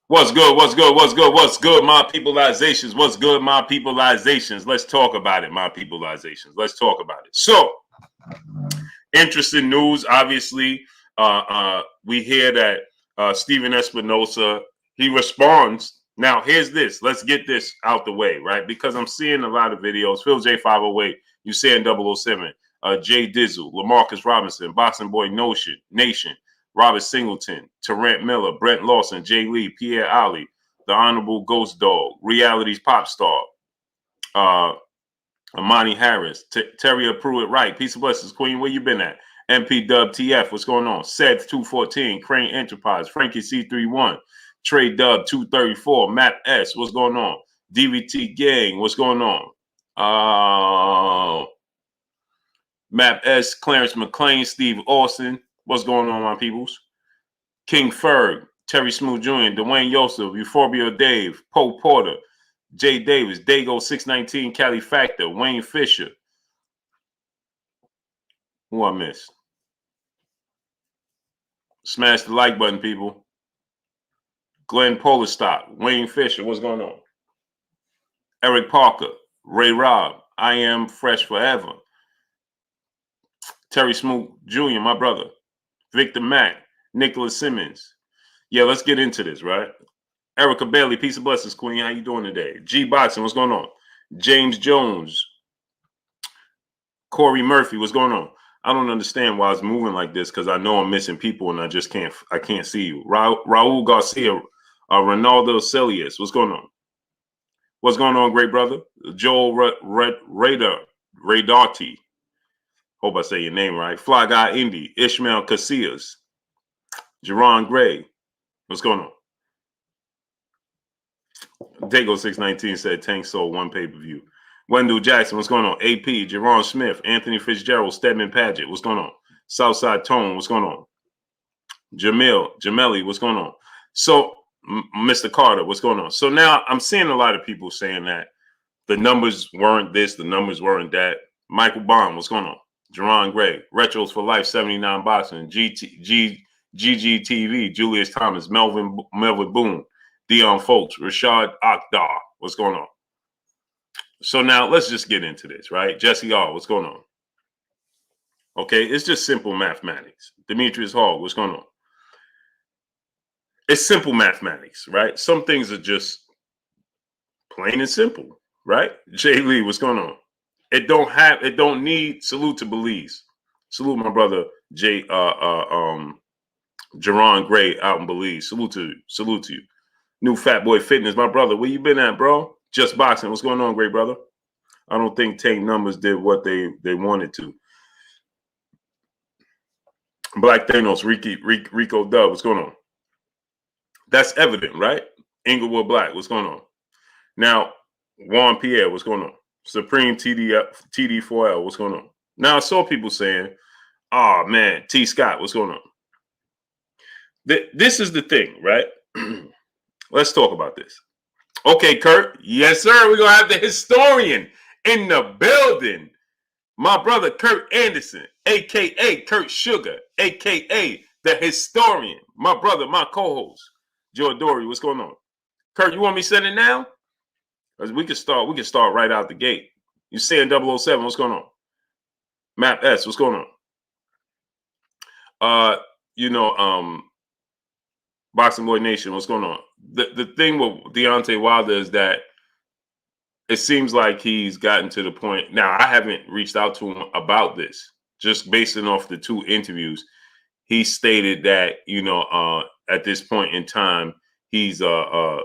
What's good? What's good? What's good? What's good, my peopleizations? What's good, my peopleizations? Let's talk about it, my peopleizations. Let's talk about it. So, interesting news. Obviously, we hear that Stephen Espinosa, he responds. Now, here's this. Let's get this out the way, right? Because I'm seeing a lot of videos. Phil J508, you saying 007, Jay Dizzle, LaMarcus Robinson, Boxing Boy Nation, Robert Singleton, Terrence Miller, Brent Lawson, Jay Lee, Pierre Ali, the Honorable Ghost Dog, Reality's Pop Star, Amani Harris, Terry Pruitt Wright, Peace of Blessings, Queen, where you been at? MP Dub TF, what's going on? Seth 214, Crane Enterprise, Frankie C31, Trey Dub 234, Map S, what's going on? DVT Gang, what's going on? Map S, Clarence McLean, Steve Austin, what's going on, my peoples? King Ferg, Terry Smooth Jr., Dwayne Yosef, Euphorbia Dave, Poe Porter, Jay Davis, Dago 619, Cali Factor, Wayne Fisher. Who I missed? Smash the like button, people. Glenn Polarstock, Wayne Fisher, what's going on? Eric Parker, Ray Robb, I Am Fresh Forever. Terry Smoot Jr., my brother. Victor Mack, Nicholas Simmons. Yeah, let's get into this, right? Erica Bailey, Peace of Blessings, Queen. How you doing today? G Boxing, what's going on? James Jones. Corey Murphy, what's going on? I don't understand why it's moving like this because I know I'm missing people and I can't see you. Raul Garcia, Ronaldo Celius, what's going on? What's going on, great brother? Joel Radarty. Hope I say your name right. Fly Guy Indy, Ishmael Casillas, Jerron Gray. What's going on? Dago 619 said Tank sold one pay-per-view. Wendell Jackson, what's going on? AP, Jerron Smith, Anthony Fitzgerald, Stedman Paget, what's going on? Southside Tone, what's going on? Jameli, what's going on? So, Mr. Carter, what's going on? So now I'm seeing a lot of people saying that the numbers weren't this, the numbers weren't that. Michael Bond, what's going on? Jerron Gray, Retros for Life, 79 Boxing, GGTV, Julius Thomas, Melvin Boone, Dion Folks, Rashad Akdar, what's going on? So now let's just get into this, right? Jesse R, what's going on? Okay, it's just simple mathematics. Demetrius Hall, what's going on? It's simple mathematics, right? Some things are just plain and simple, right? Jay Lee, what's going on? It don't need salute to Belize. Salute my brother Jerron Gray out in Belize. Salute to you. New Fat Boy Fitness, my brother. Where you been at, bro? Just Boxing. What's going on, great brother? I don't think Tank Numbers did what they wanted to. Black Thanos, Rico Dub, what's going on? That's evident, right? Inglewood Black, what's going on? Now, Juan Pierre, what's going on? Supreme TD4L, what's going on? Now, I saw people saying, oh, man, T. Scott, what's going on? This is the thing, right? Let's talk about this. Okay, Kurt. Yes, sir. We're going to have the historian in the building. My brother, Kurt Anderson, a.k.a. Kurt Sugar, a.k.a. the historian. My brother, my co-host, Joe Dory. What's going on? Kurt, you want me to send it now? Because we can start right out the gate. You saying 007, what's going on? Map S, what's going on? Boxing Boy Nation, what's going on? The thing with Deontay Wilder is that it seems like he's gotten to the point. Now, I haven't reached out to him about this. Just basing off the two interviews, he stated that, at this point in time, he's Rico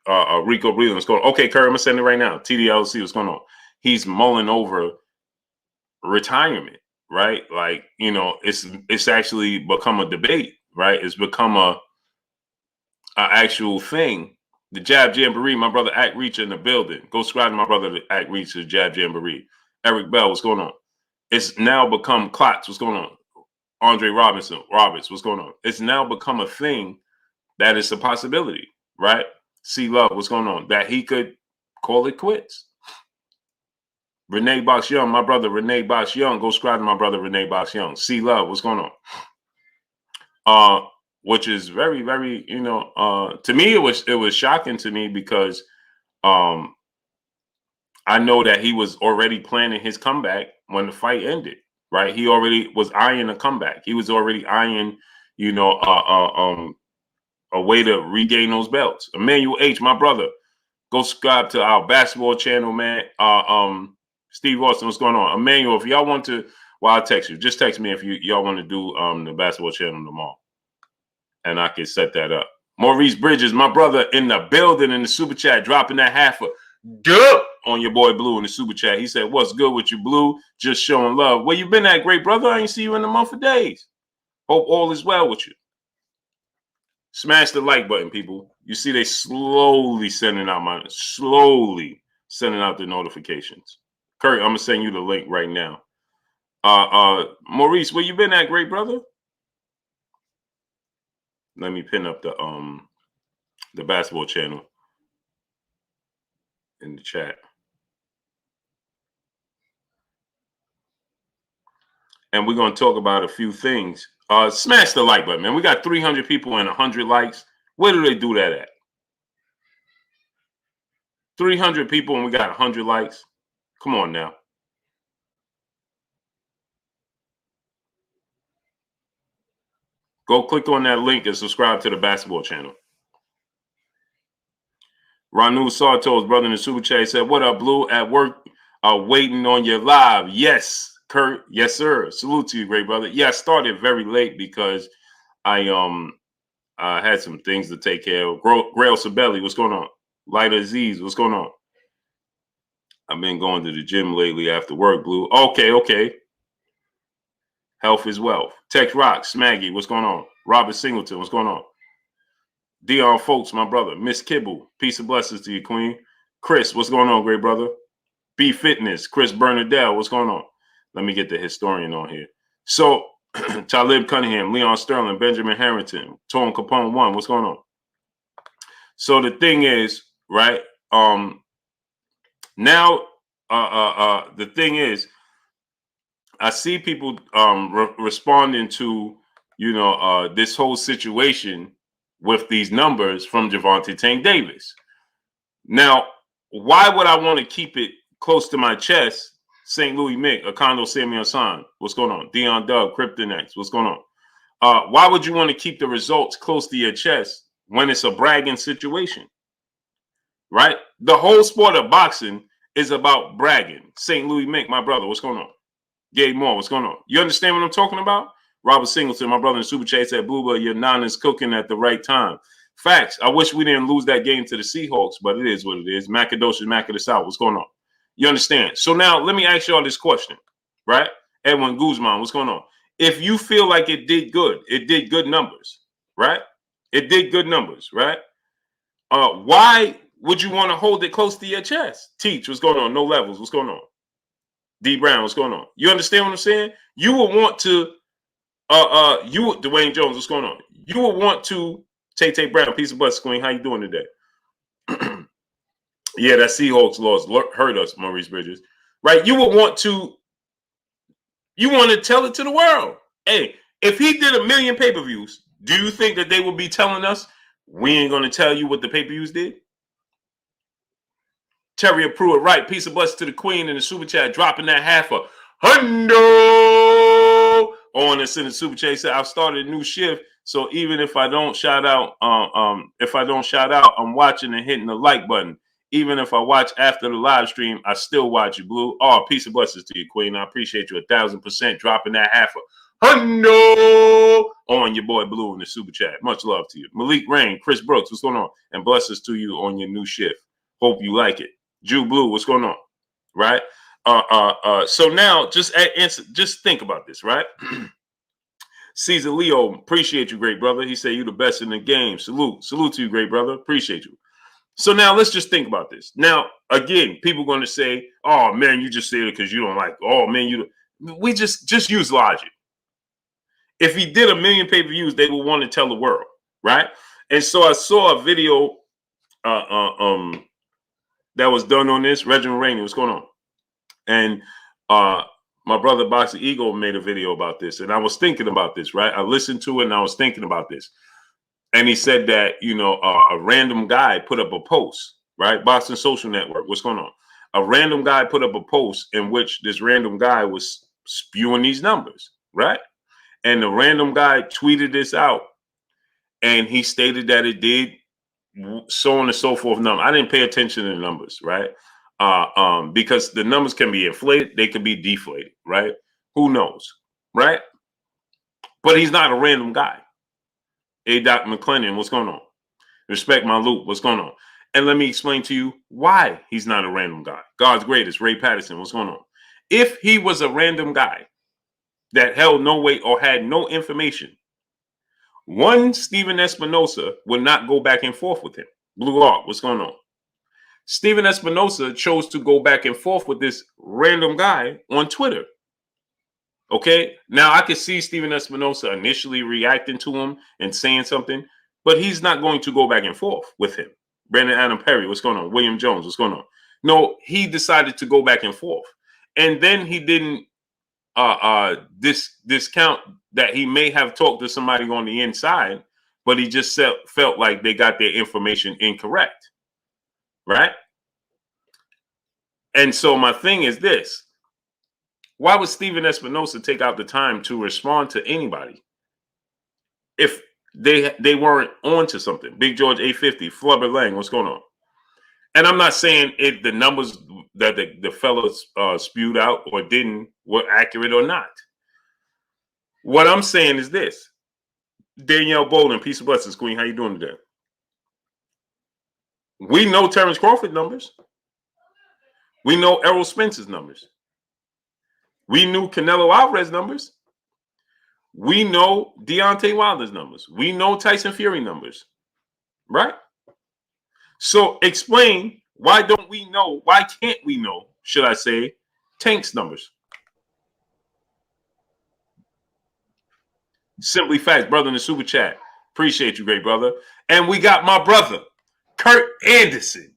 Breland. What's going on? Okay, Kurt, I'm going to send it right now. TDLC, what's going on? He's mulling over retirement, right? Like, it's actually become a debate, right? It's become a actual thing. The Jab Jamboree, my brother Act Reach in the building. Go subscribe to my brother Act Reach, the Jab Jamboree. Eric Bell, what's going on? It's now become Klotz, what's going on? Andre Roberts, what's going on? It's now become a thing that is a possibility, right? C Love, what's going on? That he could call it quits. Renee Box Young, my brother Renee Box Young. Go subscribe to my brother Renee Box Young. C Love, what's going on? which is very, very, to me, it was shocking to me because um, I know that he was already planning his comeback when the fight ended, right? He already was eyeing a comeback. He was already eyeing, you know, a way to regain those belts. Emmanuel H, my brother, go subscribe to our basketball channel, man. Steve Austin, what's going on? Emmanuel, if y'all want to, well, I'll text you. Just text me if y'all want to do the basketball channel tomorrow, and I can set that up. Maurice Bridges, my brother, in the building in the super chat, dropping that half a dub on your boy Blue in the super chat. He said, "What's good with you, Blue? Just showing love. Where you been at, great brother? I ain't see you in a month of days. Hope all is well with you." Smash the like button, people. You see, they slowly sending out the notifications. Kurt, I'm gonna send you the link right now. Maurice, where you been at, great brother? Let me pin up the basketball channel in the chat. And we're gonna talk about a few things. Smash the like button, man. We got 300 people and 100 likes. Where do they do that at? 300 people and we got 100 likes. Come on now. Go click on that link and subscribe to the basketball channel. Ranu Sarto's brother in the super chat said, "What up, Blue? At work, waiting on your live." Yes, Kurt. Yes, sir. Salute to you, great brother. Yeah, I started very late because I had some things to take care of. Grail Sabelli, what's going on? Light Aziz, what's going on? I've been going to the gym lately after work, Blue. Okay. Health is wealth. Tech Rock, Smaggy, what's going on? Robert Singleton, what's going on? Dion Folks, my brother. Miss Kibble, peace and blessings to you, Queen. Chris, what's going on, great brother? B Fitness, Chris Bernadette, what's going on? Let me get the historian on here. So, Talib Cunningham, Leon Sterling, Benjamin Harrington, Tone Capone 1, what's going on? So the thing is, right, now, the thing is, I see people responding to, this whole situation with these numbers from Gervonta Tank Davis. Now, why would I want to keep it close to my chest? St. Louis Mick, Akondo Samuel San, what's going on? Dion Doug, Kryptonex, what's going on? Why would you want to keep the results close to your chest when it's a bragging situation? Right? The whole sport of boxing is about bragging. St. Louis Mick, my brother, what's going on? Gabe Moore, what's going on? You understand what I'm talking about? Robert Singleton, my brother in Super Chat said, "Bluebell, your nine is cooking at the right time." Facts. I wish we didn't lose that game to the Seahawks, but it is what it is. Macadocious, Mac of the South. What's going on? You understand? So now let me ask y'all this question, right? Edwin Guzman, what's going on? If you feel like it did good numbers, right? It did good numbers, right? Why would you want to hold it close to your chest? Teach, what's going on? No Levels, what's going on? D Brown, what's going on? You understand what I'm saying? You would want to, Dwayne Jones, what's going on? You would want to, Tay Brown, piece of butt queen. How you doing today? Yeah, that Seahawks loss hurt us, Maurice Bridges. Right? You want to tell it to the world. Hey, if he did 1 million pay-per-views, do you think that they would be telling us we ain't going to tell you what the pay-per-views did? Terry Pruitt, right? Peace of blessings to the queen in the super chat, dropping that half a hundo on us in the super chat. He said, "I've started a new shift, so even if I don't shout out, I'm watching and hitting the like button. Even if I watch after the live stream, I still watch you, Blue." Oh, peace of blessings to you, queen. I appreciate you 1,000% dropping that half a hundo on your boy Blue in the super chat. Much love to you. Malik Rain, Chris Brooks, what's going on? And blessings to you on your new shift. Hope you like it. Jew Blue, what's going on? Right? So now just think about this, right? Caesar Leo, appreciate you, great brother. He said you the best in the game. Salute to you, great brother. Appreciate you. So now let's just think about this. Now, again, people are going to say, "Oh man, you just said it because you don't like." Oh man, we just use logic. If he did 1 million pay-per-views, they would want to tell the world, right? And so I saw a video that was done on this. Reginald Rainey, what's going on? And my brother Boxer Eagle made a video about this, and I was thinking about this, right? I listened to it and I was thinking about this. And he said that, a random guy put up a post, right? Boston Social Network. What's going on? A random guy put up a post in which this random guy was spewing these numbers, right? And the random guy tweeted this out, and he stated that it did so on and so forth. Number. I didn't pay attention to the numbers, right? Because the numbers can be inflated, they could be deflated, right? Who knows, right? But he's not a random guy. Hey, Doc McClendon, what's going on? Respect my loop, what's going on? And let me explain to you why he's not a random guy. God's greatest, Ray Patterson, what's going on? If he was a random guy that held no weight or had no information, one Stephen Espinosa would not go back and forth with him. Blue Art, what's going on? Stephen Espinosa chose to go back and forth with this random guy on Twitter. Okay, now I could see Stephen Espinosa initially reacting to him and saying something, but he's not going to go back and forth with him. Brandon Adam Perry, what's going on? William Jones, what's going on? No, he decided to go back and forth. And then he didn't discount that he may have talked to somebody on the inside, but he just felt like they got their information incorrect. Right? And so my thing is this. Why would Stephen Espinosa take out the time to respond to anybody if they weren't on to something? Big George 850, Flubber Lang, what's going on? And I'm not saying the numbers that the fellows spewed out or didn't were accurate or not. What I'm saying is this. Danielle Bolden, peace and blessings, Queen. How you doing today? We know Terrence Crawford numbers. We know Errol Spence's numbers. We knew Canelo Alvarez numbers. We know Deontay Wilder's numbers. We know Tyson Fury numbers. Right? So explain, why don't we know, why can't we know, should I say, Tank's numbers? Simply facts, brother in the super chat. Appreciate you, great brother. And we got my brother, Kurt Anderson,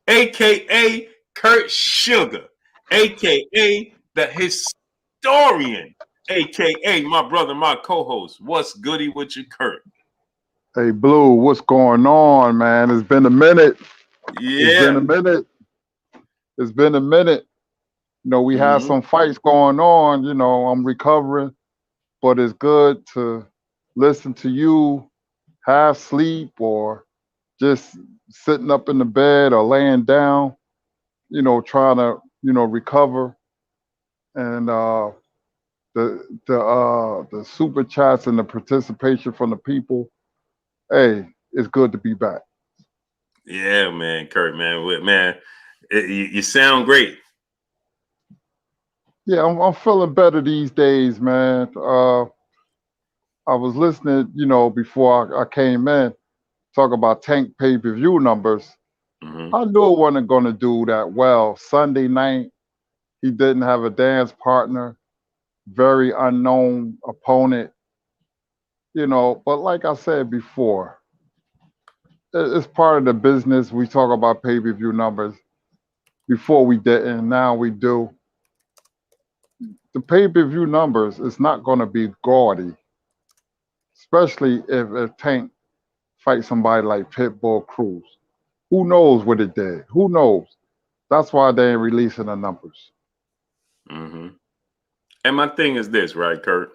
a.k.a. Kurt Sugar, a.k.a. the historian, a.k.a. my brother, my co-host. What's goody with you, Kurt? Hey, Blue, what's going on, man? It's been a minute. Yeah. It's been a minute. It's been a minute. We had some fights going on. I'm recovering, but it's good to listen to you, have sleep, or just sitting up in the bed or laying down, trying to, recover. And the super chats and the participation from the people, hey, it's good to be back. Yeah, man, Kurt, man, you sound great. Yeah, I'm feeling better these days, man. I was listening, before I came in, talk about Tank pay-per-view numbers. I knew it wasn't going to do that well. Sunday night, he didn't have a dance partner, very unknown opponent, But like I said before, it's part of the business. We talk about pay-per-view numbers. Before we didn't, now we do. The pay-per-view numbers is not going to be gaudy, especially if Tank fights somebody like Pitbull Cruz. Who knows what it did? Who knows? That's why they ain't releasing the numbers. And my thing is this, right, Kurt?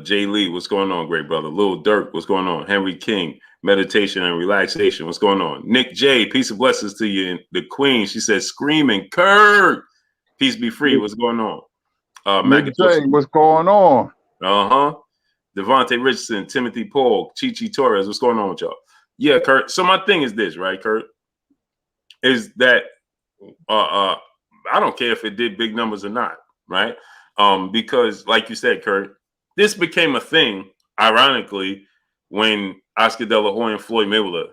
Jay Lee, what's going on, great brother? Lil Durk, what's going on? Henry King, meditation and relaxation, what's going on? Nick J, peace and blessings to you. The Queen, she says, screaming, Kurt, peace be free, what's going on? Nick J, what's going on? Devontae Richardson, Timothy Paul, Chichi Torres, what's going on with y'all? Yeah, Kurt. So my thing is this, right, Kurt? Is that I don't care if it did big numbers or not, right? Because like you said, Kurt, this became a thing, ironically, when Oscar De La Hoya and Floyd Mayweather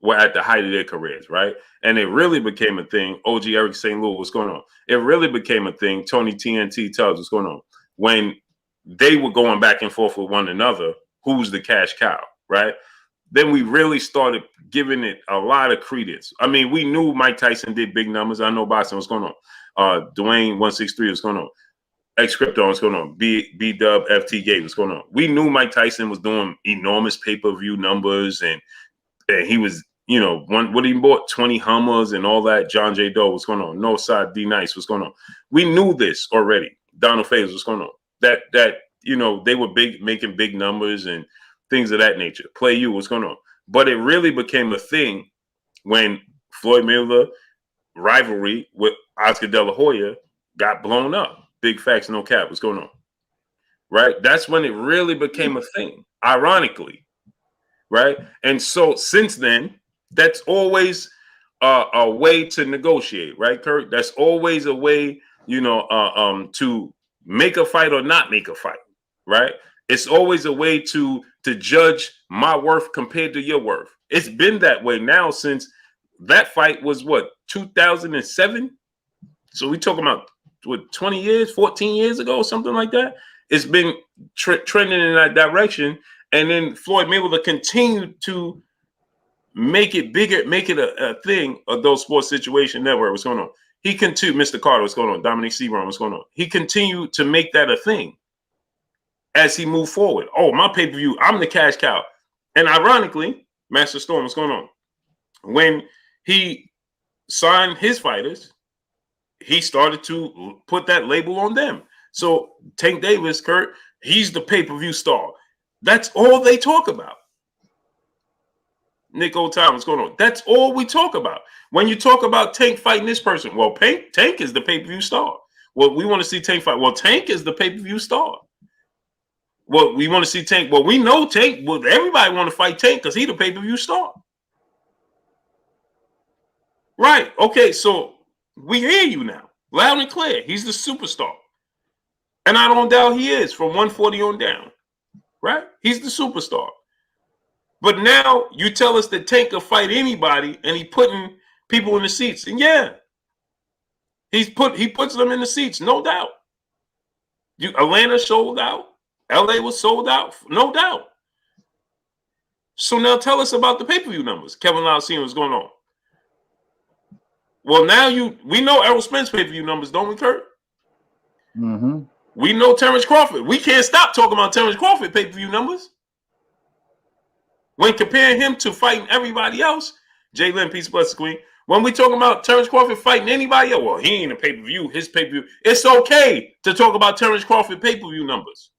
were at the height of their careers, right? And it really became a thing. OG Eric St. Louis, what's going on? It really became a thing. Tony TNT Tubbs, what's going on? When they were going back and forth with one another, who's the cash cow, right? Then we really started giving it a lot of credence. I mean, we knew Mike Tyson did big numbers. I know Boston, what's going on? Dwayne 163, what's going on? X Crypto, what's going on? B Dub FT Gate, what's going on? We knew Mike Tyson was doing enormous pay-per-view numbers, and he was, you know, what he bought 20 Hummers and all that. John J. Doe, what's going on? Northside D Nice, what's going on? We knew this already. Donald Faze, what's going on? That you know, they were making big numbers and things of that nature. Play You, what's going on? But it really became a thing when Floyd Mayweather rivalry with Oscar De La Hoya got blown up. Big facts, no cap. What's going on? Right? That's when it really became a thing, ironically. Right? And so since then, that's always a way to negotiate, right, Kurt? That's always a way, you know, to make a fight or not make a fight, right? It's always a way to judge my worth compared to your worth. It's been that way now since that fight was what, 2007? So we talking about what, 20 years, 14 years ago, something like that. It's been trending in that direction. And then Floyd Mayweather continued to make it bigger, make it a thing of those sports situation network. What's going on? He continued, Mr. Carter, what's going on? Dominic Seaborn, what's going on? He continued to make that a thing as he moved forward. Oh, my pay-per-view, I'm the cash cow. And ironically, Master Storm, what's going on? When he signed his fighters, he started to put that label on them. So Tank Davis, Kurt, he's the pay-per-view star. That's all they talk about. Nick O'Time, what's going on? That's all we talk about. When you talk about Tank fighting this person, well, Tank is the pay-per-view star. Well, we want to see Tank fight. Well, Tank is the pay-per-view star. Well, we want to see Tank. Well, we know Tank. Well, everybody want to fight Tank because he's the pay-per-view star. Right. Okay, so we hear you now, loud and clear. He's the superstar. And I don't doubt he is from 140 on down. Right? He's the superstar. But now you tell us that Tank will fight anybody and he putting people in the seats. And yeah, he puts them in the seats, no doubt. Atlanta sold out. LA was sold out, no doubt. So now tell us about the pay-per-view numbers. Kevin Lau seeing what's going on. Well, now we know Errol Spence pay-per-view numbers, don't we, Kurt? Mm-hmm. We know Terrence Crawford. We can't stop talking about Terrence Crawford pay-per-view numbers. When comparing him to fighting everybody else, Jay Lynn, peace, bless queen. When we talking about Terrence Crawford fighting anybody else, well, he ain't a pay-per-view, his pay-per-view. It's okay to talk about Terrence Crawford pay-per-view numbers.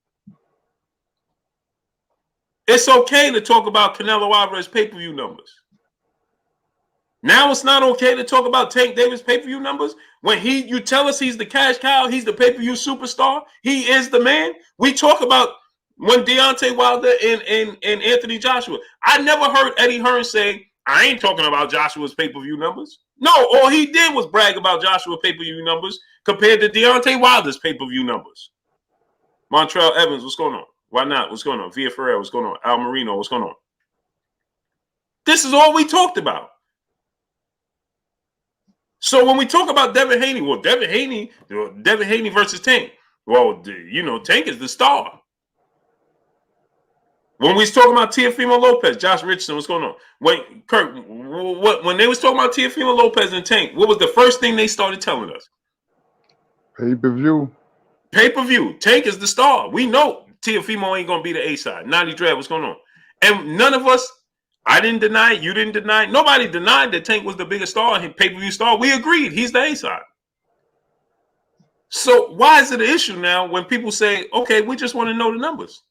It's okay to talk about Canelo Alvarez pay-per-view numbers. Now it's not okay to talk about Tank Davis pay-per-view numbers. When you tell us he's the cash cow, he's the pay-per-view superstar, he is the man. We talk about when Deontay Wilder and Anthony Joshua. I never heard Eddie Hearn say, I ain't talking about Joshua's pay-per-view numbers. No, all he did was brag about Joshua's pay-per-view numbers compared to Deontay Wilder's pay-per-view numbers. Montrell Evans, what's going on? Why not? What's going on? Via Ferrer, what's going on? Al Marino, what's going on? This is all we talked about. So when we talk about Devin Haney, well, Devin Haney versus Tank. Well, you know, Tank is the star. When we was talking about Teofimo Lopez, Josh Richardson, what's going on? Wait, Kurt, when they was talking about Teofimo Lopez and Tank, what was the first thing they started telling us? Pay-per-view. Pay-per-view. Tank is the star. We know Teofimo ain't going to be the A-side. Naughty Dread, what's going on? And none of us, I didn't deny it, you didn't deny it. Nobody denied that Tank was the biggest star, pay-per-view star. We agreed. He's the A-side. So why is it an issue now when people say, okay, we just want to know the numbers?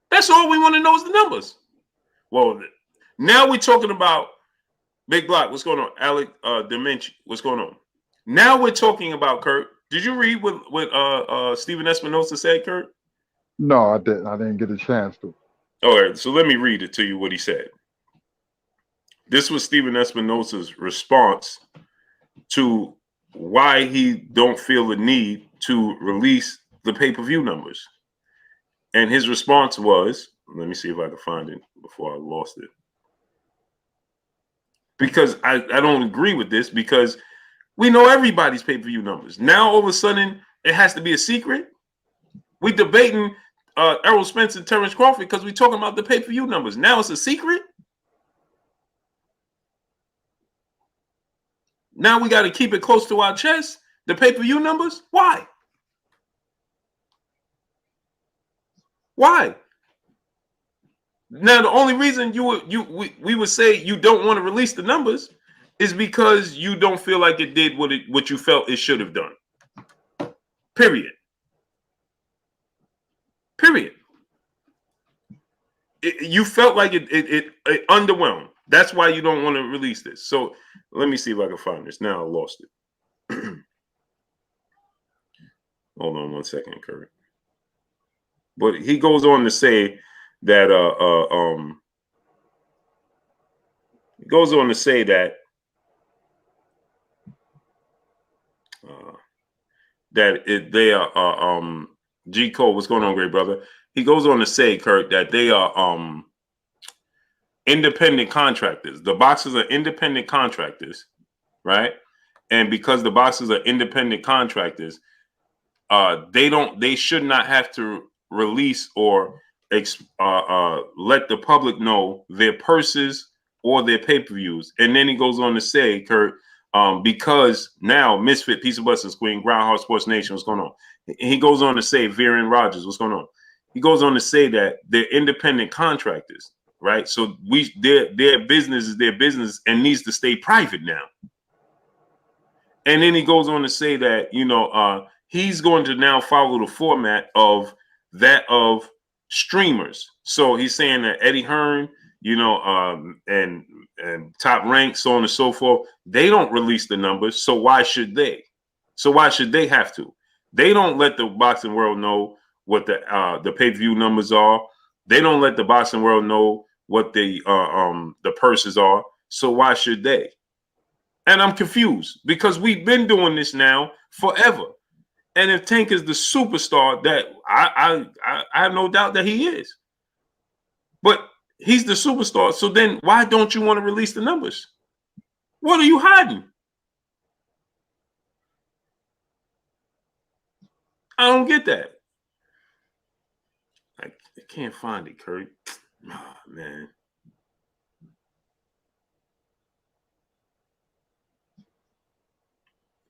That's all we want to know is the numbers. Well, now we're talking about Big Block. What's going on? Alec Demenci. What's going on? Now we're talking about, Kurt. Did you read what Stephen Espinosa said, Kurt? No, I didn't. I didn't get a chance to. All right, so let me read it to you what he said. This was Stephen Espinosa's response to why he don't feel the need to release the pay-per-view numbers. And his response was, let me see if I can find it before I lost it. Because I don't agree with this, because we know everybody's pay-per-view numbers. Now, all of a sudden, it has to be a secret. We debating Errol Spence and Terrence Crawford because we're talking about the pay-per-view numbers. Now it's a secret. Now we got to keep it close to our chest The pay-per-view numbers? Why? Why? Now, the only reason we would say you don't want to release the numbers is because you don't feel like it did what you felt it should have done. Period. Period. You felt like it underwhelmed. That's why you don't want to release this. So let me see if I can find this. Now I lost it. Hold on 1 second, Curry. But he goes on to say that he goes on to say that they are G Cole. What's going on, great brother? He goes on to say, Kurt, that they are independent contractors. The boxers are independent contractors, right? And because the boxers are independent contractors, they should not have to release or let the public know their purses or their pay-per-views. And then he goes on to say, Kurt, because now Misfit, Peace of Blessings, Queen, Groundhog Sports Nation, what's going on? He goes on to say, Viren Rogers, what's going on? He goes on to say that they're independent contractors, right? So their business is their business and needs to stay private now. And then he goes on to say that, he's going to now follow the format of streamers. So he's saying that Eddie Hearn, and Top Rank, so on and so forth, they don't release the numbers. So why should they? So why should they have to? They don't let the boxing world know what the pay-per-view numbers are. They don't let the boxing world know what the purses are. So why should they? And I'm confused because we've been doing this now forever. And if Tank is the superstar that I have no doubt that he is, but he's the superstar. So then why don't you want to release the numbers? What are you hiding? I don't get that. I can't find it, Kurt. Oh, man.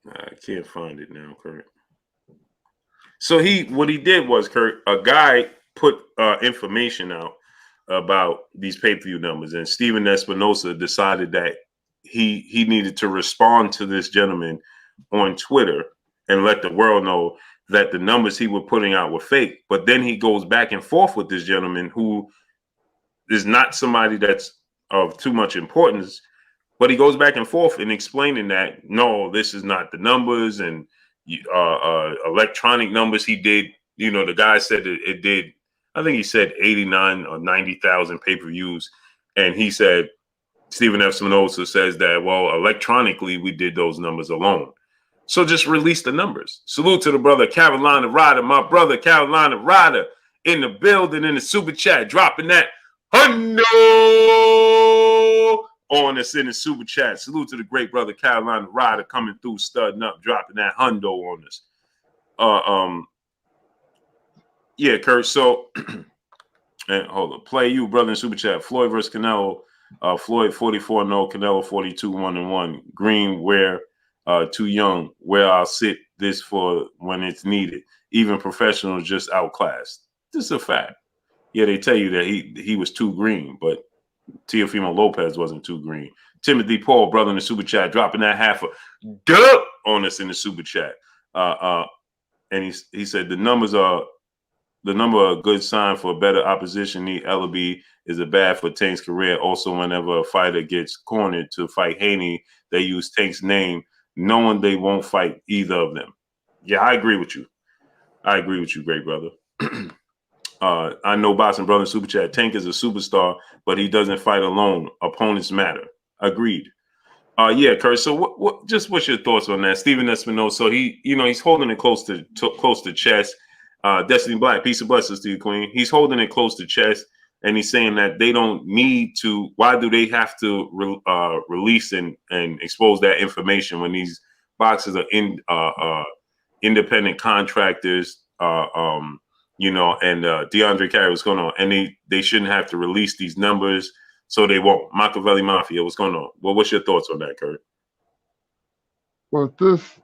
I can't find it now, Kurt. So what he did was, Kurt, a guy put information out about these pay-per-view numbers, and Steven Espinosa decided that he needed to respond to this gentleman on Twitter and let the world know that the numbers he was putting out were fake. But then he goes back and forth with this gentleman who is not somebody that's of too much importance, but he goes back and forth in explaining that, no, this is not the numbers, and electronic numbers he did. The guy said it did, I think he said 89 or 90,000 pay-per-views. And he said, Steven F. Spinoza says that, well, electronically, we did those numbers alone. So just release the numbers. Salute to the brother Carolina Ryder, my brother Carolina Ryder in the building, in the super chat, dropping that hundo on us in the super chat. Salute to the great brother Carolina Ryder coming through, studding up, dropping that hundo on us. Yeah, Kurt. So, and hold on, play you, brother, in super chat. Floyd versus Canelo. Floyd 44-0, Canelo 42-1-1. Green where too young. Where I'll sit this for when it's needed. Even professionals just outclassed. This is a fact. Yeah, they tell you that he was too green, but Teofimo Lopez wasn't too green. Timothy Paul, brother, in the super chat, dropping that half a dub on us in the super chat. And he said the number are a good sign for a better opposition. Need Ellaby is a bad for Tank's career. Also, whenever a fighter gets cornered to fight Haney, they use Tank's name, knowing they won't fight either of them. Yeah, I agree with you. I agree with you, great brother. I know Boxing Brother Super Chat. Tank is a superstar, but he doesn't fight alone. Opponents matter. Agreed. Yeah, Kurt. So what's your thoughts on that? Steven Espinosa. So he's holding it close to chest. Destiny Black, peace of blessings to you, Queen. He's holding it close to chest, and he's saying that they don't need to. Why do they have to release and expose that information when these boxers are independent contractors? And DeAndre Carey, what's going on? And they shouldn't have to release these numbers, so they won't. Machiavelli Mafia, what's going on? Well, what's your thoughts on that, Kurt? Well, this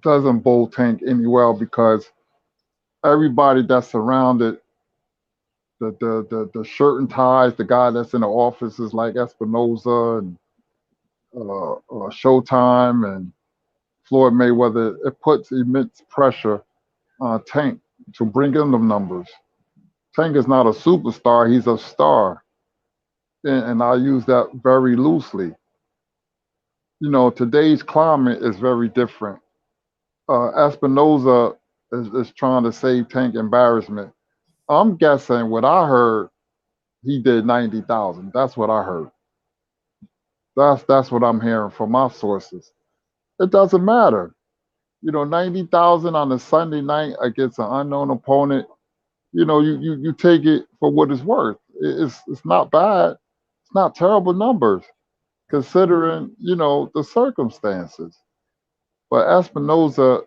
doesn't bowl Tank any well because everybody that's surrounded the shirt and ties, the guy that's in the office is like Espinoza and Showtime and Floyd Mayweather. It puts immense pressure on Tank to bring in them numbers. Tank is not a superstar; he's a star, and I use that very loosely. You know, today's climate is very different. Espinoza is trying to save Tank embarrassment. I'm guessing what I heard, he did 90,000. That's what I heard. That's what I'm hearing from my sources. It doesn't matter. You know, 90,000 on a Sunday night against an unknown opponent. You know, you take it for what it's worth. It's not bad. It's not terrible numbers considering the circumstances. But Espinoza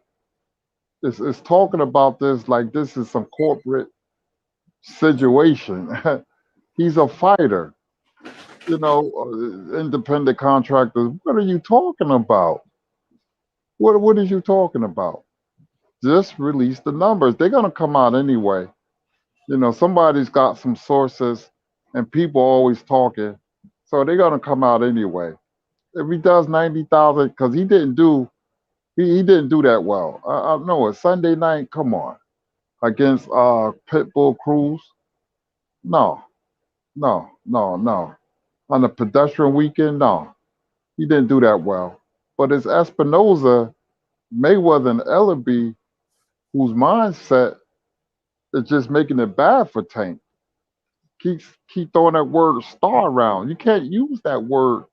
is talking about this like this is some corporate situation. He's a fighter. Independent contractors. What are you talking about? What are you talking about? Just release the numbers. They're gonna come out anyway. Somebody's got some sources, and people always talking, so they're gonna come out anyway. If he does 90,000, because he didn't do that well. I know it. Sunday night, come on, against Pitbull Cruz. No, no, no, no. On a pedestrian weekend, no, he didn't do that well. But it's Espinoza, Mayweather, and Ellaby whose mindset is just making it bad for Tank. Keep throwing that word star around. You can't use that word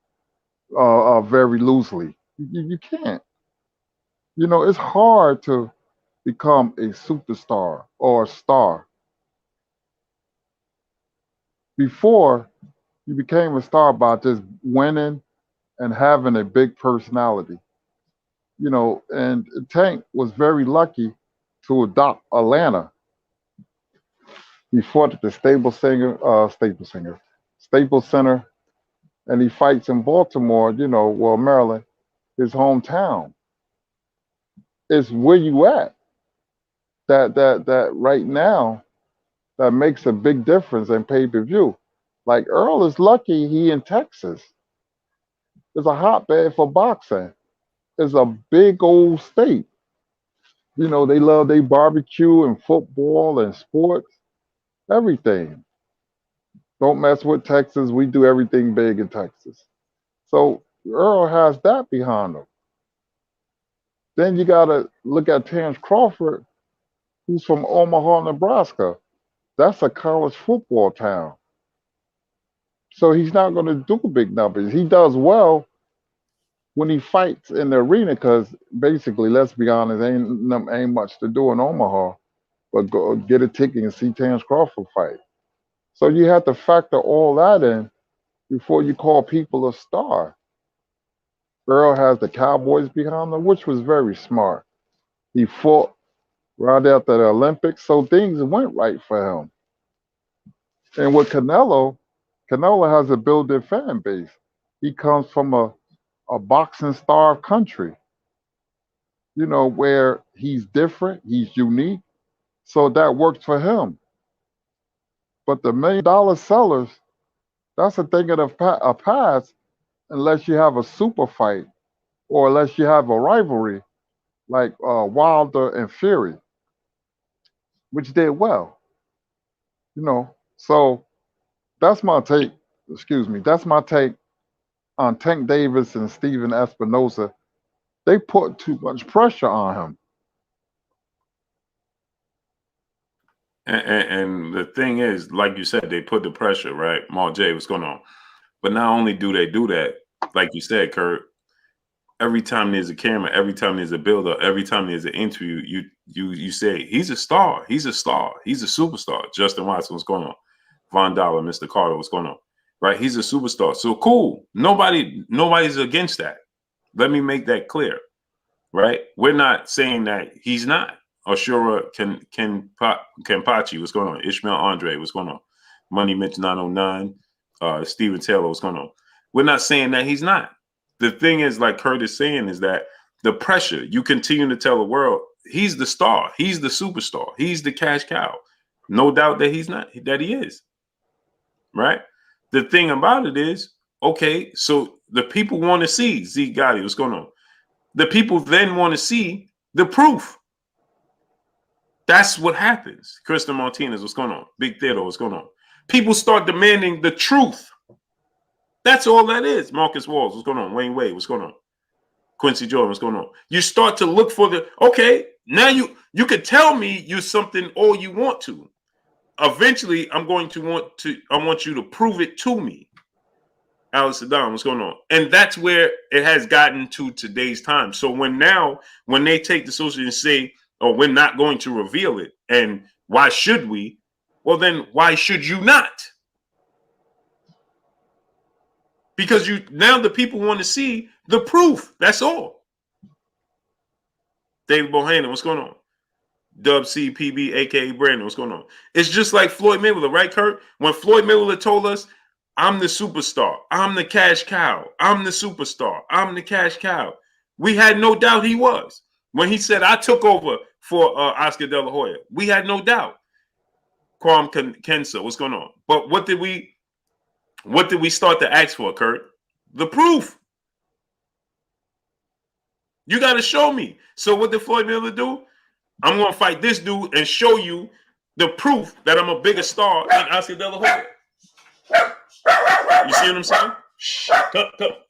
very loosely. You can't. It's hard to become a superstar or a star. Before, you became a star by just winning and having a big personality. And Tank was very lucky to adopt Atlanta. He fought at the Staples Center, and he fights in Baltimore. Maryland, his hometown. It's where you at that right now that makes a big difference in pay per view. Like Earl is lucky he in Texas. It's a hotbed for boxing. It's a big old state. They love their barbecue and football and sports, everything. Don't mess with Texas. We do everything big in Texas. So Earl has that behind him. Then you got to look at Terrence Crawford, who's from Omaha, Nebraska. That's a college football town. So he's not going to do big numbers. He does well when he fights in the arena because basically, let's be honest, ain't much to do in Omaha but go get a ticket and see Terrence Crawford fight. So you have to factor all that in before you call people a star. Earl has the Cowboys behind him, which was very smart. He fought right after the Olympics, so things went right for him. And with Canelo has a built-in fan base. He comes from a boxing starved country, where he's different, he's unique. So that works for him. But the $1 million sellers, that's a thing of a past unless you have a super fight or unless you have a rivalry like Wilder and Fury, which did well. So that's my take. Excuse me. That's my take on Tank Davis and Steven Espinoza. They put too much pressure on him. And the thing is, like you said, they put the pressure, right? Mark J, what's going on? But not only do they do that, like you said, Kurt, every time there's a camera, every time there's a build-up, every time there's an interview, you say he's a star, he's a star, he's a superstar. Justin Watson, what's going on? Von Dollar, Mr. Carter, what's going on? Right? He's a superstar. So cool. Nobody's against that. Let me make that clear. Right? We're not saying that he's not. Ashura Kempachi, what's going on? Ishmael Andre, what's going on? Money Mitch 909, Steven Taylor, what's going on? We're not saying that he's not. The thing is, like Kurt is saying, is that the pressure. You continue to tell the world he's the star, he's the superstar, he's the cash cow. No doubt that he's not, that he is. Right? The thing about it is, okay, so the people want to see Zeke Gotti, what's going on? The people then want to see the proof. That's what happens. Kristen Martinez, what's going on? Big Theodore, what's going on? People start demanding the truth. That's all that is. Marcus Walls, what's going on? Wayne Wade, what's going on? Quincy Jordan, what's going on? You start to look for the, okay, now you could tell me you're something all you want to. Eventually, I want you to prove it to me. Alex Saddam, what's going on? And that's where it has gotten to today's time. So when they take the social and say, oh, we're not going to reveal it, and why should we? Well, then why should you not? Because now the people want to see the proof. That's all. David Bohannon, what's going on? Dub CPB, aka Brandon, what's going on? It's just like Floyd Mayweather, right, Kurt? When Floyd Mayweather told us, I'm the superstar, I'm the cash cow, I'm the superstar, I'm the cash cow, we had no doubt he was. When he said, I took over for Oscar De La Hoya, we had no doubt. Kwame Kensa, what's going on? But what did we start to ask for, Kurt? The proof. You got to show me. So what did Floyd Mayweather do? I'm going to fight this dude and show you the proof that I'm a bigger star than Oscar De La Hoya. You see what I'm saying? Cut.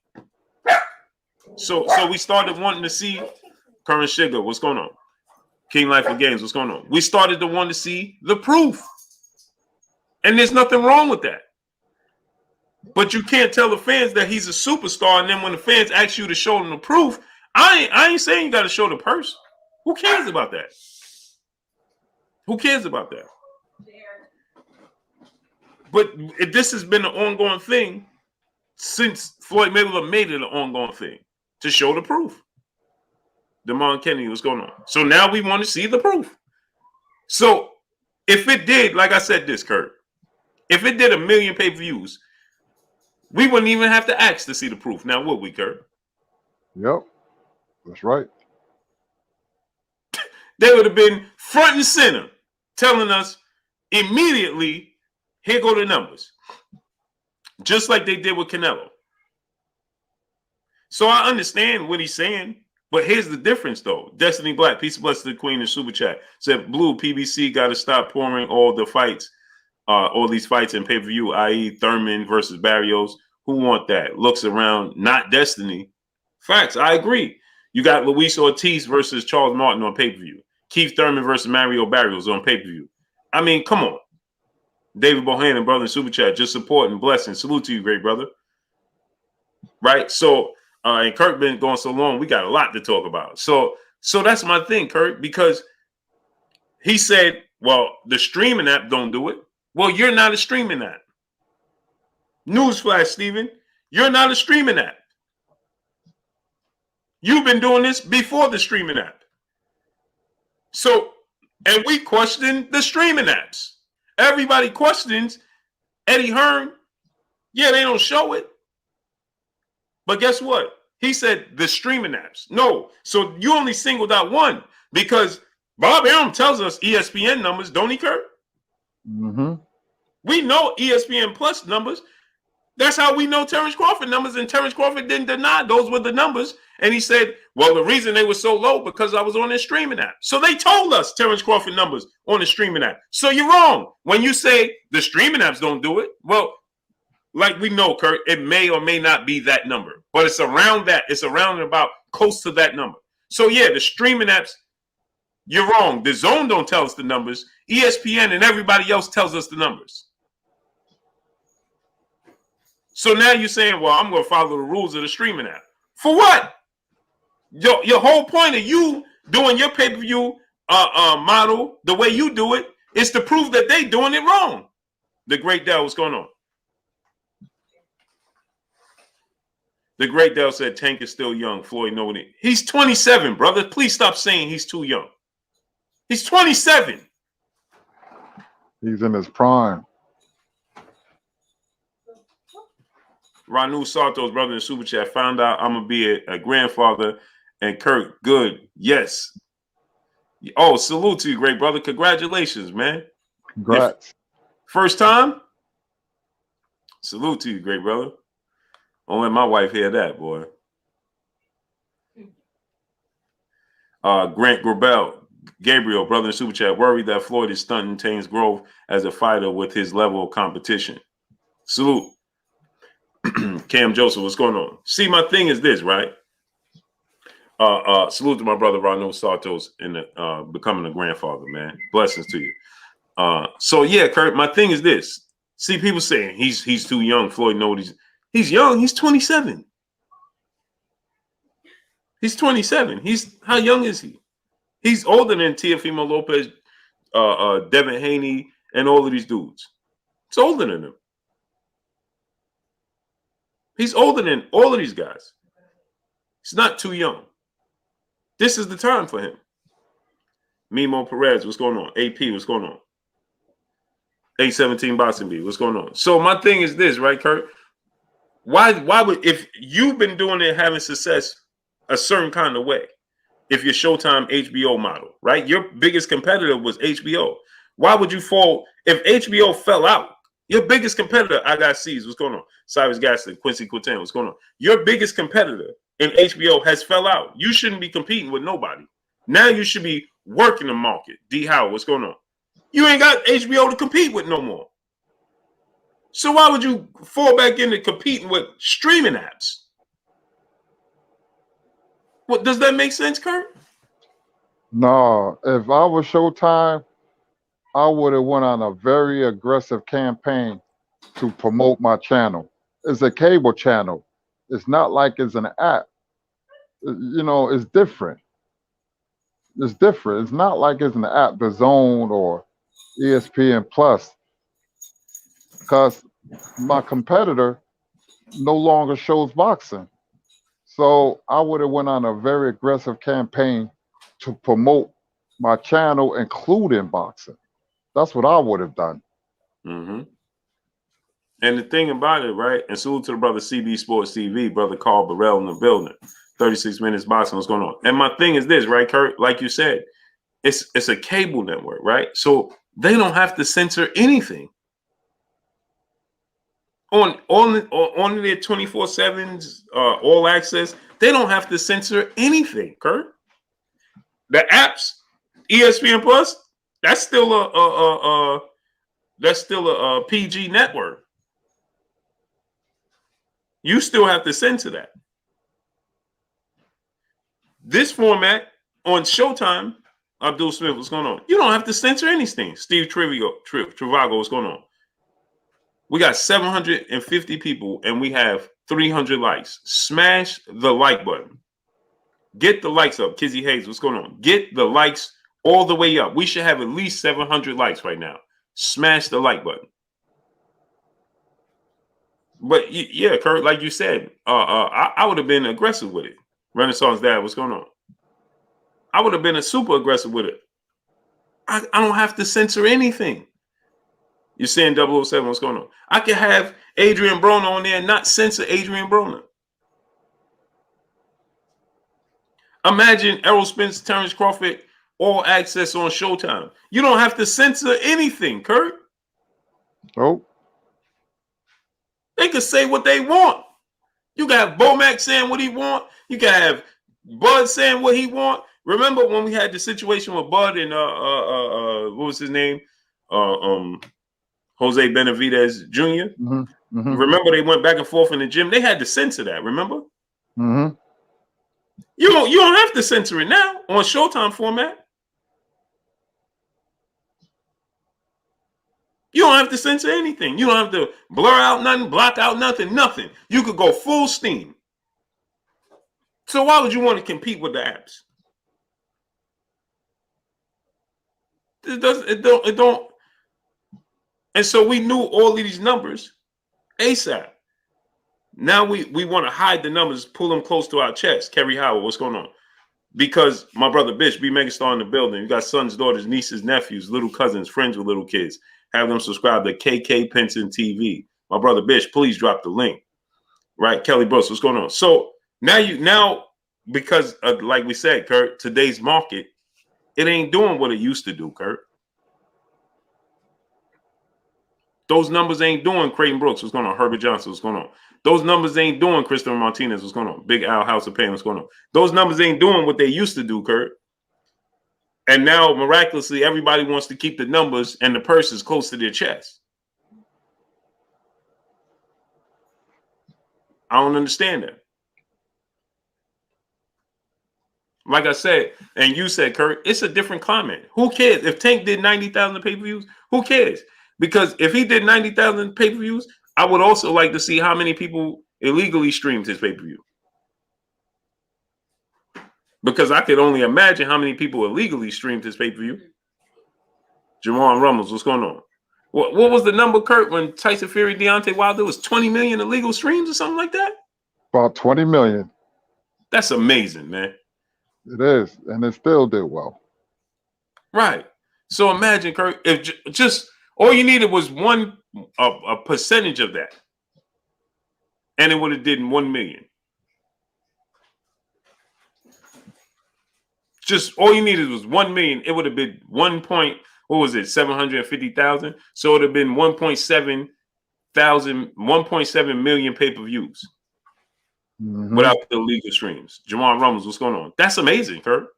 So we started wanting to see Current Sugar, what's going on? King Life of Games, what's going on? We started to want to see the proof. And there's nothing wrong with that. But you can't tell the fans that he's a superstar, and then when the fans ask you to show them the proof, I ain't saying you got to show the purse. Who cares about that? Who cares about that? But this has been an ongoing thing since Floyd Mayweather made it an ongoing thing to show the proof. DeMond Kennedy, what's going on? So now we want to see the proof. So if it did, like I said this, Kurt, if it did 1 million pay-per-views, we wouldn't even have to ask to see the proof. Now, would we, Kurt? Yep, that's right. They would have been front and center telling us immediately, here go the numbers. Just like they did with Canelo. So I understand what he's saying, but here's the difference, though. Destiny Black, peace and blessings to the Queen in Super Chat, said, Blue, PBC got to stop pouring all these fights in pay-per-view, i.e. Thurman versus Barrios. Who want that? Looks around, not Destiny. Facts, I agree. You got Luis Ortiz versus Charles Martin on pay-per-view. Keith Thurman versus Mario Barrios on pay-per-view. I mean, come on. David Bohannon, brother in Super Chat, just support and blessing. Salute to you, great brother. Right? So, and Kurt been going so long, we got a lot to talk about. So that's my thing, Kurt, because he said, well, the streaming app don't do it. Well, you're not a streaming app. Newsflash, Steven. You're not a streaming app. You've been doing this before the streaming app. So, and we question the streaming apps. Everybody questions Eddie Hearn. Yeah, they don't show it. But guess what? He said the streaming apps. No. So you only singled out one because Bob Arum tells us ESPN numbers, don't he, Kurt? Mm-hmm. We know ESPN Plus numbers. That's how we know Terrence Crawford numbers, and Terrence Crawford didn't deny those were the numbers. And he said, well, the reason they were so low because I was on their streaming app. So they told us Terrence Crawford numbers on the streaming app. So you're wrong. When you say the streaming apps don't do it, well, like we know, Kurt, it may or may not be that number. But it's around that. It's around about close to that number. So, yeah, the streaming apps, you're wrong. The Zone don't tell us the numbers. ESPN and everybody else tells us the numbers. So now you're saying, well, I'm going to follow the rules of the streaming app. For what? Your whole point of you doing your pay-per-view model the way you do it is to prove that they doing it wrong. The Great Dell, what's going on? The Great Dell said Tank is still young. Floyd know it. He's 27, brother. Please stop saying he's too young. He's 27. He's in his prime. Ranu Sarto's brother in Super Chat found out I'm going to be a grandfather And Kurt, good. Yes. Oh, salute to you, great brother. Congratulations, man. Congrats. First time? Salute to you, great brother. Don't let my wife hear that, boy. Grant Gabriel, brother in Super Chat, worried that Floyd is stunting Tane's growth as a fighter with his level of competition. Salute. Cam Joseph, what's going on? See, my thing is this, right? Salute to my brother Ronald Santos in the becoming a grandfather, man. Blessings to you. So yeah, Kurt, my thing is this. See, people saying he's too young. Floyd knows he's young. He's 27. He's 27. How young is he? He's older than Teofimo Lopez, Devin Haney, and all of these dudes. He's older than them. He's older than all of these guys. He's not too young. This is the time for him. Mimo Perez, what's going on? AP, what's going on? 817 Boxing B, what's going on? So my thing is this, right, Kurt? Why would, if you've been doing it, having success a certain kind of way, if you're Showtime HBO model, right? Your biggest competitor was HBO. Why would you fall if HBO fell out? Your biggest competitor, I got C's, what's going on? Cyrus Gaston, Quincy Quintan, what's going on? Your biggest competitor in HBO has fell out. You shouldn't be competing with nobody. Now you should be working the market. D Howard, what's going on? You ain't got HBO to compete with no more. So why would you fall back into competing with streaming apps? What, does that make sense, Kurt? No, if I was Showtime, I would have went on a very aggressive campaign to promote my channel. It's a cable channel. It's not like it's an app. You know, it's different. It's different. It's not like it's an app, The Zone or ESPN Plus, because my competitor no longer shows boxing. So I would have went on a very aggressive campaign to promote my channel, including boxing. That's what I would have done. Mm-hmm. And the thing about it, right? And salute to the brother CB Sports TV, brother Carl Burrell in the building. 36 minutes boxing, what's going on? And my thing is this, right, Kurt? Like you said, it's a cable network, right? So they don't have to censor anything. On their 24/7s, all access, they don't have to censor anything, Kurt. The apps, ESPN Plus, that's still a PG network. You still have to censor that. This format on Showtime, Abdul Smith, what's going on? You don't have to censor anything. Steve Trivago, what's going on? We got 750 people and we have 300 likes. Smash the like button. Get the likes up. Kizzy Hayes, what's going on? Get the likes all the way up. We should have at least 700 likes right now. Smash the like button. But yeah, Kurt, like you said, I would have been aggressive with it. Renaissance Dad, what's going on? I would have been super aggressive with it. I don't have to censor anything. You're saying 007, what's going on? I could have Adrian Broner on there and not censor Adrian Broner. Imagine Errol Spence, Terrence Crawford, all access on Showtime. You don't have to censor anything, Kurt. Nope. They could say what they want. You got Bomac saying what he want. You can have Bud saying what he want. Remember when we had the situation with Bud and what was his name? Jose Benavidez Jr. Mm-hmm. Mm-hmm. Remember they went back and forth in the gym. They had to censor that. Remember? Mm-hmm. You don't have to censor it now on Showtime format. You don't have to censor anything. You don't have to blur out nothing, block out nothing. You could go full steam. So why would you want to compete with the apps? It don't. And so we knew all of these numbers ASAP. Now we want to hide the numbers, pull them close to our chest. Kerry Howard, what's going on? Because my brother Bish, B Megastar in the building. You got sons, daughters, nieces, nephews, little cousins, friends with little kids. Have them subscribe to KK Penson TV. My brother Bish, please drop the link. Right, Kelly Brooks, what's going on? So now because like we said, Kurt, today's market, it ain't doing what it used to do, Kurt. Those numbers ain't doing Creighton Brooks. What's going on? Herbert Johnson. What's going on? Those numbers ain't doing Christopher Martinez. What's going on? Big Al House of Pain. What's going on? Those numbers ain't doing what they used to do, Kurt. And now, miraculously, everybody wants to keep the numbers and the purses close to their chest. I don't understand that. Like I said, and you said, Kurt, it's a different climate. Who cares? If Tank did 90,000 pay-per-views, who cares? Because if he did 90,000 pay-per-views, I would also like to see how many people illegally streamed his pay-per-view. Because I could only imagine how many people illegally streamed his pay-per-view. Jamon Rummels, what's going on? What was the number, Kurt, when Tyson Fury, Deontay Wilder was 20 million illegal streams or something like that? About 20 million. That's amazing, man. It is, and it still did well. Right. So imagine, Kurt, if just all you needed was a percentage of that, and it would have did 1 million. Just all you needed was 1 million. It would have been 750,000. So it would have been 1.7 million pay-per-views without the illegal streams. Jamon Rummels, what's going on? That's amazing, Kurt.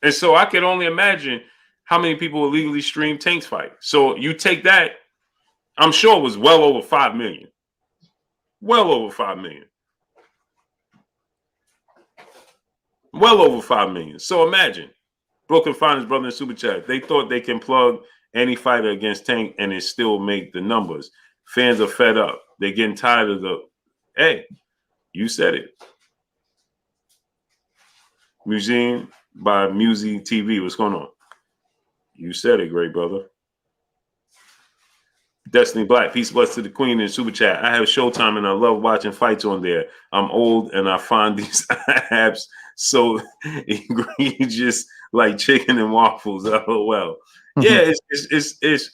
And so I could only imagine how many people illegally stream Tank's fight. So you take that, I'm sure it was well over 5 million. Well over 5 million. Well over 5 million. So imagine, Brooklyn Finance brother in Super Chat, they thought they can plug any fighter against Tank and it still make the numbers. Fans are fed up. They're getting tired of hey, you said it. Museum by Musi TV. What's going on? You said it, great brother. Destiny Black, peace bless to the queen in Super Chat. I have Showtime and I love watching fights on there. I'm old and I find these apps so egregious, like chicken and waffles. LOL. Yeah, it's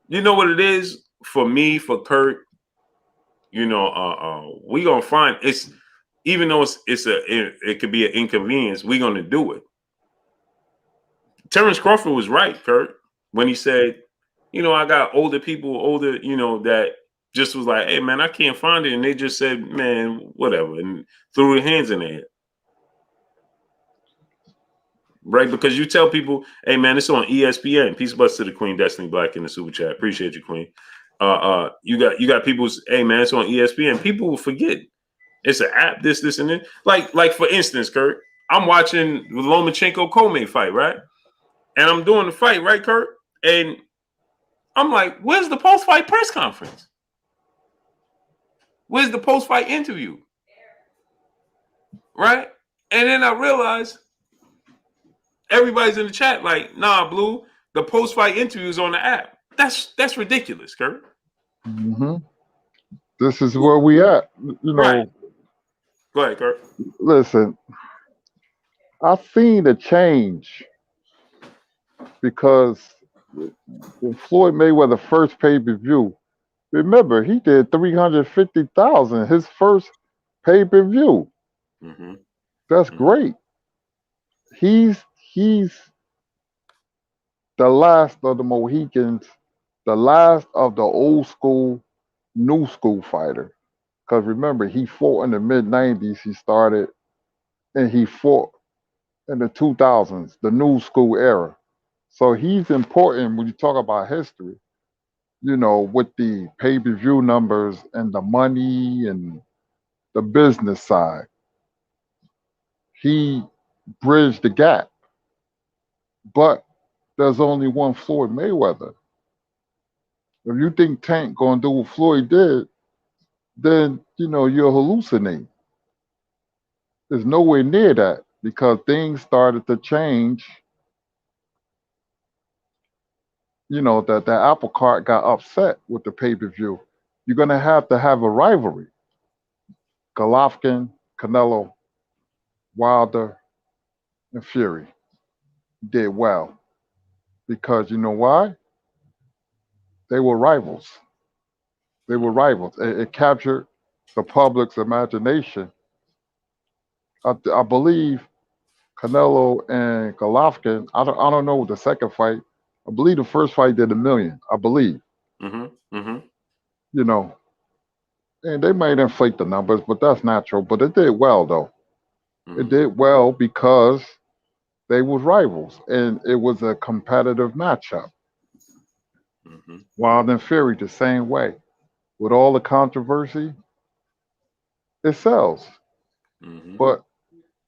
you know what it is for me, for Kurt. You know, we gonna find it's, even though it could be an inconvenience, we gonna do it. Terrence Crawford was right, Kurt, when he said, you know, I got older people, you know, that just was like, hey, man, I can't find it. And they just said, man, whatever, and threw their hands in their head. Right? Because you tell people, hey, man, it's on ESPN. Peace bless to the queen, Destiny Black in the Super Chat. Appreciate you, queen. You got people, hey, man, it's on ESPN. People will forget. It's an app, this, and that. Like for instance, Kurt, I'm watching the Lomachenko-Comey fight, right? And I'm doing the fight, right, Kurt? And I'm like, where's the post-fight press conference? Where's the post-fight interview? Right? And then I realized everybody's in the chat like, nah, Blue, the post-fight interview is on the app. That's ridiculous, Kurt. Mm-hmm. This is where we at. You know. Right. Go ahead, Kurt. Listen, I've seen a change because when Floyd Mayweather first pay-per-view, remember, he did 350,000 his first pay-per-view. Mm-hmm. That's great. He's the last of the Mohicans, the last of the old school, new school fighter. Because remember, he fought in the mid-90s, he started, and he fought in the 2000s, the new school era. So he's important when you talk about history, you know, with the pay-per-view numbers and the money and the business side. He bridged the gap. But there's only one Floyd Mayweather. If you think Tank gonna do what Floyd did, then you know you're hallucinating. There's nowhere near that because things started to change. You know that the apple cart got upset with the pay-per-view. You're gonna have to have a rivalry. Golovkin, Canelo, Wilder, and Fury did well because you know why? They were rivals. They were rivals. It captured the public's imagination. I believe Canelo and Golovkin. I don't know the second fight. I believe the first fight did 1 million. I believe, Mm-hmm. Mm-hmm. you know, and they might inflate the numbers, but that's natural. But it did well though. It Mm-hmm. did well because they was rivals and it was a competitive matchup. Mm-hmm. Wild and Fury the same way. With all the controversy, it sells. Mm-hmm. But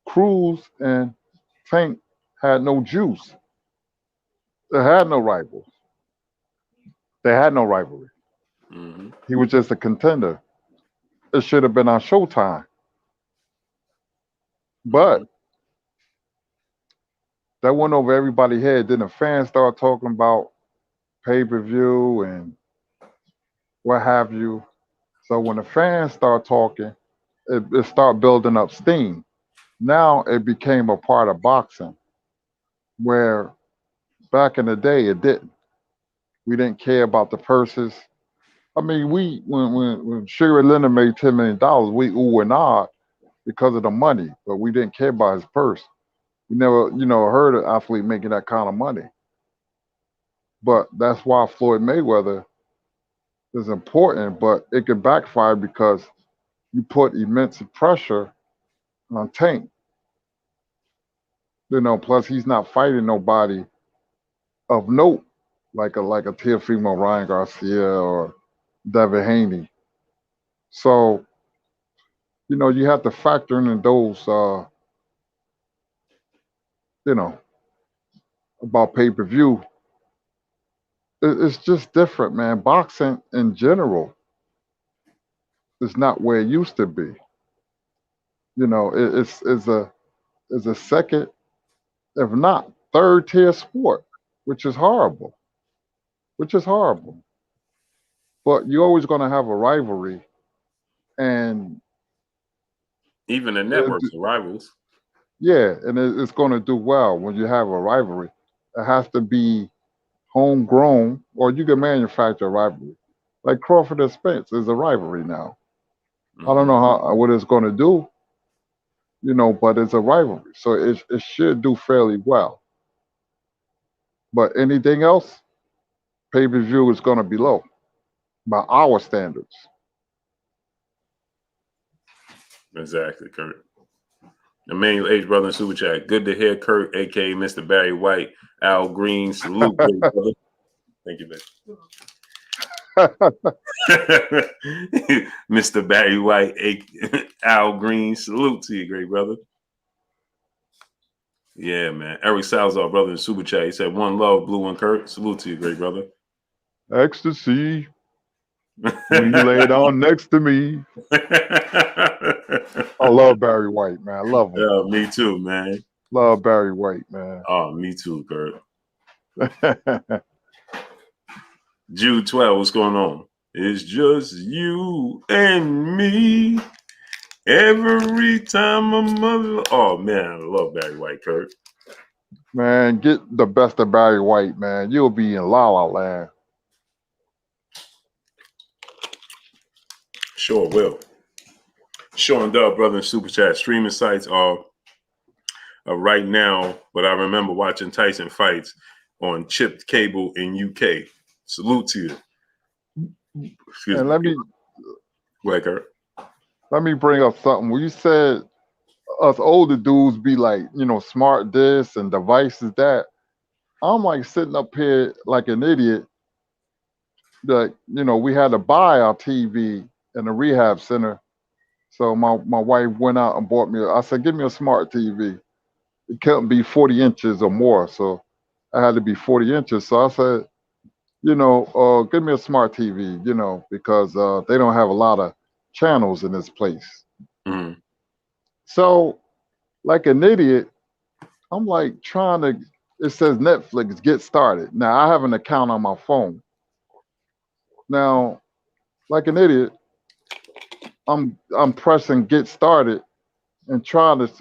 Cruz and Tank had no juice. They had no rivals. They had no rivalry. Mm-hmm. He was just a contender. It should have been on Showtime. Mm-hmm. But that went over everybody's head. Then the fans start talking about pay-per-view and what have you. So when the fans start talking, it start building up steam. Now it became a part of boxing, where back in the day it didn't. We didn't care about the purses. I mean, we when Sugar Leonard made $10 million, we ooh and ah because of the money, but we didn't care about his purse. We never, heard an athlete making that kind of money. But that's why Floyd Mayweather is important, but it could backfire because you put immense pressure on Tank. Plus he's not fighting nobody of note like a Teofimo Ryan Garcia or Devin Haney. So, you have to factor in those you know, about pay-per-view. It's just different, man. Boxing in general is not where it used to be. It's a second, if not third tier sport, which is horrible. Which is horrible. But you're always going to have a rivalry, and Even the it, networks are rivals. yeah, and it's going to do well when you have a rivalry. It has to be homegrown, or you can manufacture a rivalry. Like Crawford and Spence is a rivalry now. I don't Mm-hmm. know what it's going to do, but it's a rivalry, so it should do fairly well. But anything else, pay per view is going to be low by our standards. Exactly, Kurt. Emmanuel H. Brother in Super Chat. Good to hear Kurt, aka Mr. Barry White. Al Green, salute, great brother. Thank you, man. Mr. Barry White, Al Green, salute to you, great brother. Yeah, man. Eric Salazar, brother in Super Chat. He said, "One love, Blue and Kurt. Salute to you, great brother." Ecstasy when you lay down next to me. I love Barry White, man. I love him. Yeah, me too, man. Love Barry White, man. Oh, me too, Kurt. Jude 12, what's going on? It's just you and me. Every time a mother. Oh, man, I love Barry White, Kurt. Man, get the best of Barry White, man. You'll be in La La Land. Sure will. Sean Dub, brother in Super Chat. Streaming sites are right now, but I remember watching Tyson fights on chipped cable in UK. Salute to you. Excuse And me. Go ahead, Kurt. let me bring up something. When you said us older dudes be like, smart this and devices that, I'm like sitting up here like an idiot. That we had to buy our TV in the rehab center. So my wife went out and bought me. I said, "Give me a smart TV." It couldn't be 40 inches or more, so I had to be 40 inches. So I said, give me a smart TV, because they don't have a lot of channels in this place. Mm-hmm. So, like an idiot, I'm like trying to. It says Netflix, get started. Now I have an account on my phone. Now, like an idiot, I'm pressing get started and trying to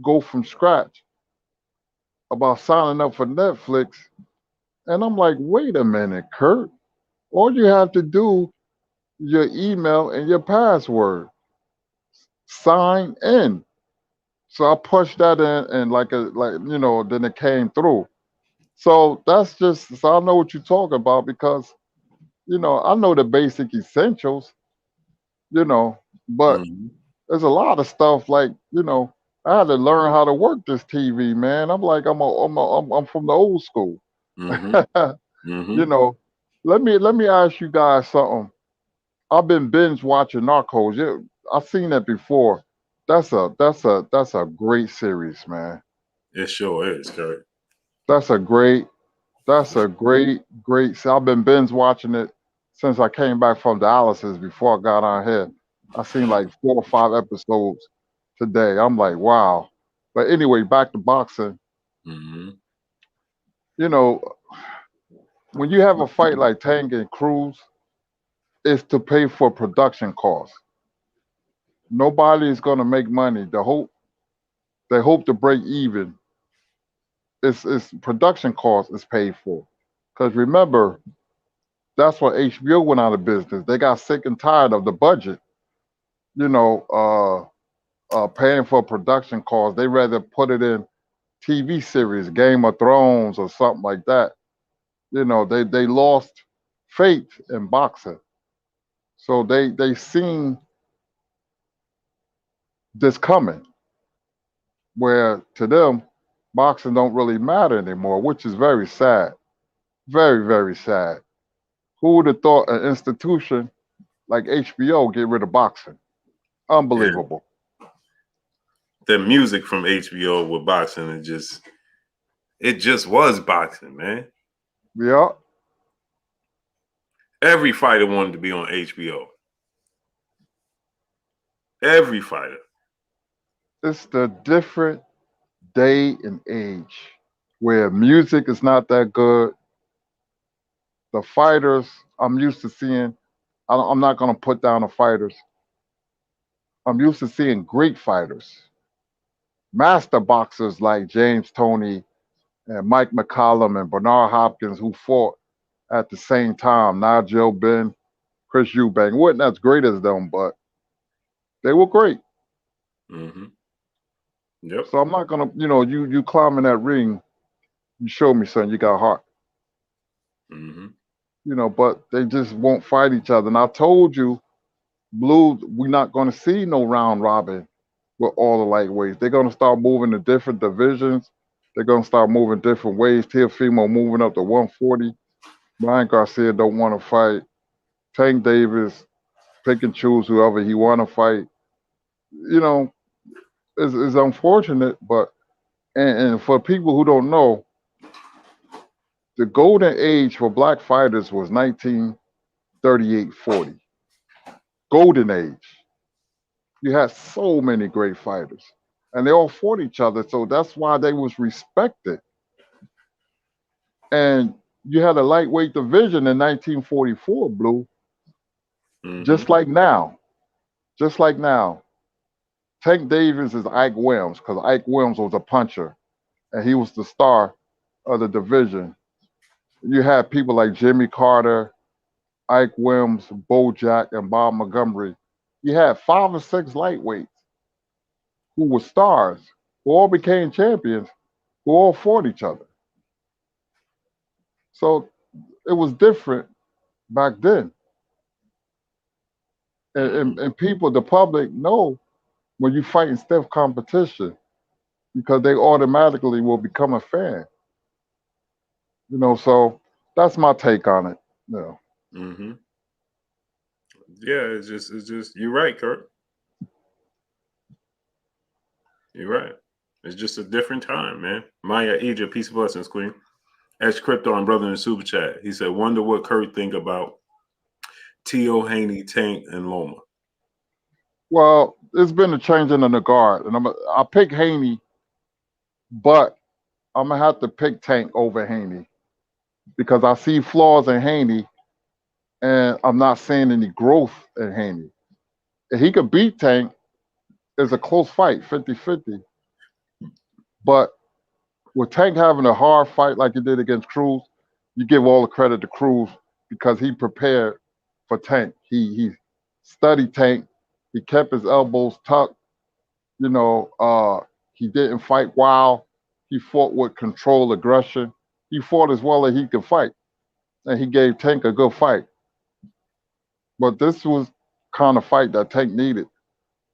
go from scratch about signing up for Netflix. And I'm like, wait a minute, Kurt. All you have to do your email and your password. sign in. So I pushed that in, and then it came through. So that's just so I know what you're talking about because I know the basic essentials, but Mm-hmm. there's a lot of stuff like I had to learn how to work this TV, man. I'm like I'm from the old school. Mm-hmm. you Mm-hmm. know, let me ask you guys something. I've been binge watching Narcos. Yeah, I've seen that before. That's a great series, man. It sure is, Kurt. That's a great That's a great. See, I've been binge watching it since I came back from dialysis before I got on here. I seen like 4 or 5 episodes today. I'm like, wow. But anyway, back to boxing. Mm-hmm. You know, when you have a fight like Tank and Cruz, it's to pay for production costs. Nobody is going to make money. They hope to break even. It's production cost is paid for. Because remember, that's what HBO went out of business. They got sick and tired of the budget you know, paying for production costs. They rather put it in TV series, Game of Thrones or something like that. They lost faith in boxing. So they seen this coming, where to them, boxing don't really matter anymore, which is very sad. Very, very sad. Who would have thought an institution like HBO get rid of boxing? Yeah. Unbelievable. The music from HBO with boxing it just was boxing, man. Yeah, Every fighter wanted to be on HBO. Every fighter. it's the different day and age where music is not that good. The fighters I'm used to seeing, I'm not going to put down the fighters. I'm used to seeing great fighters, master boxers like James Toney and Mike McCollum and Bernard Hopkins who fought at the same time. Nigel Benn, Chris Eubank wasn't as great as them, but they were great. Mm-hmm. Yep. So I'm not gonna, you climb in that ring, you show me, son, you got heart. Mm-hmm. But they just won't fight each other. And I told you Blue, we're not going to see no round robin with all the lightweights. They're going to start moving to different divisions. They're going to start moving different ways. Teofimo moving up to 140. Ryan Garcia don't want to fight. Tank Davis pick and choose whoever he want to fight. You know, it's unfortunate, but and for people who don't know, the golden age for black fighters was 1938-40. Golden age. You had so many great fighters, and they all fought each other. So that's why they was respected. And you had a lightweight division in 1944, Blue, Mm-hmm. just like now. Just like now. Tank Davis is Ike Williams because Ike Williams was a puncher, and he was the star of the division. You had people like Jimmy Carter, Ike Williams, Bo Jack, and Bob Montgomery. You had 5 or 6 lightweights who were stars, who all became champions, who all fought each other. So it was different back then. And, Mm-hmm. and, and people, the public, know when you fight in stiff competition because they automatically will become a fan. So that's my take on it. Mm-hmm. Yeah, it's just you're right, Kurt. You're right. It's just a different time, man. Maya Egypt, peace of blessings, Queen. Ash Crypto and brother in the super chat. He said, wonder what Kurt think about T.O. Haney, Tank, and Loma. Well, it's been a changing in the guard, and I pick Haney, but I'm gonna have to pick Tank over Haney because I see flaws in Haney, and I'm not seeing any growth in Haney. If he could beat Tank, it's a close fight, 50-50. But with Tank having a hard fight like he did against Cruz, you give all the credit to Cruz because he prepared for Tank. He studied Tank. He kept his elbows tucked. You know, he didn't fight wild. He fought with controlled aggression. He fought as well as he could fight, and he gave Tank a good fight. But this was kind of fight that Tank needed,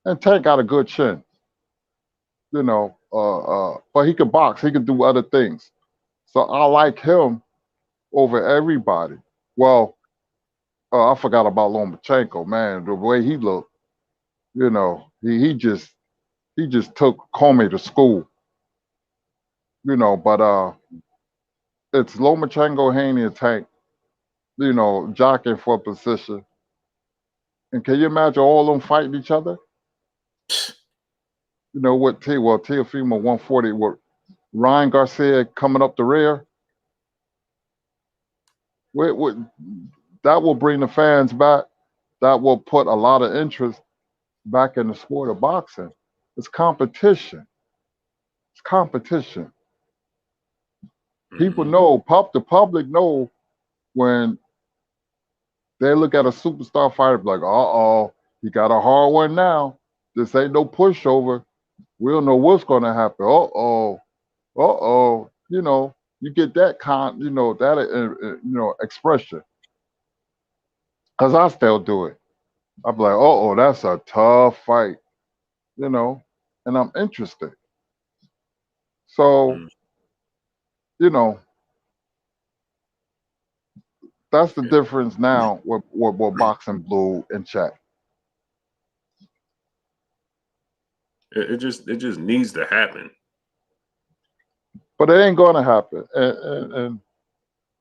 and Tank got a good chin. You know, but he could box. He could do other things. So I like him over everybody. Well, I forgot about Lomachenko, man. The way he looked, you know, he just took Comey to school, you know. But it's Lomachenko, Haney, and Tank, you know, jockeying for position. And can you imagine all of them fighting each other? You know what? Teofimo 140 with Ryan Garcia coming up the rear. That will bring the fans back. That will put a lot of interest back in the sport of boxing. It's competition. It's competition. People know, the public know when they look at a superstar fighter, like, he got a hard one now. This ain't no pushover. We don't know what's going to happen. You know, you get that expression. Cause I still do it. I'm like, that's a tough fight, you know, and I'm interested. So, you know, that's the difference now with boxing blue and check. It just needs to happen. But it ain't gonna happen. And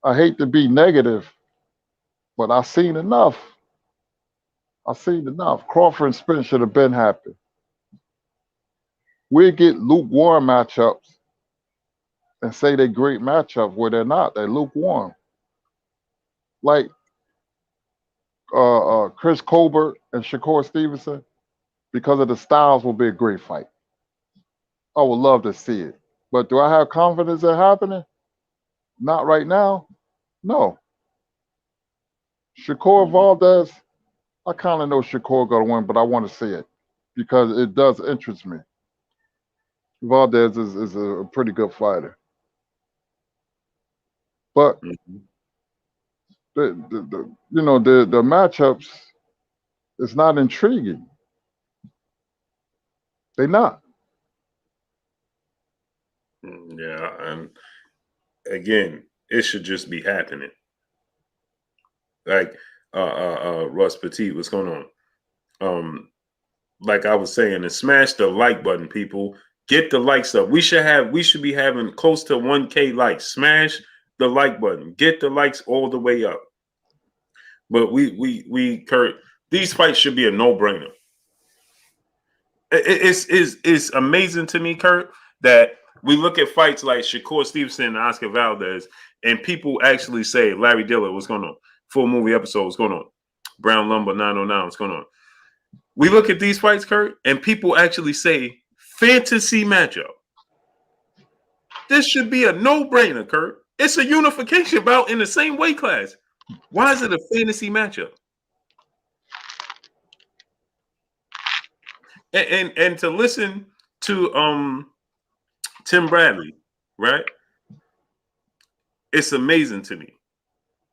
I hate to be negative, but I've seen enough. Crawford and Spence should have been happy. We get lukewarm matchups and say they're great matchups where they're not. They're lukewarm. Like Chris Colbert and Shakur Stevenson, because of the styles, will be a great fight. I would love to see it. But do I have confidence in happening? Not right now. No. Shakur Valdez, I kind of know Shakur going to win, but I want to see it because it does interest me. Valdez is a pretty good fighter. But the matchups is not intriguing. They're not. Yeah, and again, it should just be happening. Like Russ Petit, what's going on? Like I was saying, and smash the like button, people. Get the likes up. We should be having close to 1K likes. Smash the like button. Get the likes all the way up. But Kurt, these fights should be a no-brainer. It's amazing to me, Kurt, that we look at fights like Shakur Stevenson and Oscar Valdez, and people actually say, Larry Diller, what's going on? Full movie episode, what's going on? Brown Lumber 909, what's going on? We look at these fights, Kurt, and people actually say, fantasy matchup. This should be a no-brainer, Kurt. It's a unification bout in the same weight class. Why is it a fantasy matchup? And to listen to Tim Bradley, right? It's amazing to me.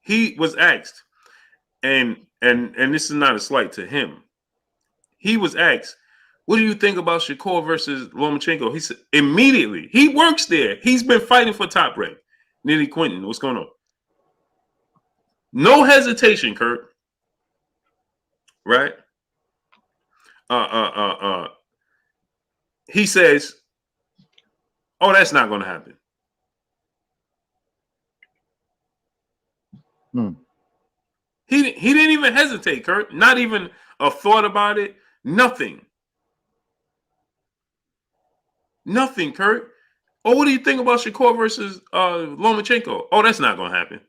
He was asked, and this is not a slight to him. He was asked, what do you think about Shakur versus Lomachenko? He said immediately, he works there. He's been fighting for Top Rank. Nitty Quinton, what's going on? No hesitation, Kurt. Right? He says, oh, that's not going to happen. He didn't even hesitate, Kurt. Not even a thought about it. Nothing. Nothing, Kurt. Oh, what do you think about Shakur versus Lomachenko? Oh, that's not going to happen.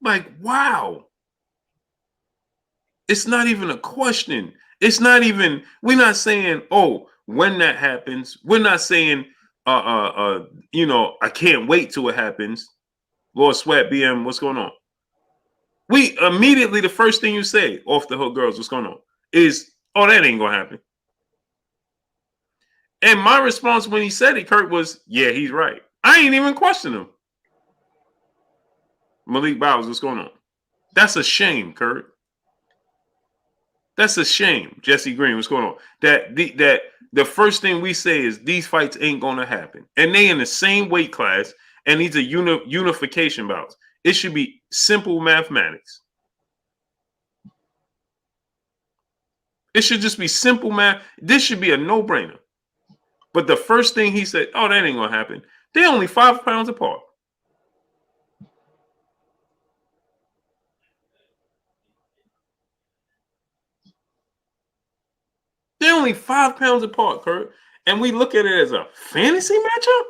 Like, wow. It's not even a question. It's not even, we're not saying, oh, when that happens. We're not saying, I can't wait till it happens. Lord Sweat, BM, what's going on? We immediately, the first thing you say, off the hook girls, what's going on? is, oh, that ain't gonna happen. And my response when he said it, Kurt, was, yeah, he's right. I ain't even question him. Malik Bowers, what's going on? That's a shame, Kurt. That's a shame. Jesse Green, what's going on? That the first thing we say is these fights ain't gonna happen, and they in the same weight class, and these are unification bouts. It should be simple mathematics. It should just be simple math. This should be a no-brainer. But the first thing he said, oh, that ain't gonna happen. They're only 5 pounds apart. They're only 5 pounds apart, Kurt. And we look at it as a fantasy matchup?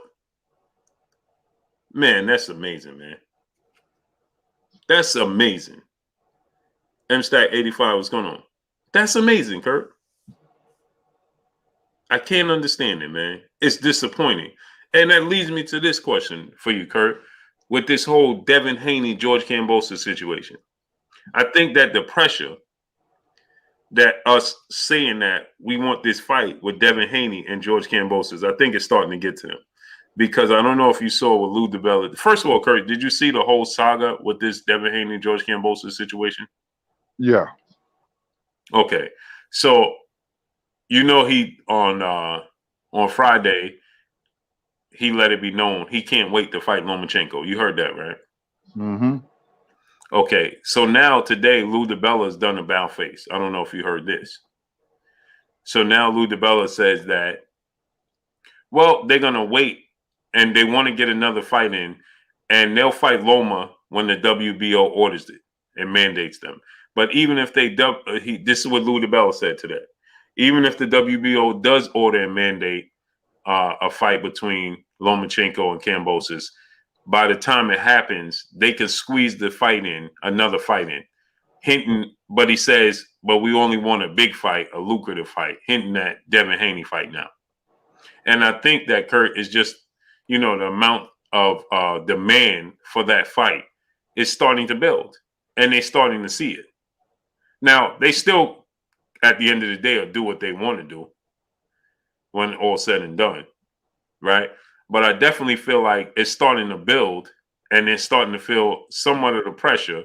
Man, that's amazing, man. That's amazing. M-Stack 85, what's going on? That's amazing, Kurt. I can't understand it, man. It's disappointing. And that leads me to this question for you, Kurt, with this whole Devin Haney, George Kambosos situation. I think that the pressure that us saying that we want this fight with Devin Haney and George Kambosos, I think it's starting to get to them. Because I don't know if you saw with Lou DiBella. First of all, Kurt, did you see the whole saga with this Devin Haney and George Kambosos situation? Yeah. Okay. So, you know, he on Friday, he let it be known he can't wait to fight Lomachenk. You heard that, right? Mm-hmm. Okay. So now today, Lou DiBella has done a bow face. I don't know if you heard this. So now Lou DiBella says that, well, they're going to wait and they want to get another fight in, and they'll fight Loma when the WBO orders it and mandates them. But even if they this is what Lou DiBella said today. Even if the WBO does order and mandate a fight between Lomachenk and Kambosos, by the time it happens, they can squeeze the fight in, another fight in. Hinting, but he says, but we only want a big fight, a lucrative fight, hinting at Devin Haney fight now. And I think that, Kurt, is just, you know, the amount of demand for that fight is starting to build, and they're starting to see it. Now, they still, at the end of the day, will do what they want to do when all said and done, right? But I definitely feel like it's starting to build, and they're starting to feel somewhat of the pressure,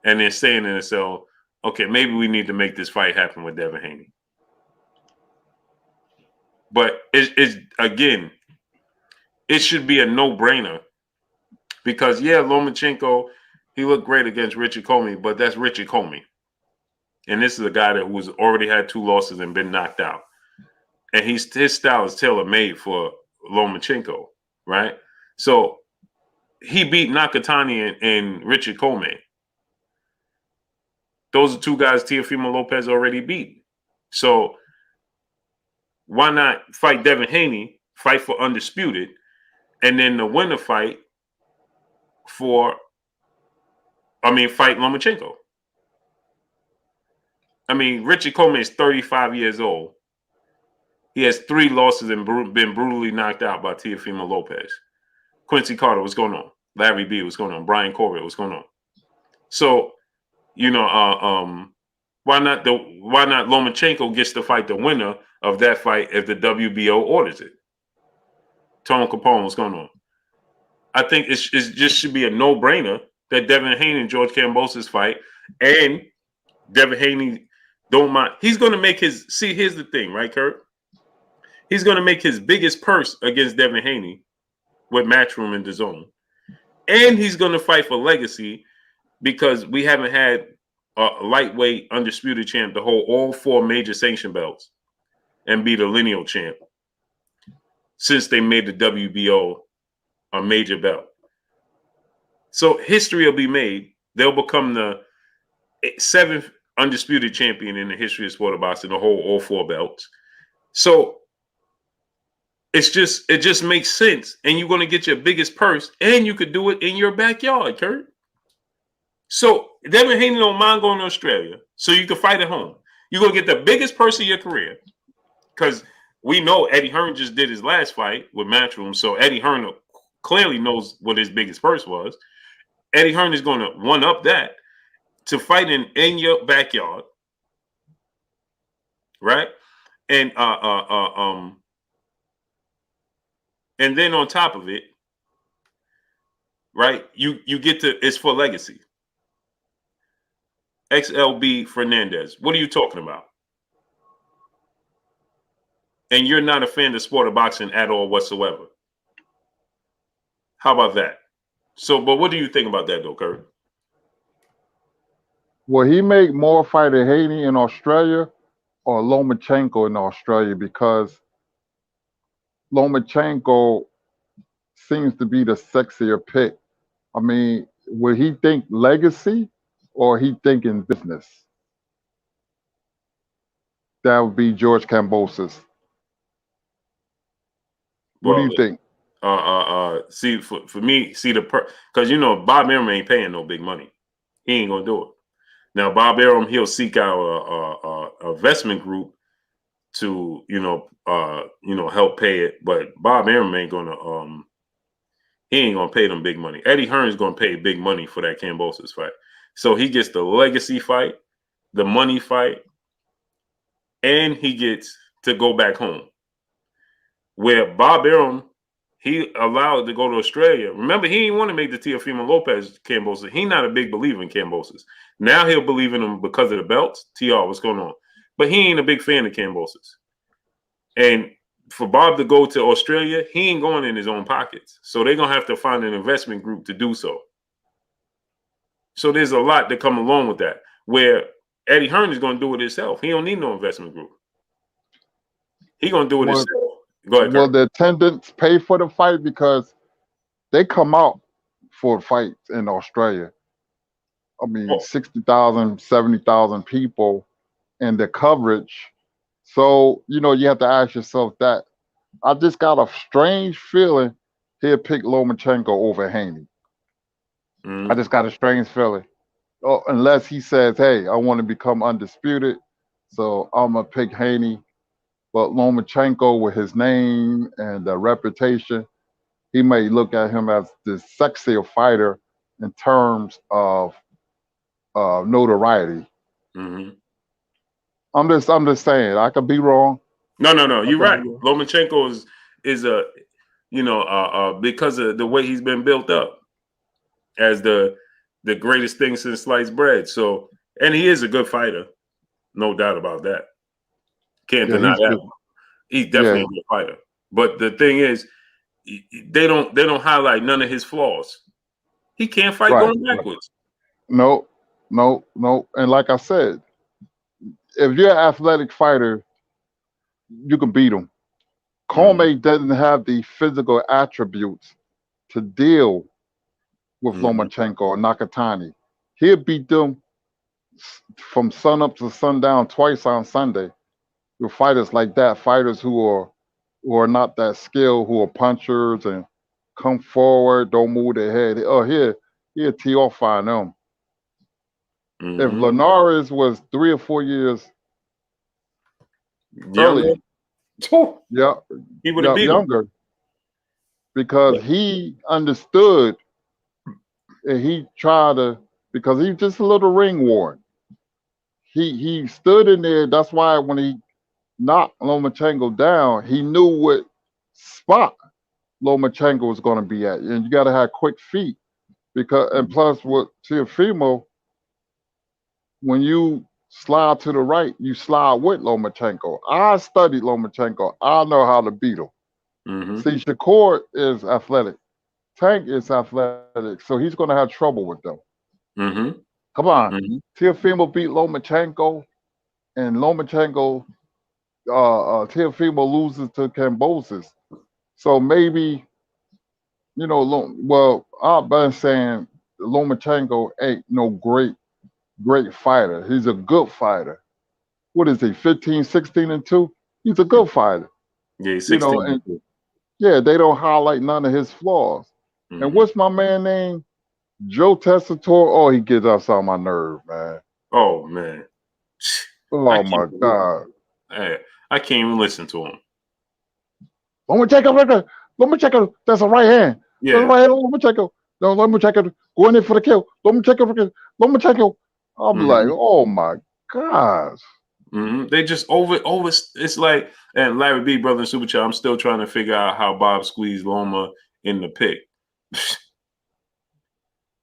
and they're saying to themselves, okay, maybe we need to make this fight happen with Devin Haney. But it's again, it should be a no-brainer because, yeah, Lomachenko, he looked great against Richard Comey, but that's Richard Comey. And this is a guy that was already had 2 losses and been knocked out. And his style is tailor-made for Lomachenko, right? So he beat Nakatani and Richard Comey. Those are 2 guys Teofimo Lopez already beat. So why not fight Devin Haney, fight for undisputed, and then the winner fight fight Lomachenko. I mean, Richard Comey is 35 years old. He has 3 losses and been brutally knocked out by Teofimo Lopez. Quincy Carter, what's going on? Larry B, what's going on? Brian Corbett, what's going on? So, you know, why not Lomachenko gets to fight the winner of that fight if the WBO orders it? Tone Capone, what's going on? I think it just should be a no-brainer that Devin Haney and George Kambosos fight, and Devin Haney don't mind. He's going to make his – see, here's the thing, right, Kurt? He's going to make his biggest purse against Devin Haney with Matchroom and DAZN. And he's going to fight for legacy because we haven't had a lightweight undisputed champ to hold all 4 major sanction belts and be the lineal champ since they made the WBO a major belt. So history will be made. They'll become the 7th undisputed champion in the history of sport of boxing to hold all 4 belts. So it just makes sense. And you're going to get your biggest purse, and you could do it in your backyard, Kurt. So Devin Haney don't mind going to Australia, so you can fight at home. You're going to get the biggest purse of your career because we know Eddie Hearn just did his last fight with Matchroom, so Eddie Hearn clearly knows what his biggest purse was. Eddie Hearn is going to one-up that to fight in your backyard right? And and then on top of it, right? You get to it's for legacy. XLB Fernandez. What are you talking about? And you're not a fan of the sport of boxing at all whatsoever. How about that? So, but what do you think about that, though, Kurt? Will he make more fight than Haney in Australia or Lomachenko in Australia? Because Lomachenko seems to be the sexier pick. I mean, will he think legacy or he thinking business? That would be George Kambosos. What do Well, you think? see, for me, see because Bob Arum ain't paying no big money. He ain't gonna do it. Now, Bob Arum, he'll seek out a investment group to help pay it, but Bob Arum ain't gonna he ain't gonna pay them big money. Eddie Hearn's gonna pay big money for that Kambosos fight, so he gets the legacy fight, the money fight, and he gets to go back home. Where Bob Arum, he allowed to go to Australia. Remember, he didn't want to make the Teofimo Lopez Kambosos. He's not a big believer in Kambosos. Now he'll believe in him because of the belts. TR, what's going on? But he ain't a big fan of Kambosos. And for Bob to go to Australia, he ain't going in his own pockets. So they're going to have to find an investment group to do so. So there's a lot that come along with that, where Eddie Hearn is going to do it himself. He don't need no investment group. He going to do it himself. Go ahead, will Kurt. the attendants pay for the fight? Because they come out for fights in Australia. I mean, 60,000, 70,000 people and the coverage. So, you have to ask yourself that. I just got a strange feeling he'll pick Lomachenko over Haney. I just got a strange feeling. Oh, unless he says, hey, I want to become undisputed, so I'm going to pick Haney. But Lomachenko, with his name and the reputation, he may look at him as the sexier fighter in terms of notoriety. Mm-hmm. I'm just saying. I could be wrong. No. You're right. Lomachenko is a because of the way he's been built up as the greatest thing since sliced bread. So, and he is a good fighter, no doubt about that. Can't deny that. Good. He's definitely a good fighter. But the thing is, they don't highlight none of his flaws. He can't fight going backwards. No. And like I said, if you're an athletic fighter, you can beat him. Comey doesn't have the physical attributes to deal with Lomachenko or Nakatani. He'll beat them from sun up to sundown twice on Sunday. With fighters like that, fighters who are not that skilled, who are punchers and come forward, don't move their head. Oh, he'll tee off on them. If Linares was 3 or 4 years earlier, he would have beat younger, him. because he understood and he tried to, because he's just a little ring worn. He stood in there. That's why when he knocked Lomachenko down, he knew what spot Lomachenko was going to be at, and you got to have quick feet and plus with Teofimo, when you slide to the right, you slide with Lomachenko. I studied Lomachenko. I know how to beat him. See, Shakur is athletic. Tank is athletic, so he's going to have trouble with them. Come on. Teofimo beat Lomachenko, and Lomachenko, Teofimo loses to Kambosos. So maybe, I've been saying Lomachenko ain't no great fighter. He's a good fighter. What is he, 15-16-2? He's a good fighter. Yeah, he's 16. They don't highlight none of his flaws. And what's my man name? Joe Tessitore. Oh, he gets us on my nerve, man. Oh, man. Oh, my God. I can't even listen to him. Lomachenko, that's a right hand. Yeah. That's a right hand, Lomachenko. No, Lomachenko, going in for the kill. Lomachenko. I'm like, oh, my gosh. They just over. It's like, and Larry B, brother in Super Chat, I'm still trying to figure out how Bob squeezed Loma in the pick.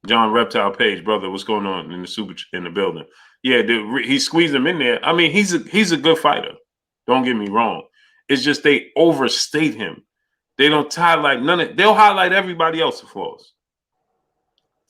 John Reptile Page, brother, what's going on in the building? Yeah, he squeezed him in there. I mean, he's a good fighter. Don't get me wrong. It's just they overstate him. They don't highlight they'll highlight everybody else's flaws.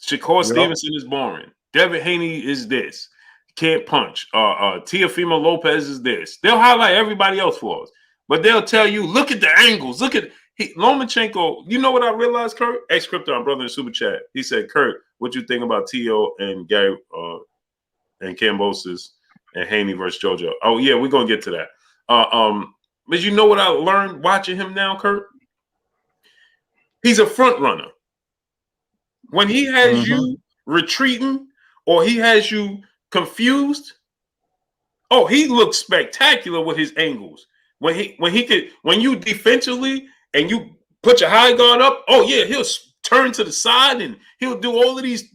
Shakur Stevenson is boring. Devin Haney is this. Can't punch. Teofimo Lopez is this. They'll highlight everybody else's flaws. But they'll tell you, look at the angles. Look at Lomachenko. You know what I realized, Kurt? Ex-Krypton, brother in Super Chat. He said, Kurt, what you think about Tio and Gary and Kambosos and Haney versus JoJo? Oh, yeah, we're going to get to that. But you know what I learned watching him now, Kurt? He's a front runner. When he has you retreating or he has you confused, oh, he looks spectacular with his angles. When you defensively and you put your high guard up, oh yeah, he'll turn to the side and he'll do all of these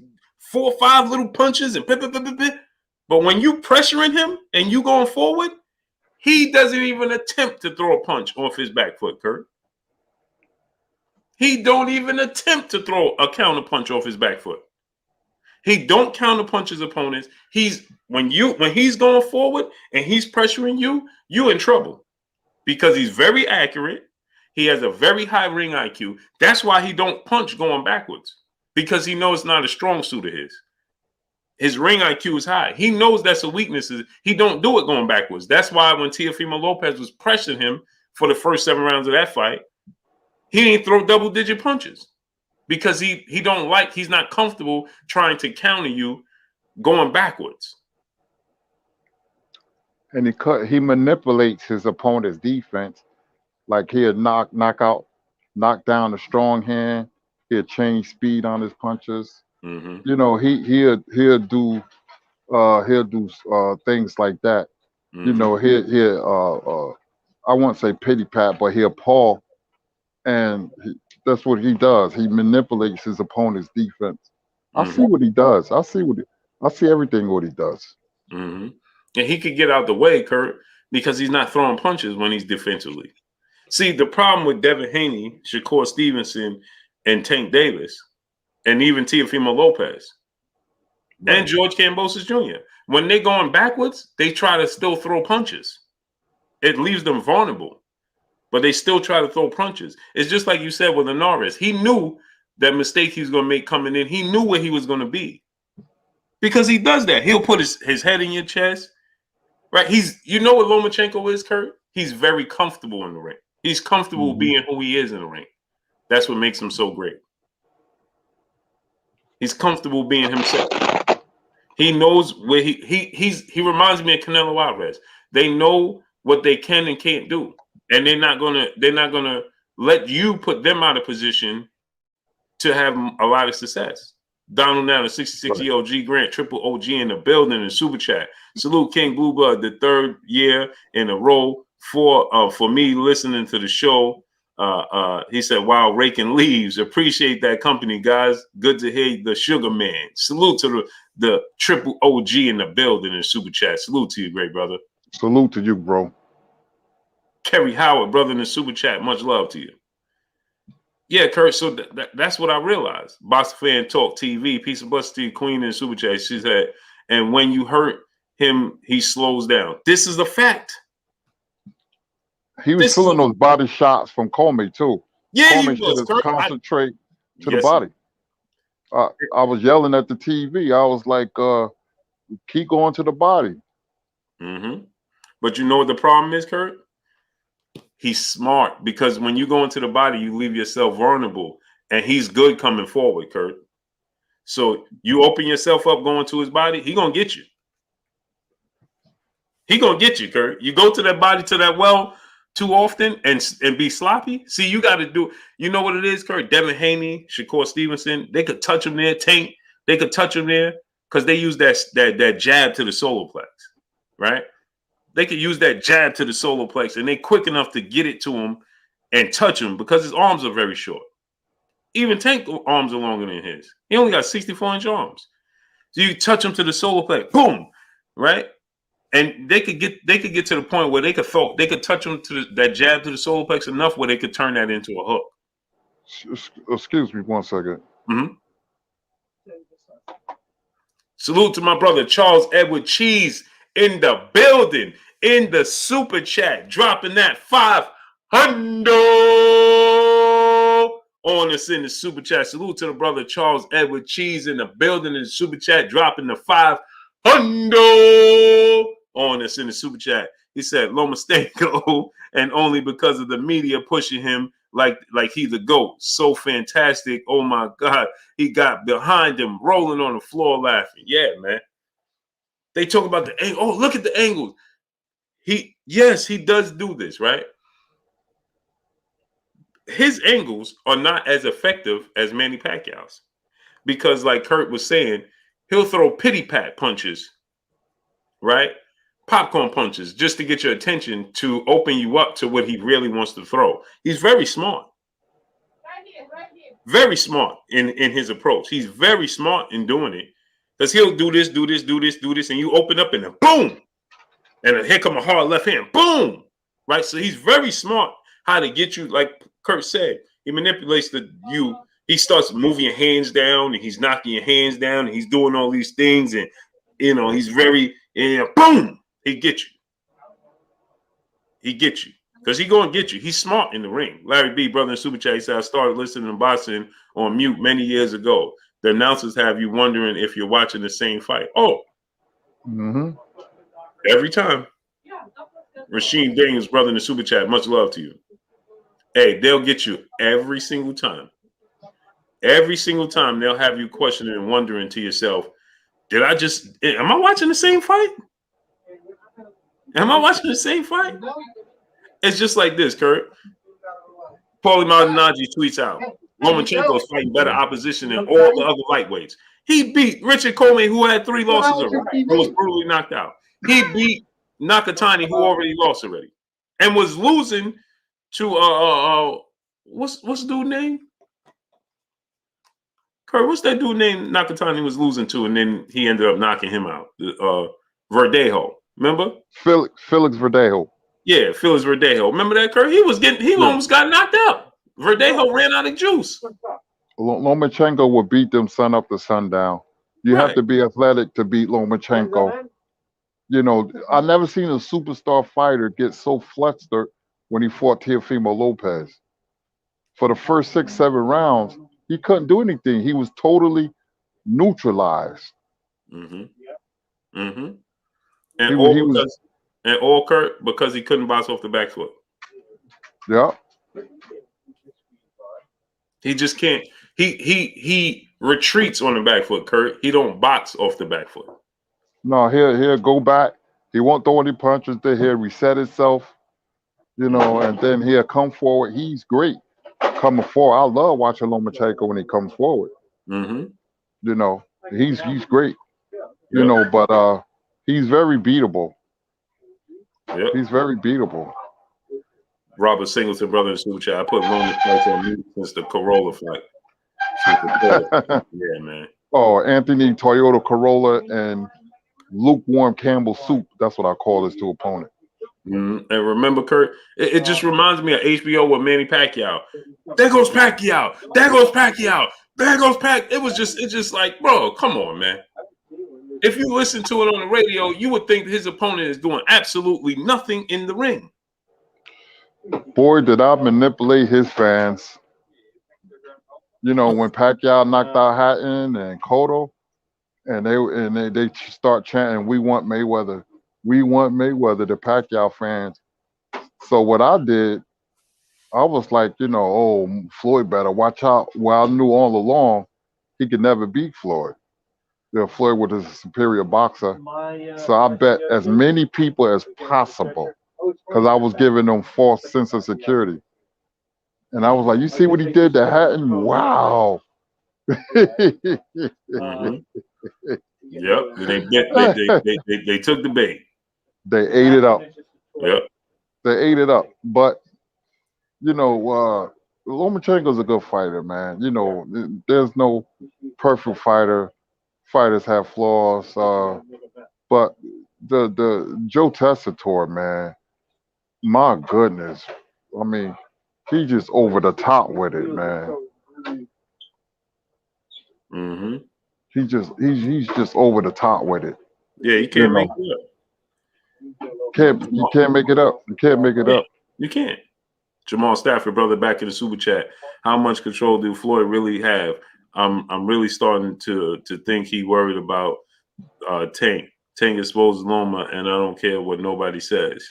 4 or 5 little punches and but when you pressuring him and you going forward, he doesn't even attempt to throw a punch off his back foot, Kurt. He don't even attempt to throw a counter punch off his back foot. He don't counter punch his opponents. When he's going forward and he's pressuring you, you in trouble because he's very accurate. He has a very high ring IQ. That's why he don't punch going backwards because he knows it's not a strong suit of his. His ring IQ is high. He knows that's a weakness. He don't do it going backwards. That's why when Teofimo Lopez was pressuring him for the first 7 rounds of that fight, he didn't throw double-digit punches because he's not comfortable trying to counter you going backwards. And he manipulates his opponent's defense. Like he'll knock down a strong hand. He'll change speed on his punches. You know, he'll do things like that. You know, he'll I won't say pity pat, but he'll paw. And that's what he does. He manipulates his opponent's defense. I see what he does. I see everything what he does. And he could get out the way, Kurt, because he's not throwing punches when he's defensively. See, the problem with Devin Haney, Shakur Stevenson, and Tank Davis, and even Teofimo Lopez, and George Kambosos Jr., when they're going backwards, they try to still throw punches. It leaves them vulnerable. But they still try to throw punches. It's just like you said with Linares. He knew that mistake he was going to make coming in. He knew where he was going to be. Because he does that. He'll put his head in your chest. Right? You know what Lomachenko is, Kurt? He's very comfortable in the ring. He's comfortable being who he is in the ring. That's what makes him so great. He's comfortable being himself. He knows where he reminds me of Canelo Alvarez. They know what they can and can't do. And they're not gonna let you put them out of position to have a lot of success. Donald now, the 66-year-old G Grant, triple OG in the building in Super Chat. Salute King Blue Blood, the 3rd year in a row for me listening to the show. He said, "Wow, raking leaves. Appreciate that company, guys. Good to hear the Sugar Man. Salute to the triple OG in the building in Super Chat. Salute to you, great brother. Salute to you, bro." Kerry Howard, brother in the Super Chat, much love to you. Yeah, Kurt, so that's what I realized. Boss Fan Talk TV, Peace of Blessings to you, Queen in the Super Chat. She said, and when you hurt him, he slows down. This is a fact. He was feeling those body shots from Comey, too. Yeah, Comey he was. should concentrate to the body. I was yelling at the TV. I was like, keep going to the body. But you know what the problem is, Kurt? He's smart because when you go into the body, you leave yourself vulnerable, and he's good coming forward, Kurt. So you open yourself up going to his body, he gonna get you. He gonna get you, Kurt. You go to that body, to that well too often and be sloppy. See, you got to do. You know what it is, Kurt? Devin Haney, Shakur Stevenson, they could touch him there. Tank, they could touch him there because they use that jab to the solar plex, right? They could use that jab to the solar plex, and they quick enough to get it to him and touch him because his arms are very short. Even Tank arms are longer than his. He only got 64-inch arms. So you touch him to the solar plex, boom, right? And they could get to the point where they could touch him to that jab to the solar plex enough where they could turn that into a hook. Excuse me 1 second. Mm-hmm. Salute to my brother Charles Edward Cheese in the building, in the super chat, dropping that 500 on us in the super chat. Salute to the brother Charles Edward Cheese in the building in the super chat, dropping the 500 on us in the super chat. He said Lomachenk, and only because of the media pushing him like he's a GOAT. So fantastic. Oh my God. He got behind him, rolling on the floor laughing. Yeah, man. They talk about the angle. Oh, look at the angles. Yes, he does do this, right? His angles are not as effective as Manny Pacquiao's. Because like Kurt was saying, he'll throw pity pat punches, right? Popcorn punches just to get your attention, to open you up to what he really wants to throw. He's very smart. Very smart in his approach. He's very smart in doing it, because he'll do this, and you open up and then boom, and here come a hard left hand, boom, right? So he's very smart how to get you, like Kurt said, he manipulates you. He starts moving your hands down, and he's knocking your hands down, and he's doing all these things, and he's very, boom, he gets you. He gets you. Because he's going to get you. He's smart in the ring. Larry B, brother in Super Chat, he said, I started listening to boxing on mute many years ago. The announcers have you wondering if you're watching the same fight. Oh. Mm-hmm. Every time. Rasheem Daniels, brother in the Super Chat, much love to you. Hey, they'll get you every single time. Every single time they'll have you questioning and wondering to yourself, am I watching the same fight? Am I watching the same fight? It's just like this, Kurt. Paulie Maldonado tweets out, Lomachenko is fighting better opposition than all the other lightweights. He beat Richard Coleman, who had 3 losses already, and was brutally knocked out. He beat Nakatani, who already lost already, and was losing to what's the dude name? Kurt, what's that dude name Nakatani was losing to, and then he ended up knocking him out? Verdejo, remember? Felix Verdejo. Yeah, Felix Verdejo. Remember that, Kurt? He almost got knocked out. Verdejo ran out of juice. Lomachenko would beat them sun up to sundown. You have to be athletic to beat Lomachenko. I never seen a superstar fighter get so flustered when he fought Teofimo Lopez. For the first 6, 7 rounds, he couldn't do anything. He was totally neutralized. Mm-hmm. Mm-hmm. And all Kurt, because he couldn't box off the back foot. Yeah. He just can't. He retreats on the back foot, Kurt. He don't box off the back foot. No, he'll go back. He won't throw any punches there. He'll reset himself, and then he'll come forward. He's great coming forward. I love watching Lomachenko when he comes forward. Mm-hmm. He's great. But he's very beatable. Yep. He's very beatable. Robert Singleton, brother in Super Chat. I put Lomachenko on mute since the Corolla fight. Yeah, man. Oh, Anthony Toyota Corolla and lukewarm Campbell soup. That's what I call his two opponent. Mm-hmm. And remember, Kurt, it just reminds me of HBO with Manny Pacquiao. There goes Pacquiao. There goes Pacquiao. There goes Pac. It's just like, bro, come on, man. If you listen to it on the radio, you would think his opponent is doing absolutely nothing in the ring. Boy, did I manipulate his fans. When Pacquiao knocked out Hatton and Cotto, and they start chanting, "We want Mayweather. We want Mayweather," the Pacquiao fans. So what I did, I was like, oh, Floyd better watch out. Well, I knew all along he could never beat Floyd. Floyd was a superior boxer. So I bet as many people as possible, because I was giving them false sense of security. And I was like, you see what he did to Hatton? Wow. Mm-hmm. Yep. They took the bait. They ate it up. Yep. They ate it up. But, Lomachenko's a good fighter, man. There's no perfect fighter. Fighters have flaws. But the Joe Tessitore, man. My goodness. I mean, he just over the top with it, man. Mm-hmm. He's just over the top with it. Yeah, you You can't make know, it up. you can't make it up. You can't make it up. You can't. Jamal Stafford, brother, back in the super chat. How much control do Floyd really have? I'm really starting to think he worried about Tank. Tank exposed Loma, and I don't care what nobody says.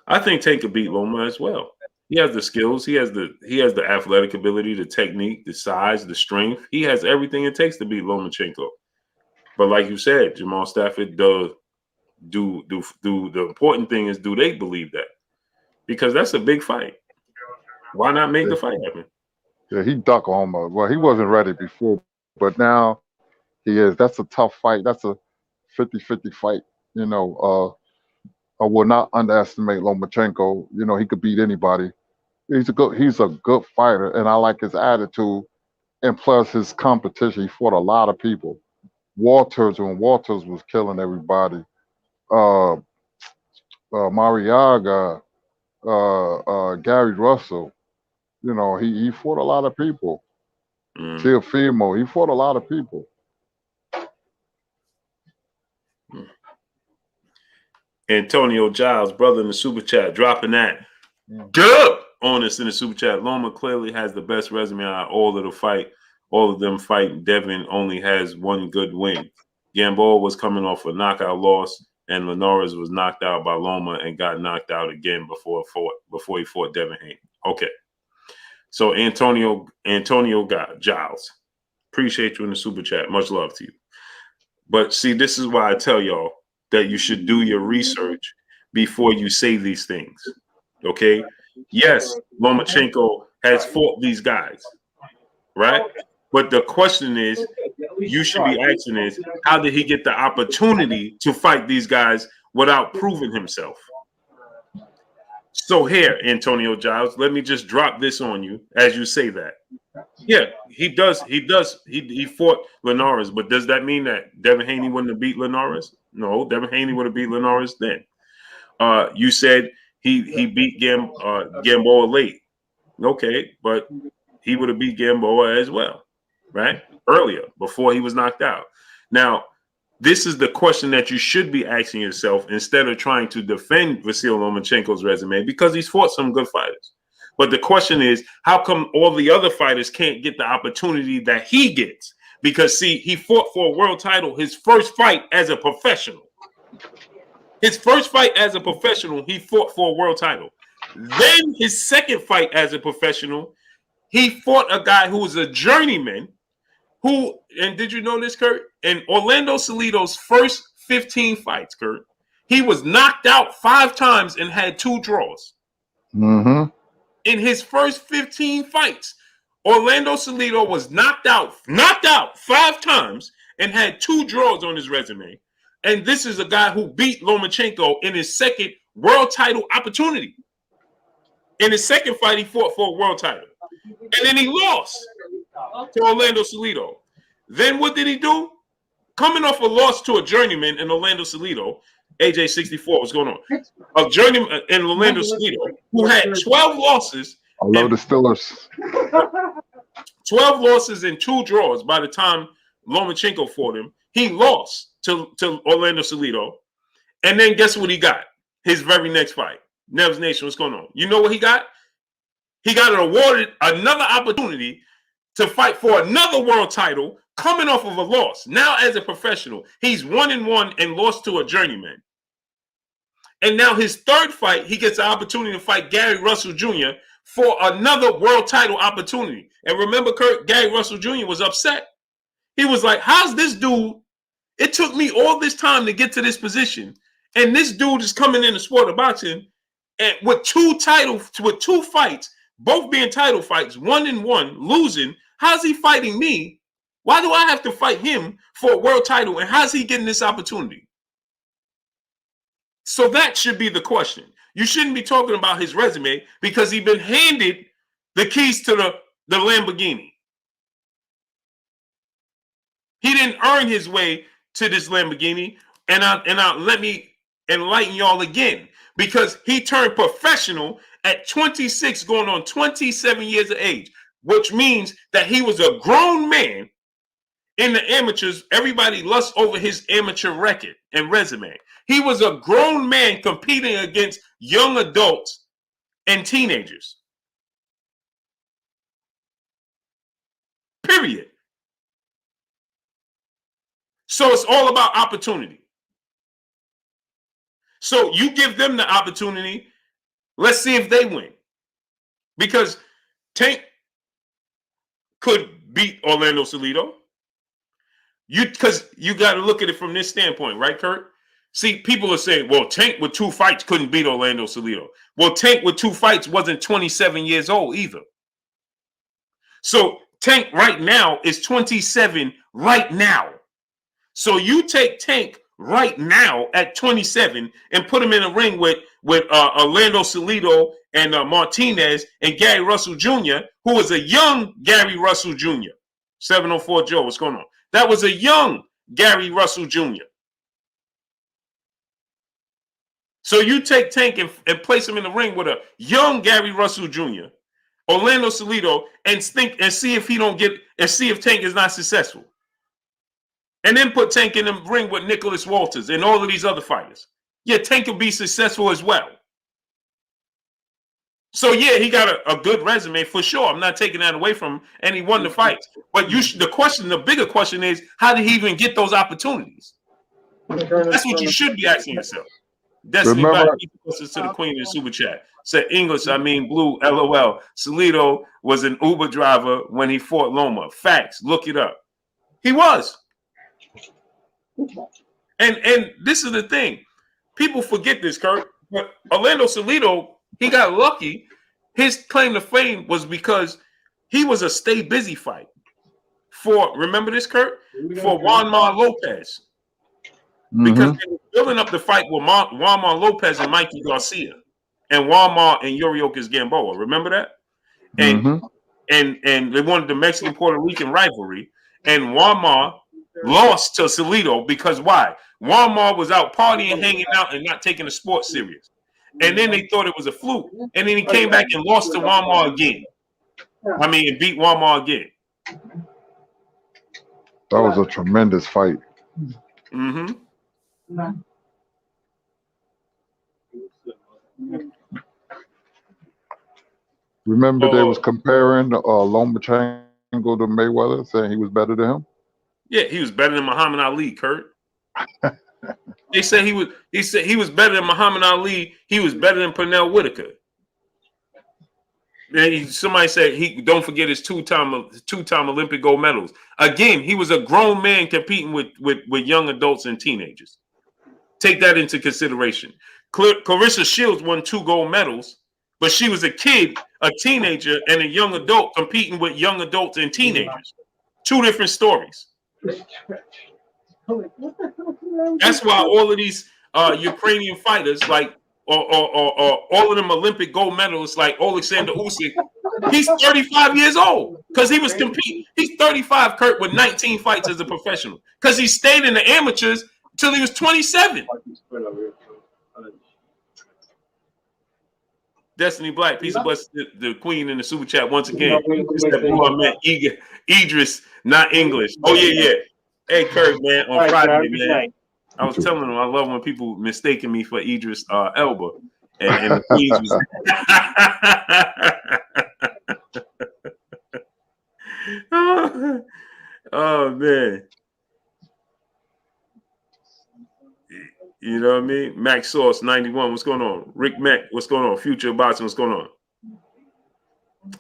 I think Tank could beat Loma as well. He has the skills. He has the athletic ability, the technique, the size, the strength. He has everything it takes to beat Lomachenko. But like you said, Jamal Stafford does do the important thing is, do they believe that? Because that's a big fight. Why not make the fight happen? Yeah, he ducked Loma. Well, he wasn't ready before, but now he is. That's a tough fight. That's a 50-50 fight. You know, I will not underestimate Lomachenko. You know, he could beat anybody. He's a good fighter, and I like his attitude. And plus his competition. He fought a lot of people. When Walters was killing everybody. Uh, Mariaga, Gary Russell. You know, he fought a lot of people. Mm. Teofimo, he fought a lot of people. Antonio Giles, brother in the super chat, dropping that dub on us in the super chat. Loma clearly has the best resume out of all of the fight. All of them fighting. Devin only has one good win. Gamboa was coming off a knockout loss, and Linares was knocked out by Loma and got knocked out again before he fought Devin Haney. Okay. So Antonio Giles, appreciate you in the super chat. Much love to you. But see, this is why I tell y'all that you should do your research before you say these things. Okay? Yes, Lomachenko has fought these guys, right? But the question is, you should be asking is, how did he get the opportunity to fight these guys without proving himself? So here, Antonio Giles, let me just drop this on you as you say that. Yeah, he does. He fought Linares, but does that mean that Devin Haney wouldn't have beat Linares? No, Devin Haney would have beat Linares then. You said he beat Gamboa late. Okay, but he would have beat Gamboa as well, right? Earlier, before he was knocked out. Now, this is the question that you should be asking yourself instead of trying to defend Vasyl Lomachenko's resume, because he's fought some good fighters. But the question is, how come all the other fighters can't get the opportunity that he gets? Because, see, he fought for a world title, his first fight as a professional. His first fight as a professional, he fought for a world title. Then his second fight as a professional, he fought a guy who was a journeyman who, and did you know this, Kurt? In Orlando Salido's first 15 fights, Kurt, he was knocked out 5 times and had 2 draws. Mm-hmm. In his first 15 fights, Orlando Salido was knocked out 5 times and had 2 draws on his resume. And this is a guy who beat Lomachenko in his second world title opportunity. In his second fight, he fought for a world title. And then he lost to Orlando Salido. Then what did he do? Coming off a loss to a journeyman in Orlando Salido, AJ64, what's going on? A journeyman in Orlando Salido who had 12 losses. I love the Steelers. 12 losses and 2 draws by the time Lomachenko fought him. He lost to Orlando Salido. And then guess what he got? His very next fight. Nev's Nation, what's going on? You know what he got? He got awarded another opportunity to fight for another world title coming off of a loss. Now as a professional, he's 1-1 and lost to a journeyman. And now his third fight, he gets the opportunity to fight Gary Russell Jr. for another world title opportunity. And remember, Kurt, Gary Russell Jr. was upset. He was like, how's this dude? It took me all this time to get to this position. And this dude is coming in the sport of boxing and with 2 fights, both being title fights, 1-1, losing. How's he fighting me? Why do I have to fight him for a world title? And how's he getting this opportunity? So that should be the question. You shouldn't be talking about his resume because he's been handed the keys to the Lamborghini. He didn't earn his way to this Lamborghini. And let me enlighten y'all again, because he turned professional at 26, going on 27 years of age, which means that he was a grown man in the amateurs. Everybody lusts over his amateur record and resume. He was a grown man competing against young adults and teenagers. Period. So it's all about opportunity. So you give them the opportunity. Let's see if they win. Because Tank could beat Orlando Salido. Because you got to look at it from this standpoint, right, Kurt? See, people are saying, well, Tank with 2 fights couldn't beat Orlando Salido. Well, Tank with 2 fights wasn't 27 years old either. So Tank right now is 27 right now. So you take Tank right now at 27 and put him in a ring with Orlando Salido and Martinez and Gary Russell Jr., who was a young Gary Russell Jr. 704 Joe, what's going on? That was a young Gary Russell Jr. So you take Tank and place him in the ring with a young Gary Russell Jr., Orlando Salido, and see if Tank is not successful. And then put Tank in the ring with Nicholas Walters and all of these other fighters. Yeah, Tank will be successful as well. So yeah, he got a good resume for sure. I'm not taking that away from him, and he won the fights. But the bigger question is, how did he even get those opportunities? That's what you should be asking yourself. Destiny Black to the Queen in Super Chat said, English, I mean blue, LOL. Salido was an Uber driver when he fought Loma. Facts, look it up. He was. And this is the thing. People forget this, Kurt. But Orlando Salido, he got lucky. His claim to fame was because he was a stay busy fight remember this, Kurt? For Juanma Lopez. Because they were building up the fight with Juanma Lopez and Mikey Garcia and Juanma and Yuriorkis Gamboa. Remember that? And they wanted the Mexican-Puerto Rican rivalry. And Juanma lost to Salido because why? Juanma was out partying, hanging out, and not taking the sport serious. And then they thought it was a fluke. And then he came back and lost to Juanma again. I mean, and beat Juanma again. That was a tremendous fight. Mm-hmm. Remember they was comparing Lomachenk to Mayweather, saying he was better than him? Yeah, he was better than Muhammad Ali, Kurt. They said he was better than Muhammad Ali. He was better than Pernell Whitaker. Somebody said don't forget his two-time Olympic gold medals. Again, he was a grown man competing with young adults and teenagers. Take that into consideration. Clarissa Shields won 2 gold medals, but she was a kid, a teenager, and a young adult competing with young adults and teenagers. 2 different stories. That's why all of these Ukrainian fighters, like, or all of them Olympic gold medalists, like Alexander Usyk, he's 35 years old because he was competing. He's 35, Kurt, with 19 fights as a professional because he stayed in the amateurs till he was 27. Destiny Black, peace of blessings, the Queen in the Super Chat once again. I meant Idris, not English. Oh yeah. Hey, Kurt, man, on Friday, man. I was telling them I love when people mistaken me for Idris Elba, and the Queens was. Oh man, you know what I mean? Max Sauce 91, what's going on? Rick Mack, what's going on? Future Boxing, what's going on?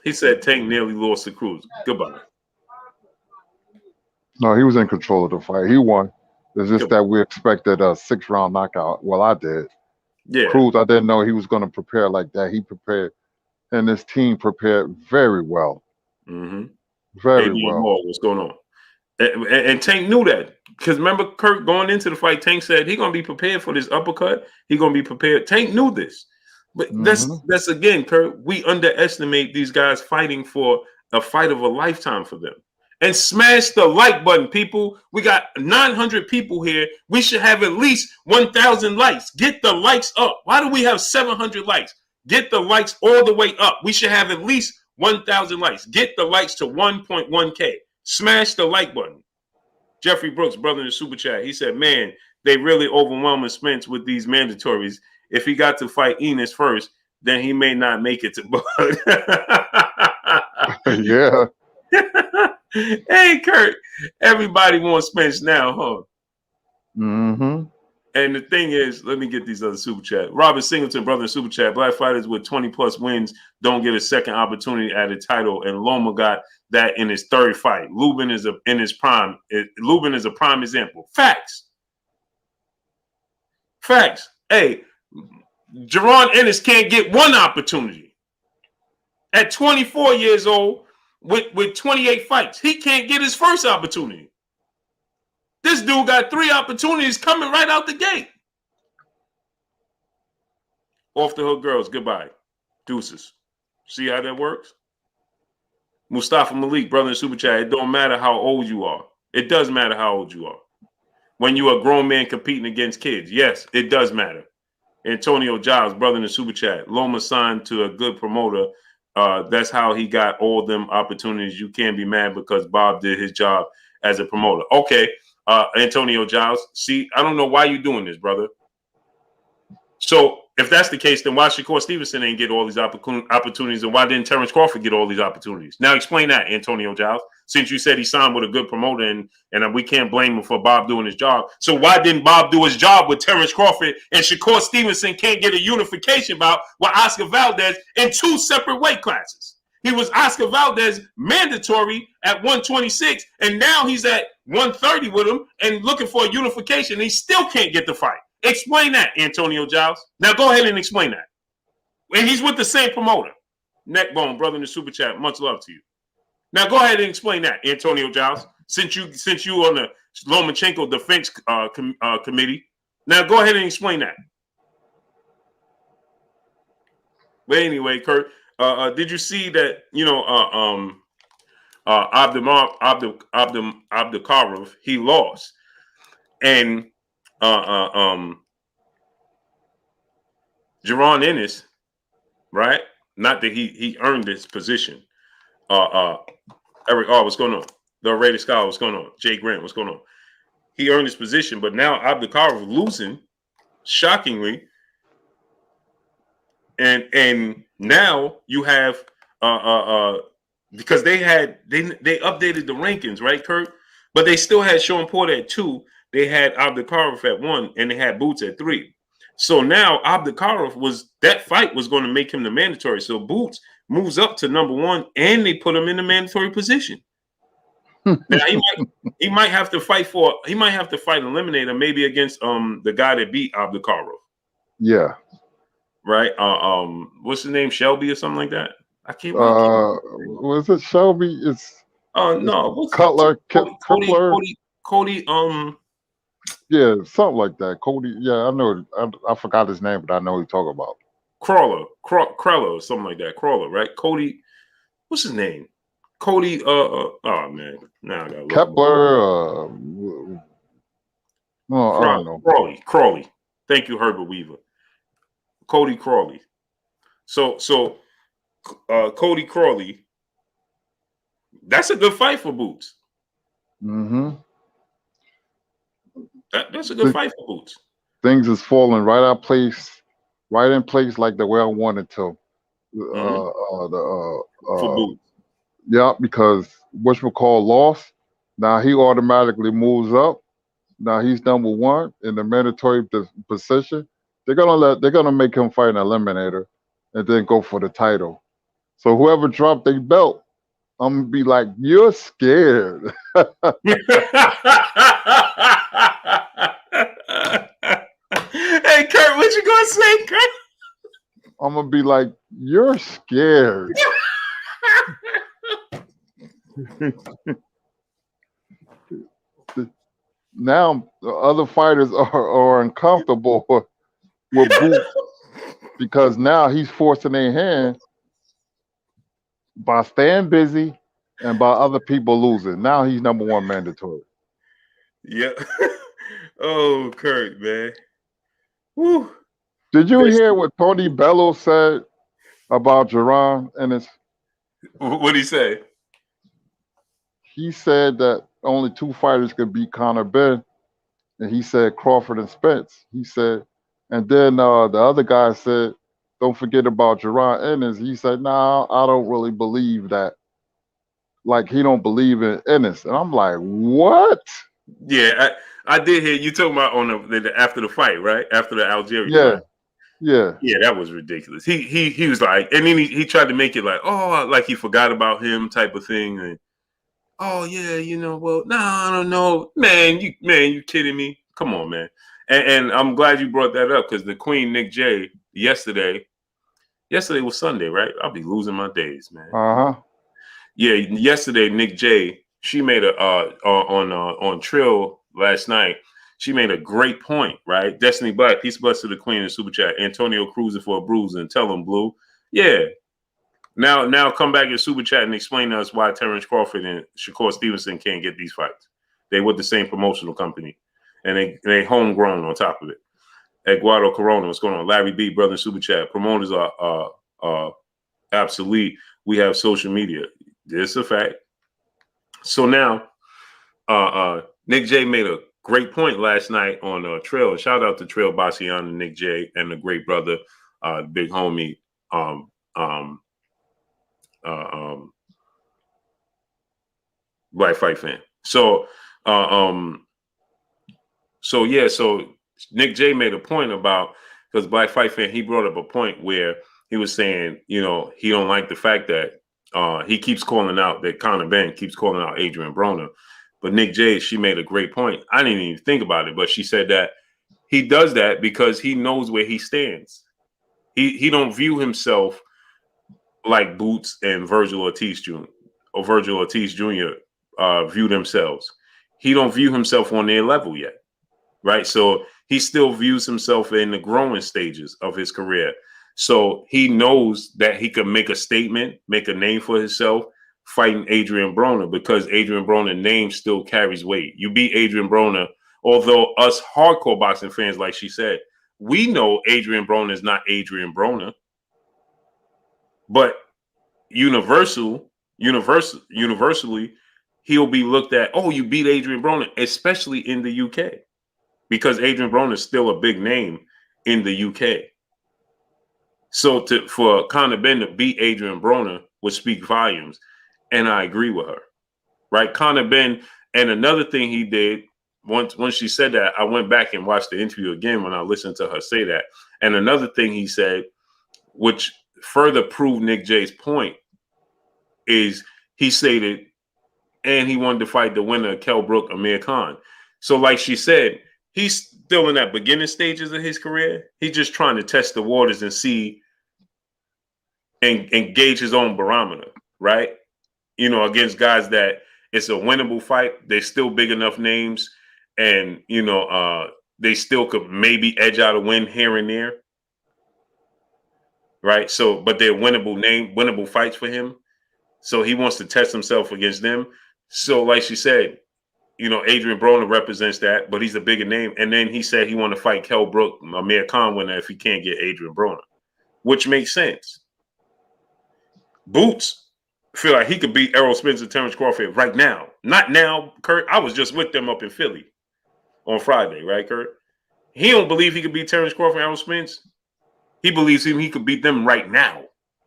He said Tank nearly lost to Cruz. Goodbye. No, he was in control of the fight. He won. It's just that we expected a 6-round knockout. Well, I did. Yeah. Cruz, I didn't know he was going to prepare like that. He prepared, and his team prepared very well. Mm-hmm. Very well. What's going on? And Tank knew that. Because remember, Kurt, going into the fight, Tank said he's going to be prepared for this uppercut. He's going to be prepared. Tank knew this. But that's again, Kurt, we underestimate these guys fighting for a fight of a lifetime for them. and smash the like button, people. We got 900 people here. We should have at least 1,000 likes. Get the likes up. Why do we have 700 likes? Get the likes all the way up. We should have at least 1,000 likes. Get the likes to 1.1K. Smash the like button. Jeffrey Brooks, brother in the super chat, he said, man, they really overwhelming Spence with these mandatories. If he got to fight Enos first, then he may not make it to Bud. Yeah. Hey, Kurt, everybody wants Spence now, huh? Mm-hmm. And the thing is, let me get these other super chat. Robert Singleton, brother in super chat, black fighters with 20 plus wins don't get a second opportunity at a title, and Loma got that in his third fight. Lubin is in his prime. Lubin is a prime example. Facts. Hey, Jaron Ennis can't get one opportunity. At 24 years old, with 28 fights, he can't get his first opportunity. This dude got 3 opportunities coming right out the gate. Off the hook girls, goodbye. Deuces. See how that works? Mustafa Malik, brother in super chat, it don't matter how old you are. It does matter how old you are. When you're a grown man competing against kids, yes, it does matter. Antonio Giles, brother in the super chat, Loma signed to a good promoter. That's how he got all them opportunities. You can't be mad because Bob did his job as a promoter. Okay, Antonio Giles. See, I don't know why you're doing this, brother. So if that's the case, then why Shakur Stevenson ain't get all these opportunities, and why didn't Terrence Crawford get all these opportunities? Now explain that, Antonio Giles. Since you said he signed with a good promoter, and we can't blame him for Bob doing his job. So why didn't Bob do his job with Terrence Crawford, and Shakur Stevenson can't get a unification bout with Oscar Valdez in 2 separate weight classes? He was Oscar Valdez mandatory at 126, and now he's at 130 with him and looking for a unification, and he still can't get the fight. Explain that, Antonio Giles. Now go ahead and explain that. And he's with the same promoter. Neckbone, brother in the super chat, much love to you. Now go ahead and explain that, Antonio Giles. Since you on the Lomachenk defense committee, now go ahead and explain that. But anyway, Kurt, did you see that? Abdulkarov, he lost, and Jaron Ennis, right? Not that he earned this position. Eric, what's going on? The Rated Scholar, what's going on? Jay Grant, what's going on? He earned his position, but now Abdulkarov losing, shockingly, and now you have because they updated the rankings, right, Kurt? But they still had Sean Porter at 2. They had Abdulkarov at 1, and they had Boots at 3. So now Abdulkarov that fight was going to make him the mandatory. So Boots moves up to number 1, and they put him in the mandatory position. Now he might have to fight eliminator, maybe against the guy that beat Abdulkarov. Yeah. Right. What's his name? Shelby or something like that. I can't. Was it Shelby? No. Cutler. Cody. Yeah, something like that. Cody. Yeah, I know. I forgot his name, but I know what you're talking about. Crawler, or something like that. Crawler, right? Cody. What's his name? Cody. Oh man, now I got Kepler. I don't know. Crawley. Thank you, Herbert Weaver. Cody Crawley. So Cody Crawley. That's a good fight for Boots. Mm-hmm. That's a good fight for Boots. Things is falling right in place like the way I wanted to. For Boots. Yeah, because whatchamacallit lost. Now he automatically moves up. Now he's number 1 in the mandatory position. They're gonna make him fight an eliminator, and then go for the title. So whoever dropped their belt, I'm gonna be like, you're scared. Hey, Kurt, what you gonna say, Kurt? I'm gonna be like, you're scared. Now the other fighters are uncomfortable with Boots because now he's forcing their hand by staying busy and by other people losing. Now he's number one mandatory. Yeah. Oh, Kurt, man. Woo. Did you This, hear what Tony Bello said about Jerron and his? what'd he say? He said that only two fighters could beat Conor Ben, and he said Crawford and Spence. He said, and then the other guy said, "Don't forget about Jerron Ennis." He said, "Nah, I don't really believe that. Like he don't believe in Ennis." And I'm like, "What?" Yeah, I did hear you talking about on the after the fight, right? After the Algeria Yeah, fight. yeah, Yeah, that was ridiculous. He was like, and then he tried to make it like, oh, like he forgot about him type of thing. And oh yeah, well, nah, I don't know, man. You kidding me? Come on, man. And I'm glad you brought that up because the Queen Nick J yesterday was Sunday, right? I'll be losing my days, man. uh-huh. Yeah, yesterday Nick J, she made a on Trill last night. She made a great point, right? Destiny Black, peace bless to the Queen in Super Chat. Antonio cruising for a bruise and tell him Blue. Yeah. Now come back in Super Chat and explain to us why Terrence Crawford and Shakur Stevenson can't get these fights. They with the same promotional company. And they homegrown on top of it. Eduardo Corona, what's going on? Larry B, brother in Super Chat. Promoters are obsolete. We have social media. This is a fact. So now, Nick J made a great point last night on Trail. Shout out to Trail Bassian and Nick J and the great brother, big homie, um, um, Black Fight fan. So, so Nick J made a point about because Black Fight fan he brought up a point where he was saying he don't like the fact that he keeps calling out that Conor Ben keeps calling out Adrian Broner. But Nick J, she made a great point. I didn't even think about it, but she said that he does that because he knows where he stands. He don't view himself like Boots and Virgil Ortiz Jr. or Virgil Ortiz Jr. View themselves. He don't view himself on their level yet, right? So he still views himself in the growing stages of his career. So he knows that he can make a statement, make a name for himself, fighting Adrian Broner because Adrian Broner's name still carries weight. You beat Adrian Broner, although us hardcore boxing fans, like she said, we know Adrian Broner is not Adrian Broner, but universally, he'll be looked at. Oh, you beat Adrian Broner, especially in the UK, because Adrian Broner is still a big name in the UK. So for Conor Ben to beat Adrian Broner would speak volumes, and I agree with her. Right, Conor Ben, and another thing he did once she said that, I went back and watched the interview again when I listened to her say that. And another thing he said, which further proved Nick J's point, is he stated, and he wanted to fight the winner of Kell Brook Amir Khan. So, like she said, he's still in that beginning stages of his career. He's just trying to test the waters and see and gauge his own barometer, right? Against guys that it's a winnable fight. They're still big enough names, and they still could maybe edge out a win here and there, right? So, but they're winnable fights for him. So he wants to test himself against them. So, like she said, Adrian Broner represents that, but he's a bigger name. And then he said he want to fight Kell Brook, Amir Khan winner, if he can't get Adrian Broner, which makes sense. Boots feel like he could beat Errol Spence and Terrence Crawford right now. Not now, Kurt. I was just with them up in Philly on Friday, right, Kurt? He don't believe he could beat Terrence Crawford and Errol Spence. He believes he could beat them right now.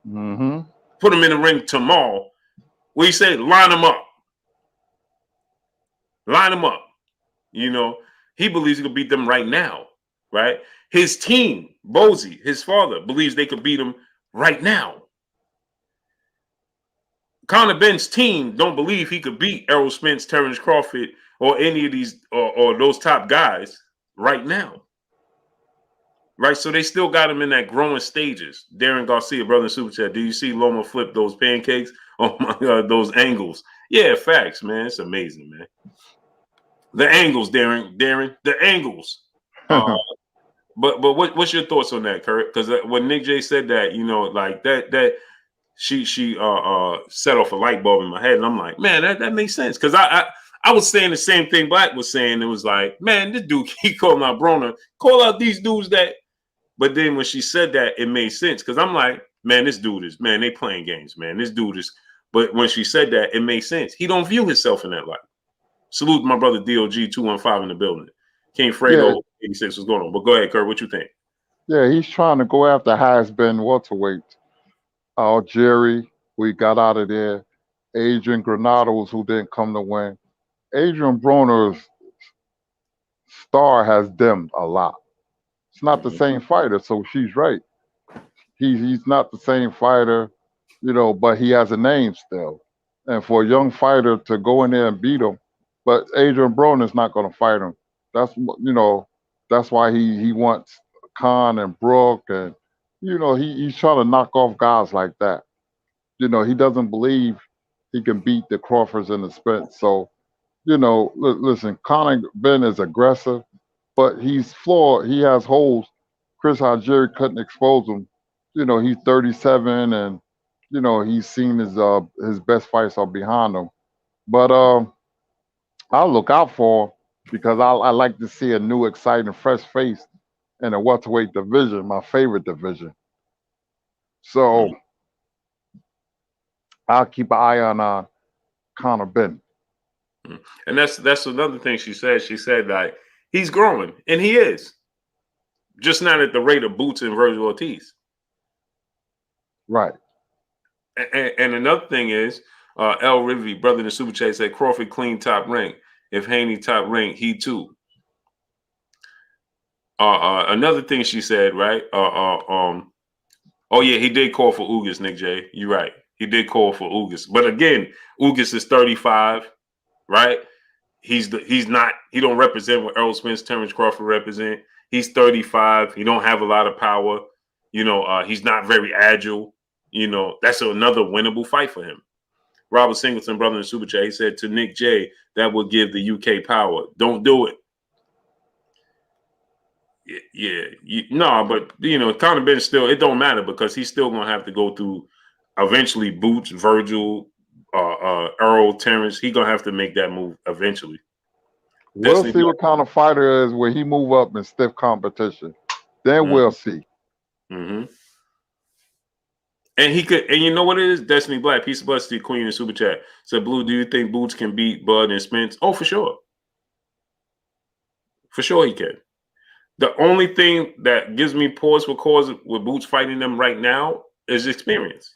Mm-hmm. Put him in the ring tomorrow. What he say? Line him up. Line him up. He believes he could beat them right now, right? His team, Bozy, his father, believes they could beat him right now. Conor Ben's team don't believe he could beat Errol Spence, Terrence Crawford, or any of these or those top guys right now. Right? So they still got him in that growing stages. Darren Garcia, brother in Super Chat, do you see Loma flip those pancakes? Oh my God, those angles. Yeah, facts, man. It's amazing, man. The angles, Darren, the angles. But what's your thoughts on that, Kurt? Because when Nick J said that, like that she set off a light bulb in my head, and I'm like, man, that makes sense. Because I was saying the same thing Black was saying. It was like, man, this dude keep calling out Broner, call out these dudes that. But then when she said that, it made sense. Because I'm like, man, this dude is, man, they playing games, man. This dude is. But when she said that, it made sense. He don't view himself in that light. Salute my brother DOG 215 in the building. King Fredo 86 was going on. But go ahead, Kurt. What you think? Yeah, he's trying to go after has-been welterweight. Jerry, we got out of there. Adrian Granados, who didn't come to win. Adrian Broner's star has dimmed a lot. It's not the same fighter, so she's right. He's not the same fighter, but he has a name still. And for a young fighter to go in there and beat him, but Adrian Broner's not going to fight him. That's why he wants Khan and Brook, and he's trying to knock off guys like that. He doesn't believe he can beat the Crawfords and the Spence. So, listen, Conor Ben is aggressive, but he's flawed. He has holes. Chris Algieri couldn't expose him. He's 37, and he's seen his best fights are behind him. But I'll look out for him because I like to see a new, exciting, fresh face in the welterweight division, my favorite division. So I'll keep an eye on Conor Ben. And that's another thing she said. She said like he's growing, and he is, just not at the rate of Boots and Virgil Ortiz. Right. And another thing is, L. Rivy, brother in the Super Chat, said Crawford clean top rank. If Haney top rank, he too. Another thing she said, right? Oh yeah, he did call for Ugas, Nick J. You're right. He did call for Ugas. But again, Ugas is 35, right? He don't represent what Errol Spence, Terrence Crawford represent. He's 35. He don't have a lot of power. He's not very agile. That's another winnable fight for him. Robert Singleton, brother in the Super Chat, he said to Nick J, that would give the UK power. Don't do it. But Conor Ben still, it don't matter because he's still gonna have to go through eventually Boots, Virgil, Earl, Terrence. He's gonna have to make that move eventually. We'll see what kind of fighter is when he move up in stiff competition. Then we'll see. Mm-hmm. And he could, and you know what it is? Destiny Black, Peace of Busty, Queen in Super Chat. Said, Blue, do you think Boots can beat Bud and Spence? Oh, for sure. For sure he can. The only thing that gives me pause for cause with Boots fighting them right now is experience.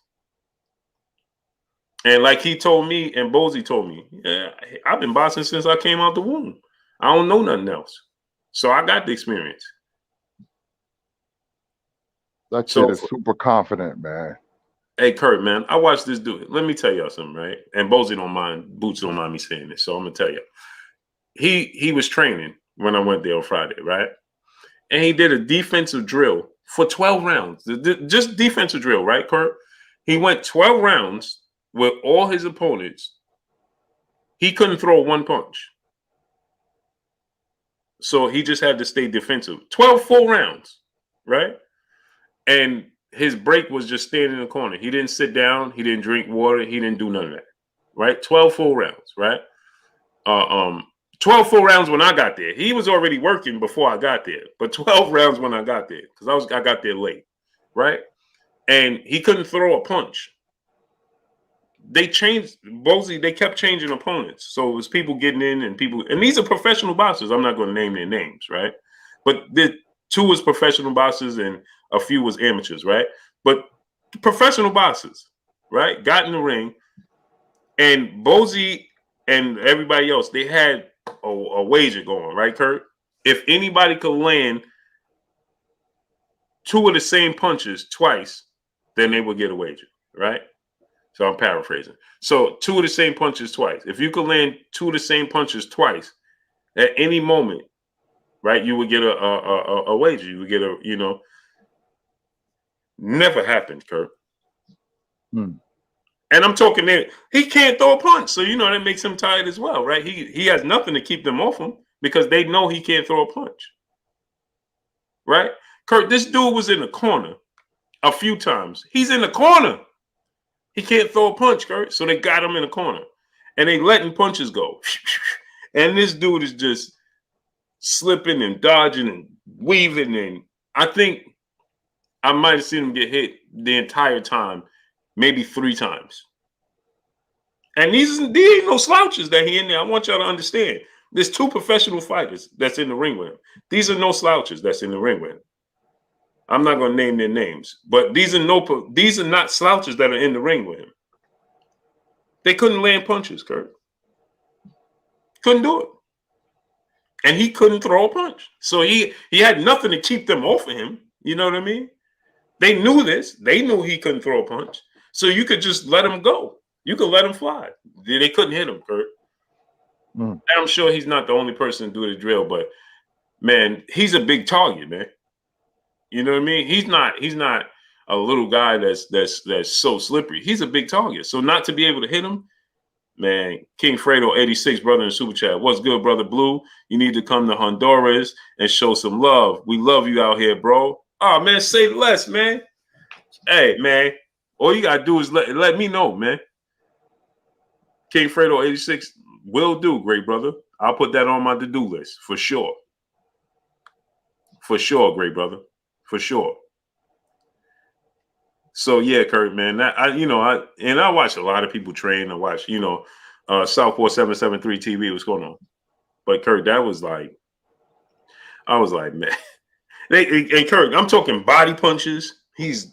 And like he told me and Bozy told me, yeah, I've been boxing since I came out the womb. I don't know nothing else. So I got the experience. That kid is super confident, man. Hey, Kurt, man, I watched this dude. Let me tell y'all something, right? And Bozy don't mind, Boots don't mind me saying this, so I'm going to tell you. He was training when I went there on Friday, right? And he did a defensive drill for 12 rounds. Just defensive drill, right, Kurt? He went 12 rounds with all his opponents. He couldn't throw one punch. So he just had to stay defensive. 12 full rounds, right? And his break was just standing in the corner. He didn't sit down. He didn't drink water. He didn't do none of that, right? 12 full rounds, right? 12 full rounds when I got there. He was already working before I got there, but 12 rounds when I got there because I got there late, right? And he couldn't throw a punch. They changed Bozy. They kept changing opponents, so it was people getting in and people. And these are professional boxers. I'm not going to name their names, right? But the two was professional boxers and a few was amateurs, right? But professional boxers, right? Got in the ring, and Bozy and everybody else, they had a wager going, right, Kurt? If anybody could land two of the same punches twice, then they would get a wager, right? So I'm paraphrasing. So two of the same punches twice. If you could land two of the same punches twice at any moment, right, you would get a wager. You would get never happened, Kurt. And I'm talking there, he can't throw a punch. So, that makes him tired as well, right? He has nothing to keep them off him because they know he can't throw a punch. Right? Kurt, this dude was in the corner a few times. He's in the corner. He can't throw a punch, Kurt. So they got him in the corner. And they letting punches go. And this dude is just slipping and dodging and weaving. And I think I might have seen him get hit the entire time, maybe 3 times. And these ain't no slouches that he in there. I want y'all to understand. There's 2 professional fighters that's in the ring with him. These are no slouches that's in the ring with him. I'm not going to name their names, but these are not slouches that are in the ring with him. They couldn't land punches, Kurt. Couldn't do it. And he couldn't throw a punch. So he had nothing to keep them off of him. You know what I mean? They knew this. They knew he couldn't throw a punch. So you could just let him go. You could let him fly. They couldn't hit him, Kurt. And I'm sure he's not the only person to do the drill, but man, he's a big target, man. You know what I mean? He's not a little guy that's so slippery. He's a big target. So not to be able to hit him, man. King Fredo 86, brother in super chat. What's good, brother Blue? You need to come to Honduras and show some love. We love you out here, bro. Oh man, say less, man. Hey, man. All you gotta do is let me know, man. King Fredo 86 will do, great brother. I'll put that on my to-do list for sure. For sure, great brother. For sure. So yeah, Kurt, man. I watch a lot of people train. I watch, Southport 773 TV. What's going on? But Kurt, I was like, man. And Kurt, I'm talking body punches. He's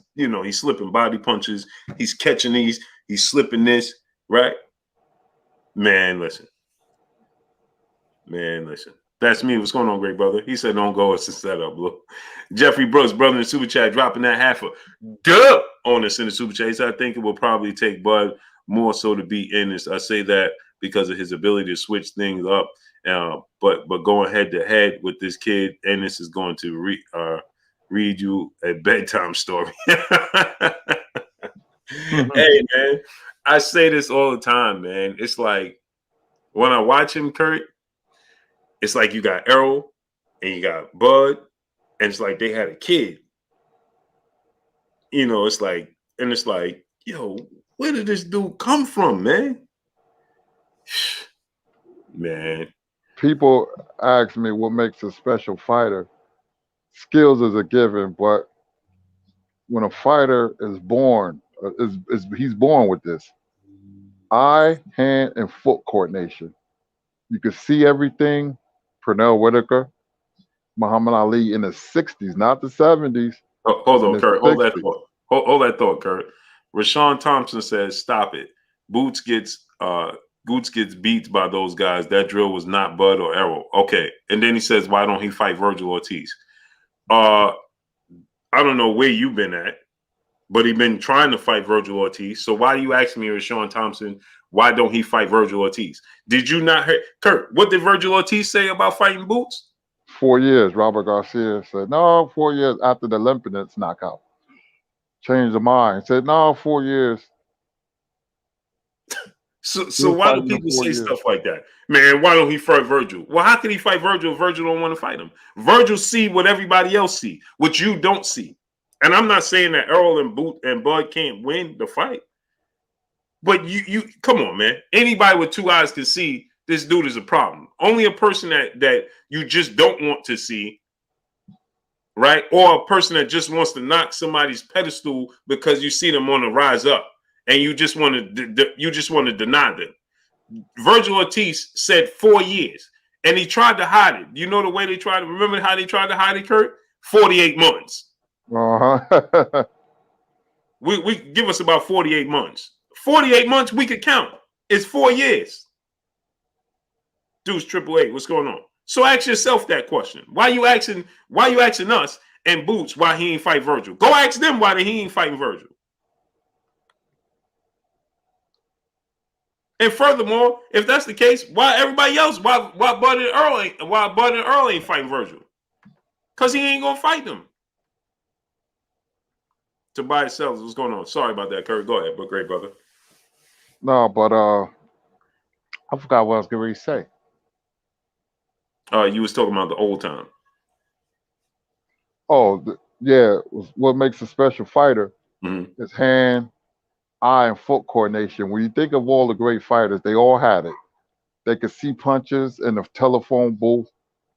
slipping body punches. He's catching these. He's slipping this, right? Man, listen. That's me. What's going on, great brother? He said, don't go. It's a setup, Blue. Jeffrey Brooks, brother in the super chat, dropping that half a dub on us in the super chat. He said, I think it will probably take Bud more so to be in this. I say that because of his ability to switch things up. But going head to head with this kid, and this is going to read you a bedtime story. Hey, man, I say this all the time, man. It's like when I watch him, Kurt, it's like you got Errol and you got Bud, and it's like they had a kid. It's like, yo, where did this dude come from, man? Man. People ask me what makes a special fighter. Skills is a given, but when a fighter is born, he's born with this. Eye, hand, and foot coordination. You can see everything. Pernell Whitaker, Muhammad Ali in the 60s, not the 70s. Hold on, Kurt. Hold that thought. Hold that thought, Kurt. Rashawn Thompson says, stop it. Boots gets beat by those guys. That drill was not Bud or Errol. Okay. And then he says, why don't he fight Virgil Ortiz? I don't know where you've been at, but he's been trying to fight Virgil Ortiz. So why do you ask me, Rashawn Thompson, why don't he fight Virgil Ortiz? Did you not hear? Kurt, what did Virgil Ortiz say about fighting Boots? 4 years. Robert Garcia said, no, 4 years after the Limpinets knockout. Changed the mind. Said, no, 4 years. So why do people say stuff like that? Man, why don't he fight Virgil? Well, how can he fight Virgil if Virgil don't want to fight him? Virgil see what everybody else see, what you don't see. And I'm not saying that Errol and Bud can't win the fight. But you come on, man. Anybody with 2 eyes can see this dude is a problem. Only a person that you just don't want to see, right? Or a person that just wants to knock somebody's pedestal because you see them on the rise up and you just want to deny them. Virgil Ortiz said 4 years and he tried to hide it. You know the way they tried to remember how they tried to hide it, Kurt? 48 months. Uh-huh. we give us about 48 months. 48 months we could count. It's 4 years. Deuce 888, what's going on? So ask yourself that question. Why you asking us and Boots why he ain't fight Virgil? Go ask them why he ain't fighting Virgil. And furthermore, if that's the case, why everybody else, why Bud and Earl ain't fighting Virgil? Because he ain't gonna fight them. Tobias Sellers, what's going on? Sorry about that, Kurt. Go ahead, but great brother. No, but I forgot what I was going to say. You was talking about the old time. Oh, yeah. What makes a special fighter is hand, eye and foot coordination. When you think of all the great fighters, they all had it. They could see punches in the telephone booth.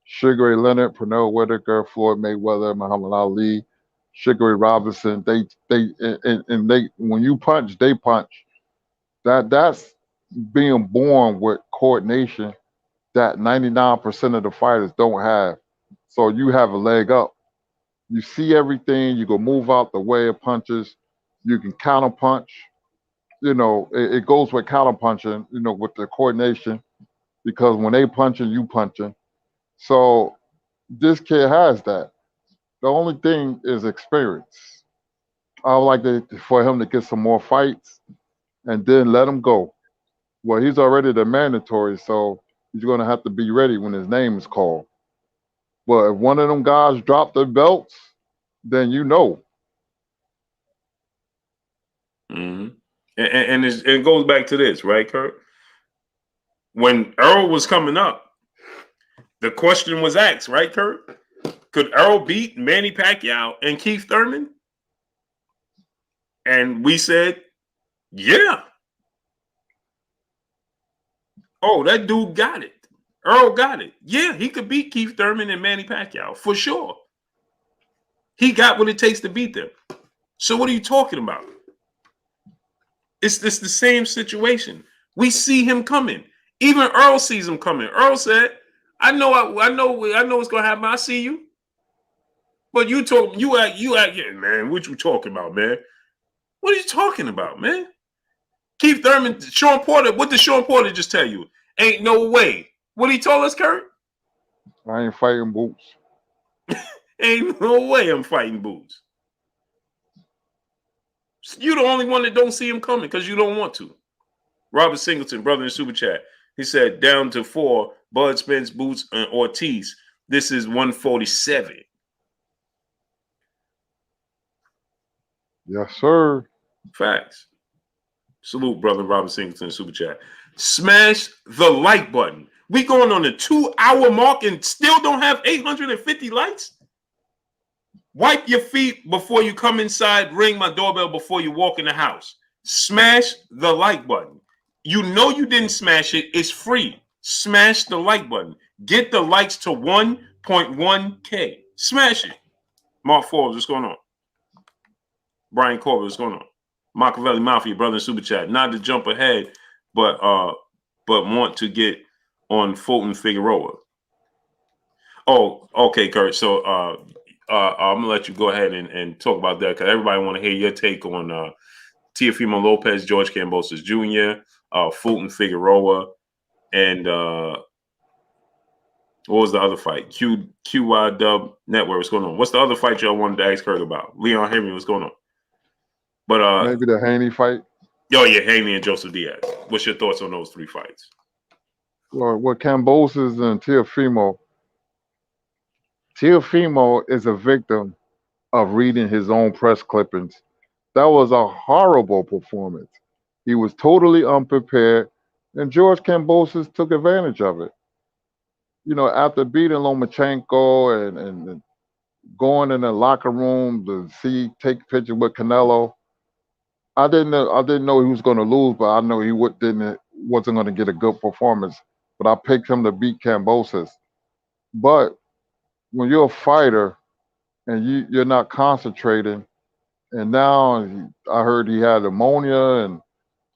Sugar Ray Leonard, Pernell Whitaker, Floyd Mayweather, Muhammad Ali, Sugar Ray Robinson. They when you punch, they punch. That's being born with coordination that 99% of the fighters don't have. So you have a leg up. You see everything. You can move out the way of punches. You can counter punch. It goes with counter punching. With the coordination because when they punching, you punching. So this kid has that. The only thing is experience. I would like for him to get some more fights and then let him go. Well, he's already the mandatory, so he's going to have to be ready when his name is called. But if one of them guys drop their belts, then you know. Mm-hmm. And it goes back to this, right, Kurt? When Earl was coming up, the question was asked, right, Kurt? Could Earl beat Manny Pacquiao and Keith Thurman? And we said, yeah. Oh, that dude got it. Earl got it. Yeah, he could beat Keith Thurman and Manny Pacquiao for sure. He got what it takes to beat them. So what are you talking about? It's the same situation. We see him coming. Even Earl sees him coming. Earl said, I know what's gonna happen. I see you. But you act, yeah, man. What you talking about, man? What are you talking about, man? Keith Thurman, Sean Porter, what did Sean Porter just tell you? Ain't no way. What he told us, Kurt? I ain't fighting Boots. Ain't no way I'm fighting Boots. You the only one that don't see him coming because you don't want to. Robert Singleton, brother in Super Chat. He said, down to 4, Bud Spence, Boots, and Ortiz. This is 147. Yes, sir. Facts. Salute, brother Robert Singleton, Super Chat. Smash the like button. We going on the 2-hour mark and still don't have 850 likes? Wipe your feet before you come inside. Ring my doorbell before you walk in the house. Smash the like button. You know you didn't smash it. It's free. Smash the like button. Get the likes to 1.1K. Smash it. Mark Forbes, what's going on? Brian Corbett, what's going on? Machiavelli Mafia, brother in Super Chat. Not to jump ahead, but want to get on Fulton Figueroa. Oh, okay, Kurt. So I'm gonna let you go ahead and talk about that because everybody want to hear your take on Teofimo Lopez, George Kambosos Jr., Fulton Figueroa, and what was the other fight? QY Dub Network. What's going on? What's the other fight y'all wanted to ask Kurt about? Leon Henry. What's going on? But maybe the Haney fight. Oh yeah, Haney and Joseph Diaz. What's your thoughts on those 3 fights? Well, with Kambosos and Teofimo is a victim of reading his own press clippings. That was a horrible performance. He was totally unprepared, and George Kambosos took advantage of it. After beating Lomachenko and going in the locker room to take pictures with Canelo, I didn't know he was going to lose, but I know he wasn't going to get a good performance. But I picked him to beat Kambosos. But when you're a fighter and you're not concentrating, and now I heard he had pneumonia and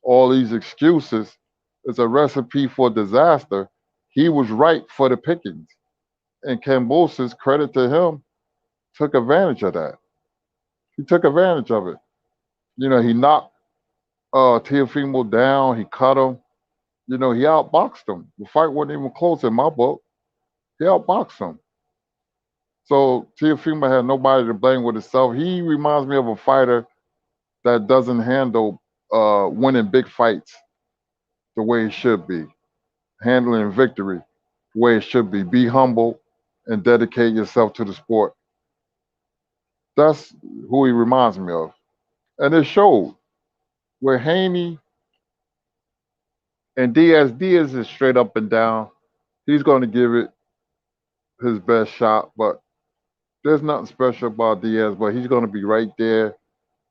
all these excuses, it's a recipe for disaster. He was right for the pickings. And Kambosos, credit to him, took advantage of that. He took advantage of it. He knocked Teofimo down. He cut him. He outboxed him. The fight wasn't even close in my book. He outboxed him. So Teofimo had nobody to blame with himself. He reminds me of a fighter that doesn't handle winning big fights the way it should be. Handling victory the way it should be. Be humble and dedicate yourself to the sport. That's who he reminds me of. And it showed. Where Haney and Diaz is straight up and down. He's going to give it his best shot, but there's nothing special about Diaz, but he's going to be right there.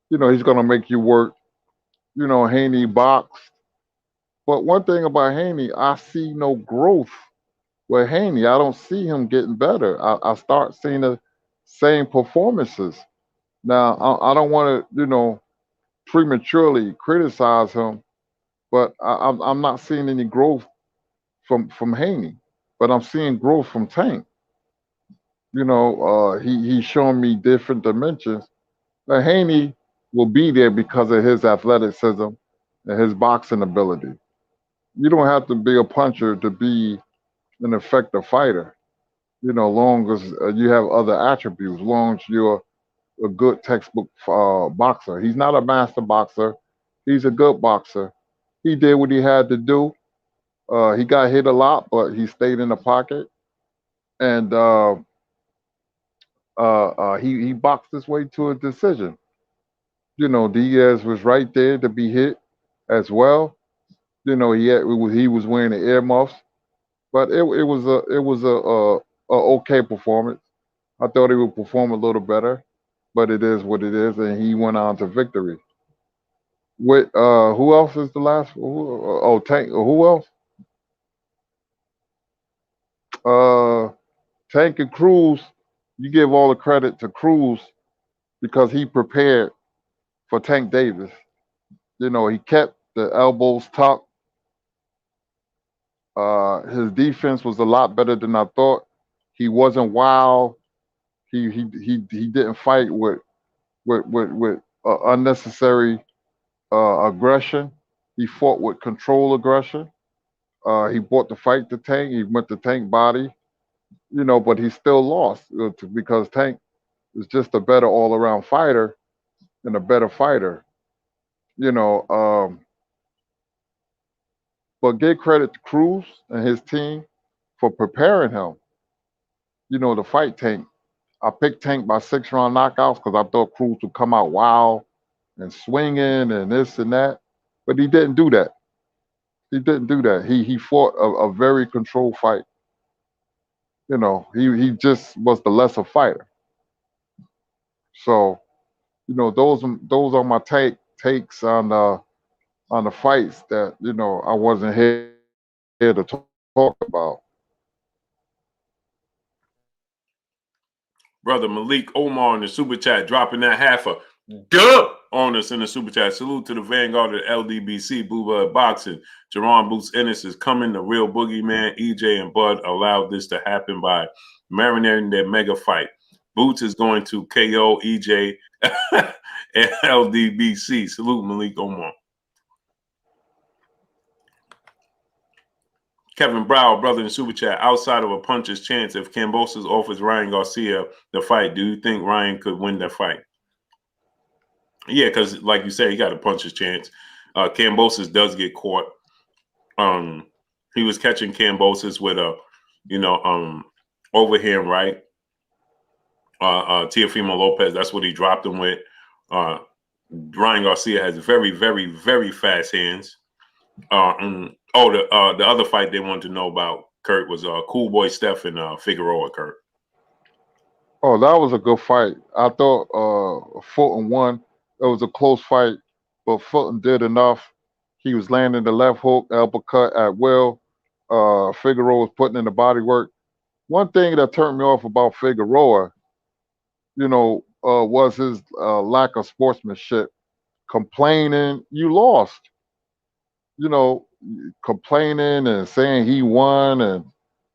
He's going to make you work. Haney boxed. But one thing about Haney, I see no growth with Haney. I don't see him getting better. I start seeing the same performances. Now, I don't want to, prematurely criticize him, but I'm not seeing any growth from Haney. But I'm seeing growth from Tank. He's showing me different dimensions. Now, Haney will be there because of his athleticism and his boxing ability. You don't have to be a puncher to be an effective fighter. Long as you have other attributes, long as you're a good textbook boxer. He's not a master boxer. He's a good boxer. He did what he had to do. He got hit a lot, but he stayed in the pocket, and he boxed his way to a decision. Diaz was right there to be hit as well. He was wearing the earmuffs, but it was a okay performance. I thought he would perform a little better, but it is what it is, and he went on to victory. With who else is the last? Tank. Who else? Uh, Tank and Cruz. You give all the credit to Cruz because he prepared for Tank Davis. He kept the elbows tucked. His defense was a lot better than I thought. He wasn't wild. He didn't fight with unnecessary aggression. He fought with control aggression. He brought the fight to Tank. He went to Tank body, but he still lost because Tank is just a better all around fighter and a better fighter. You know, um, but give credit to Cruz and his team for preparing him. To fight Tank. I picked Tank by 6 round knockouts because I thought Cruz would come out wild and swinging and this and that, but he didn't do that. He didn't do that. He fought a very controlled fight. He just was the lesser fighter. So those are my takes on the fights that I wasn't here to talk about. Brother Malik Omar in the super chat, dropping that half a dub on us in the super chat. Salute to the vanguard of the LDBC, Booba Boxing. Jerron Boots Ennis is coming. The real boogeyman, EJ and Bud allowed this to happen by marinating their mega fight. Boots is going to KO EJ and LDBC. Salute Malik Omar. Kevin Brower, brother in super chat, outside of a puncher's chance, if Kambosos offers Ryan Garcia the fight, do you think Ryan could win that fight? Yeah, because like you said, he got a puncher's chance. Kambosos does get caught. He was catching Kambosos with a, overhand right. Teofimo Lopez, that's what he dropped him with. Ryan Garcia has very, very, very fast hands. The other fight they wanted to know about, Kurt, was Cool Boy Steph and Figueroa, Kurt. Oh, that was a good fight. I thought Fulton won. It was a close fight, but Fulton did enough. He was landing the left hook, uppercut at will. Figueroa was putting in the body work. One thing that turned me off about Figueroa, was his lack of sportsmanship. Complaining, you lost. You know, Complaining and saying he won, and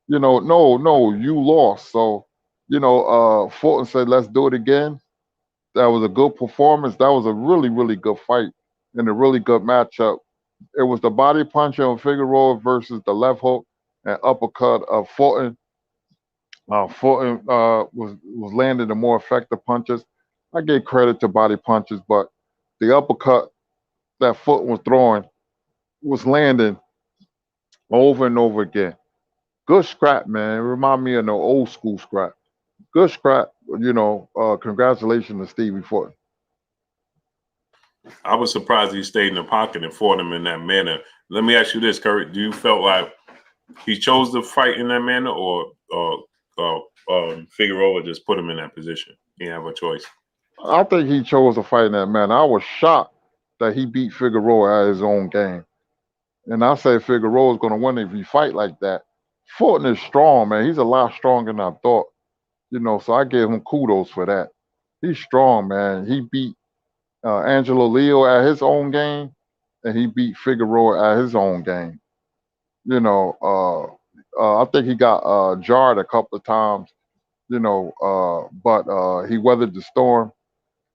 no, you lost. So, Fulton said, "Let's do it again." That was a good performance. That was a really, really good fight and a really good matchup. It was the body punch on Figueroa versus the left hook and uppercut of Fulton. Fulton was landing the more effective punches. I gave credit to body punches, but the uppercut that Fulton was throwing was landing over and over again. Good scrap, man. It remind me of the old school scrap. Good scrap. Congratulations to Stevie Fulton. I was surprised he stayed in the pocket and fought him in that manner. Let me ask you this, Kurt. Do you felt like he chose to fight in that manner, or Figueroa just put him in that position? He didn't have a choice. I think he chose to fight in that manner. I was shocked that he beat Figueroa at his own game. And I say Figueroa is going to win if he fight like that. Fulton is strong, man. He's a lot stronger than I thought. So I gave him kudos for that. He's strong, man. He beat Angelo Leo at his own game, and he beat Figueroa at his own game. I think he got jarred a couple of times, but he weathered the storm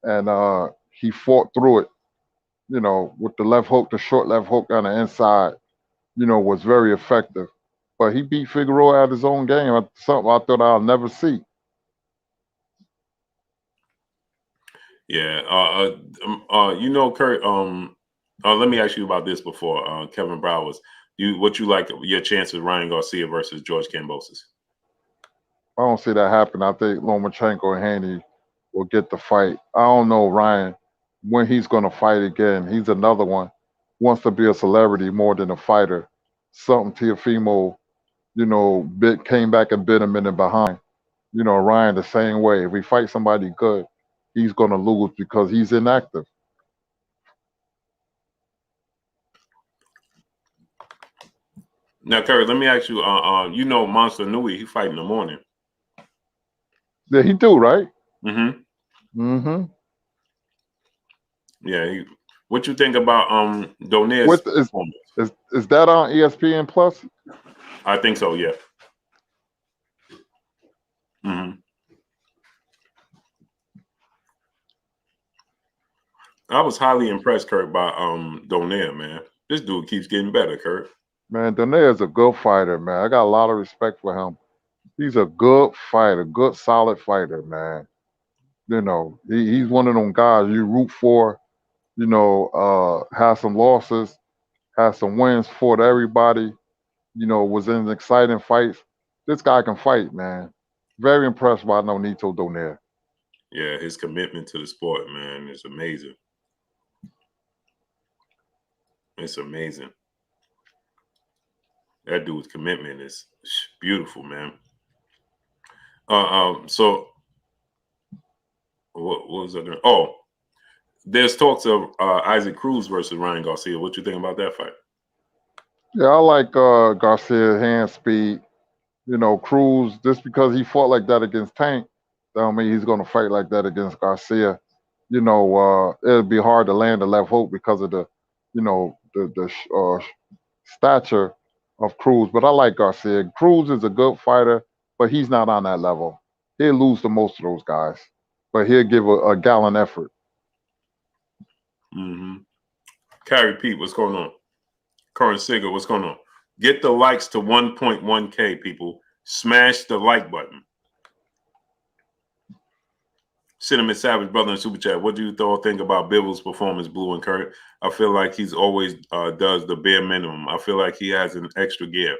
and he fought through it, with the left hook, the short left hook on the inside, was very effective. But he beat Figueroa at his own game, something I thought I'll never see. Yeah. Kurt, let me ask you about this before Kevin Browers. What you like your chances of Ryan Garcia versus George Kambosos? I don't see that happen. I think Lomachenk and Haney will get the fight. I don't know Ryan when he's going to fight again. He's another one. Wants to be a celebrity more than a fighter. Something Teofimo, came back and bit him in the behind. Ryan the same way. If he fights somebody good, he's going to lose because he's inactive. Now, Curry, let me ask you. Monster Nui, he fight in the morning. Yeah, he do, right? Yeah. What you think about Donaire's performance? Is that on ESPN Plus? I think so. Yeah. I was highly impressed, Kurt, by Donaire, man. This dude keeps getting better, Kurt. Man, Donaire is a good fighter, man. I got a lot of respect for him. He's a good fighter, good solid fighter, man. He's one of them guys you root for. Has some losses, has some wins, fought everybody. Was in exciting fights. This guy can fight, man. Very impressed by Nonito Donaire. Yeah, his commitment to the sport, man, is amazing. It's amazing. That dude's commitment is beautiful, man. So what was that? Oh, there's talks of Isaac Cruz versus Ryan Garcia. What you think about that fight? Yeah, I like Garcia's hand speed. Cruz, just because he fought like that against Tank, that don't mean he's going to fight like that against Garcia. It'll be hard to land the left hook because of the stature of Cruz. But I like Garcia. Cruz is a good fighter, but he's not on that level. He'll lose to most of those guys, but he'll give a gallant effort. Carrie Pete, what's going on? Current Sigger, what's going on? Get the likes to 1.1K, people. Smash the like button. Cinnamon Savage, brother in Super Chat. What do you think about Bibble's performance, Blue and Kurt? I feel like he's always does the bare minimum. I feel like he has an extra gear.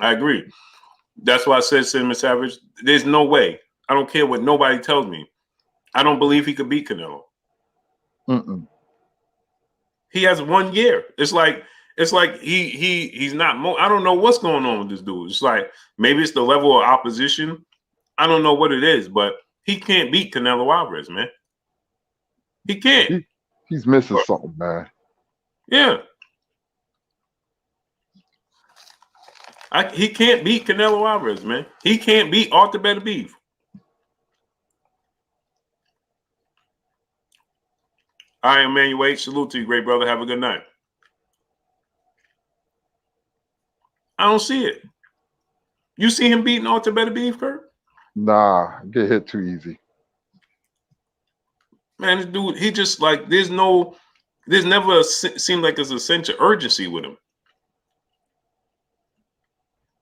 I agree. That's why I said, Cinnamon Savage, there's no way. I don't care what nobody tells me. I don't believe he could beat Canelo. He has 1 year. It's like he's not. I don't know what's going on with this dude. It's like maybe it's the level of opposition. I don't know what it is, but he can't beat Canelo Alvarez, man. He can't. He's missing something, man. Yeah. He can't beat Canelo Alvarez, man. He can't beat Arthur Better Beef. I am Emmanuel H. Salute to you, great brother. Have a good night. I don't see it. You see him beating Arthur Better Beef, Kurt? Nah, get hit too easy. Man, this dude, he just like, there's never seemed like there's a sense of urgency with him.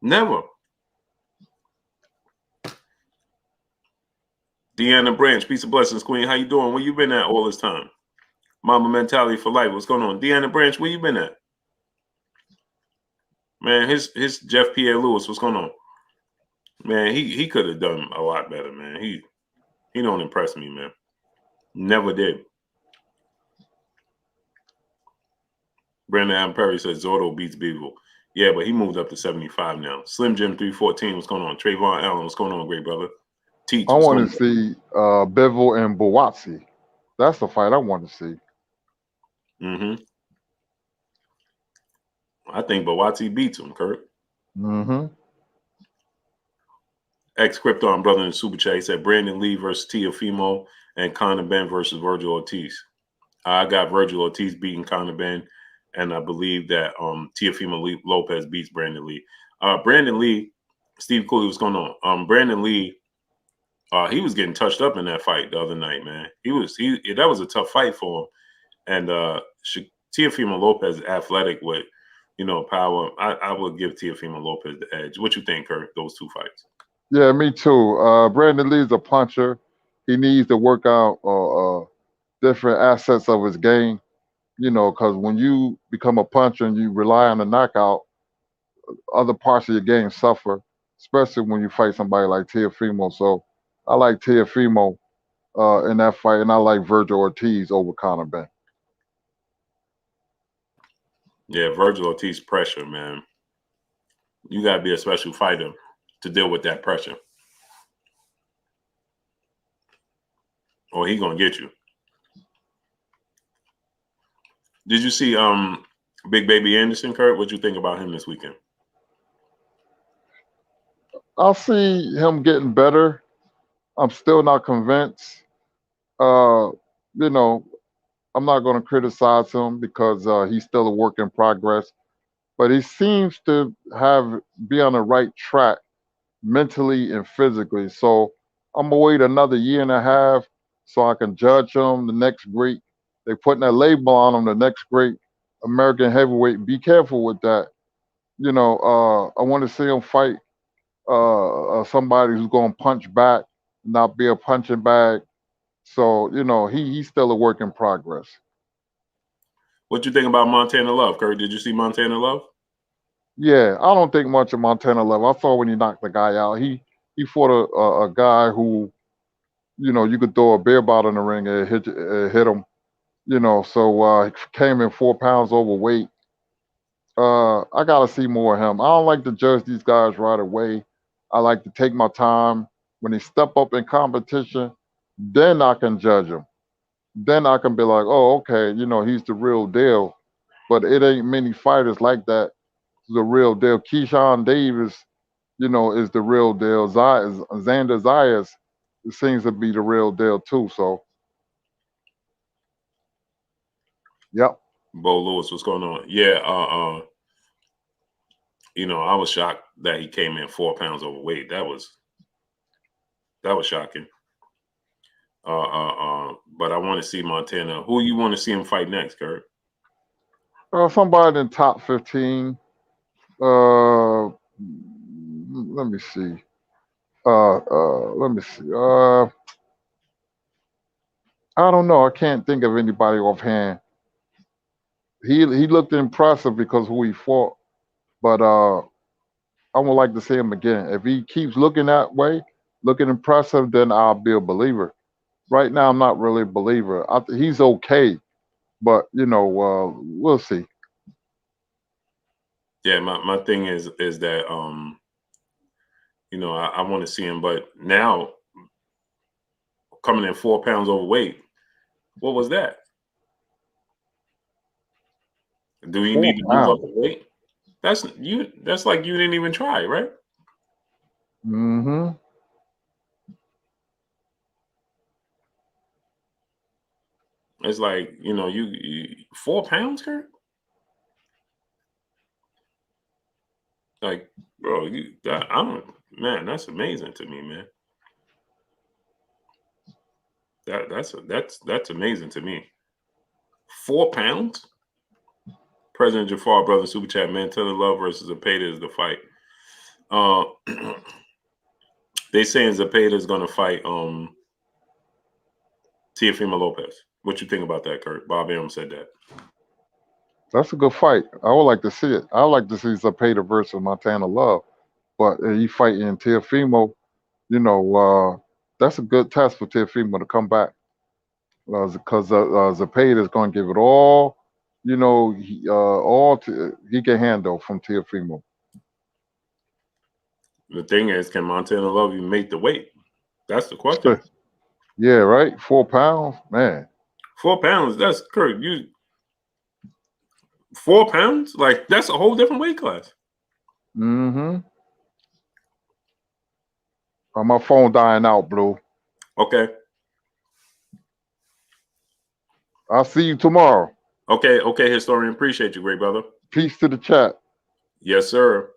Never. Deanna Branch, peace and blessings, Queen. How you doing? Where you been at all this time? Mama Mentality for Life. What's going on? Deanna Branch, where you been at? Man, his Jeff Pierre Lewis, what's going on? Man, he could have done a lot better, man. He don't impress me, man. Never did. Brandon Allen Perry says Zordo beats Beagle. Yeah, but he moved up to 75 now. Slim Jim 314, what's going on? Trayvon Allen, what's going on, great brother? I want to see Bivol and Buatsi. That's the fight I want to see. Mm-hmm. I think Bawati beats him, Kurt. Mm-hmm. Krypton brother in the super chat, he said Brandon Lee versus Teofimo and Conor Ben versus Virgil Ortiz. I got Virgil Ortiz beating Conor Ben, and I believe that Teofimo Lopez beats Brandon Lee. Brandon Lee, Steve Cooley, what's going on? Brandon Lee, he was getting touched up in that fight the other night, man. That was a tough fight for him. And Teofimo Lopez is athletic with, power. I would give Teofimo Lopez the edge. What you think, Kurt? Those two fights? Yeah, me too. Brandon Lee's a puncher. He needs to work out different assets of his game. Because when you become a puncher and you rely on the knockout, other parts of your game suffer, especially when you fight somebody like Teofimo. So I like Teofimo in that fight, and I like Virgil Ortiz over Conor Ben. Yeah, Virgil Ortiz pressure, man. You got to be a special fighter to deal with that pressure, or he gonna get you. Did you see Big Baby Anderson, Kurt? What you think about him this weekend? I'll see him getting better. I'm still not convinced. Uh, you know, I'm not going to criticize him because he's still a work in progress. But he seems to be on the right track mentally and physically. So I'm gonna wait another year and a half so I can judge him the next great. They putting that label on him, the next great American heavyweight. Be careful with that. I want to see him fight somebody who's going to punch back, not be a punching bag. So he's still a work in progress. What you think about Montana Love, Kurt? Did you see Montana Love? Yeah, I don't think much of Montana Love. I saw when he knocked the guy out. He fought a guy who you could throw a beer bottle in the ring and hit him. So he came in 4 pounds overweight. I gotta see more of him. I don't like to judge these guys right away. I like to take my time. When they step up in competition, then I can judge them. Then I can be like, oh, okay, he's the real deal. But it ain't many fighters like that. The real deal. Keyshawn Davis, is the real deal. Xander Zayas seems to be the real deal too. So, yep. Bo Lewis, what's going on? Yeah, I was shocked that he came in 4 pounds overweight. That was shocking. But I want to see Montana. Who you want to see him fight next, Kurt? Somebody in top 15. Let me see. Let me see. I don't know. I can't think of anybody offhand. He looked impressive because who he fought, but I would like to see him again. If he keeps looking that way, looking impressive, then I'll be a believer. Right now, I'm not really a believer. He's okay, but we'll see. Yeah, my thing is that I want to see him, but now coming in 4 pounds overweight, what was that? Do you need to move up the weight? That's like you didn't even try, right? Mm-hmm. It's like, you 4 pounds, Kurt? Like, bro, that's amazing to me, man. That's amazing to me. 4 pounds? President Jafar, brother, super chat, man. Tell the Love versus Zepeda is the fight. They saying Zepeda is gonna fight Teofimo Lopez. What you think about that, Kurt? Bob Arum said that. That's a good fight. I would like to see it. I would like to see Zepeda versus Montana Love, but he fighting Teofimo. That's a good test for Teofimo to come back because Zepeda is going to give it all. He can handle from Teofimo. The thing is, can Montana Love you make the weight? That's the question. Yeah, right. 4 pounds, man. 4 pounds. That's Kurt. 4 pounds? Like, that's a whole different weight class. Mm-hmm. My phone dying out, Blue. Okay. I'll see you tomorrow. Okay, historian. Appreciate you, great brother. Peace to the chat. Yes, sir.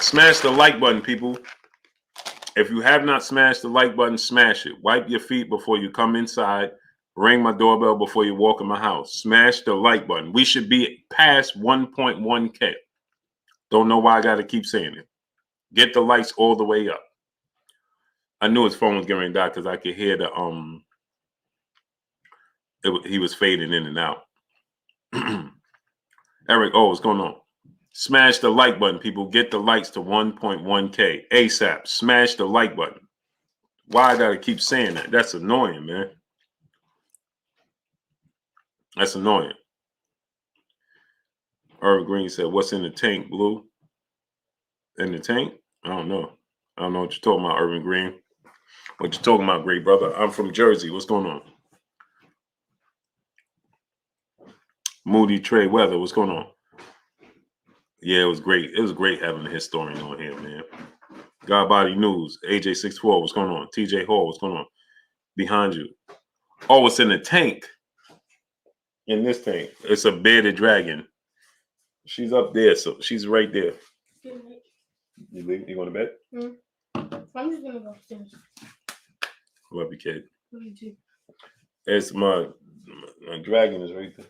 Smash the like button, people. If you have not smashed the like button, smash it. Wipe your feet before you come inside. Ring my doorbell before you walk in my house. Smash the like button. We should be past 1.1K. Don't know why I got to keep saying it. Get the lights all the way up. I knew his phone was getting ready to die because I could hear the he was fading in and out. Eric, what's going on? Smash the like button, people. Get the likes to 1.1K ASAP. Smash the like button. Why I gotta keep saying that? That's annoying, man. That's annoying. Irvin Green said, "What's in the tank, Blue?" In the tank? I don't know. I don't know what you're talking about, Irvin Green. What you talking about, great brother? I'm from Jersey. What's going on? Moody Trey Weather. What's going on? Yeah, it was great. It was great having a historian on here, man. God Body News. AJ64. What's going on? TJ Hall. What's going on? Behind you. Oh, it's in the tank. In this tank. It's a bearded dragon. She's up there, so she's right there. You going to bed? I'm just gonna go upstairs. Love you, kid. What do you do? It's my dragon is right there.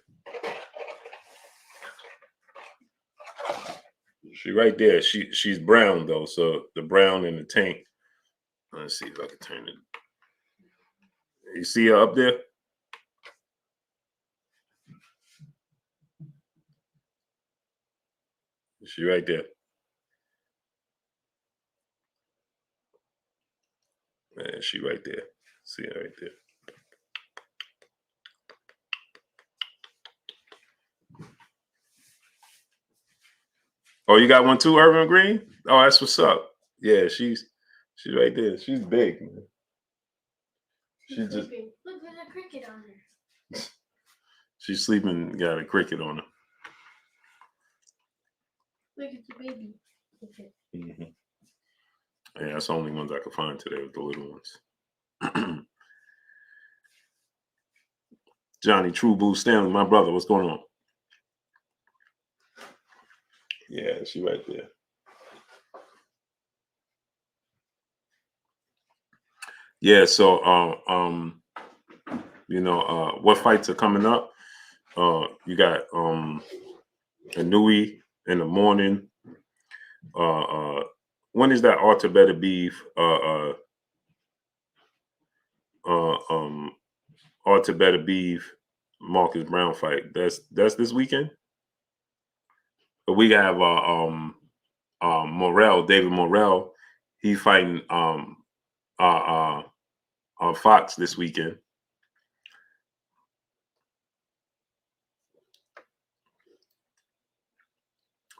She right there. She's brown though, so the brown in the tank. Let's see if I can turn it. You see her up there? She right there. Man, she right there. See her right there. Oh, you got one too, Irvin Green? Oh, that's what's up. Yeah, she's right there. She's big, man. She's just Look, there's a cricket on her. she's sleeping, got a cricket on her. Look, it's a baby. Okay. Mm-hmm. Yeah, that's the only ones I could find today with the little ones. Johnny True Blue Stanley, my brother, what's going on? Yeah, she right there. Yeah, so what fights are coming up? You got Anui in the morning. When is that Arthur Better Beef? Arthur Better Beef, Marcus Brown fight. That's this weekend. But we have Morrell, David Morrell. He fighting on Fox this weekend.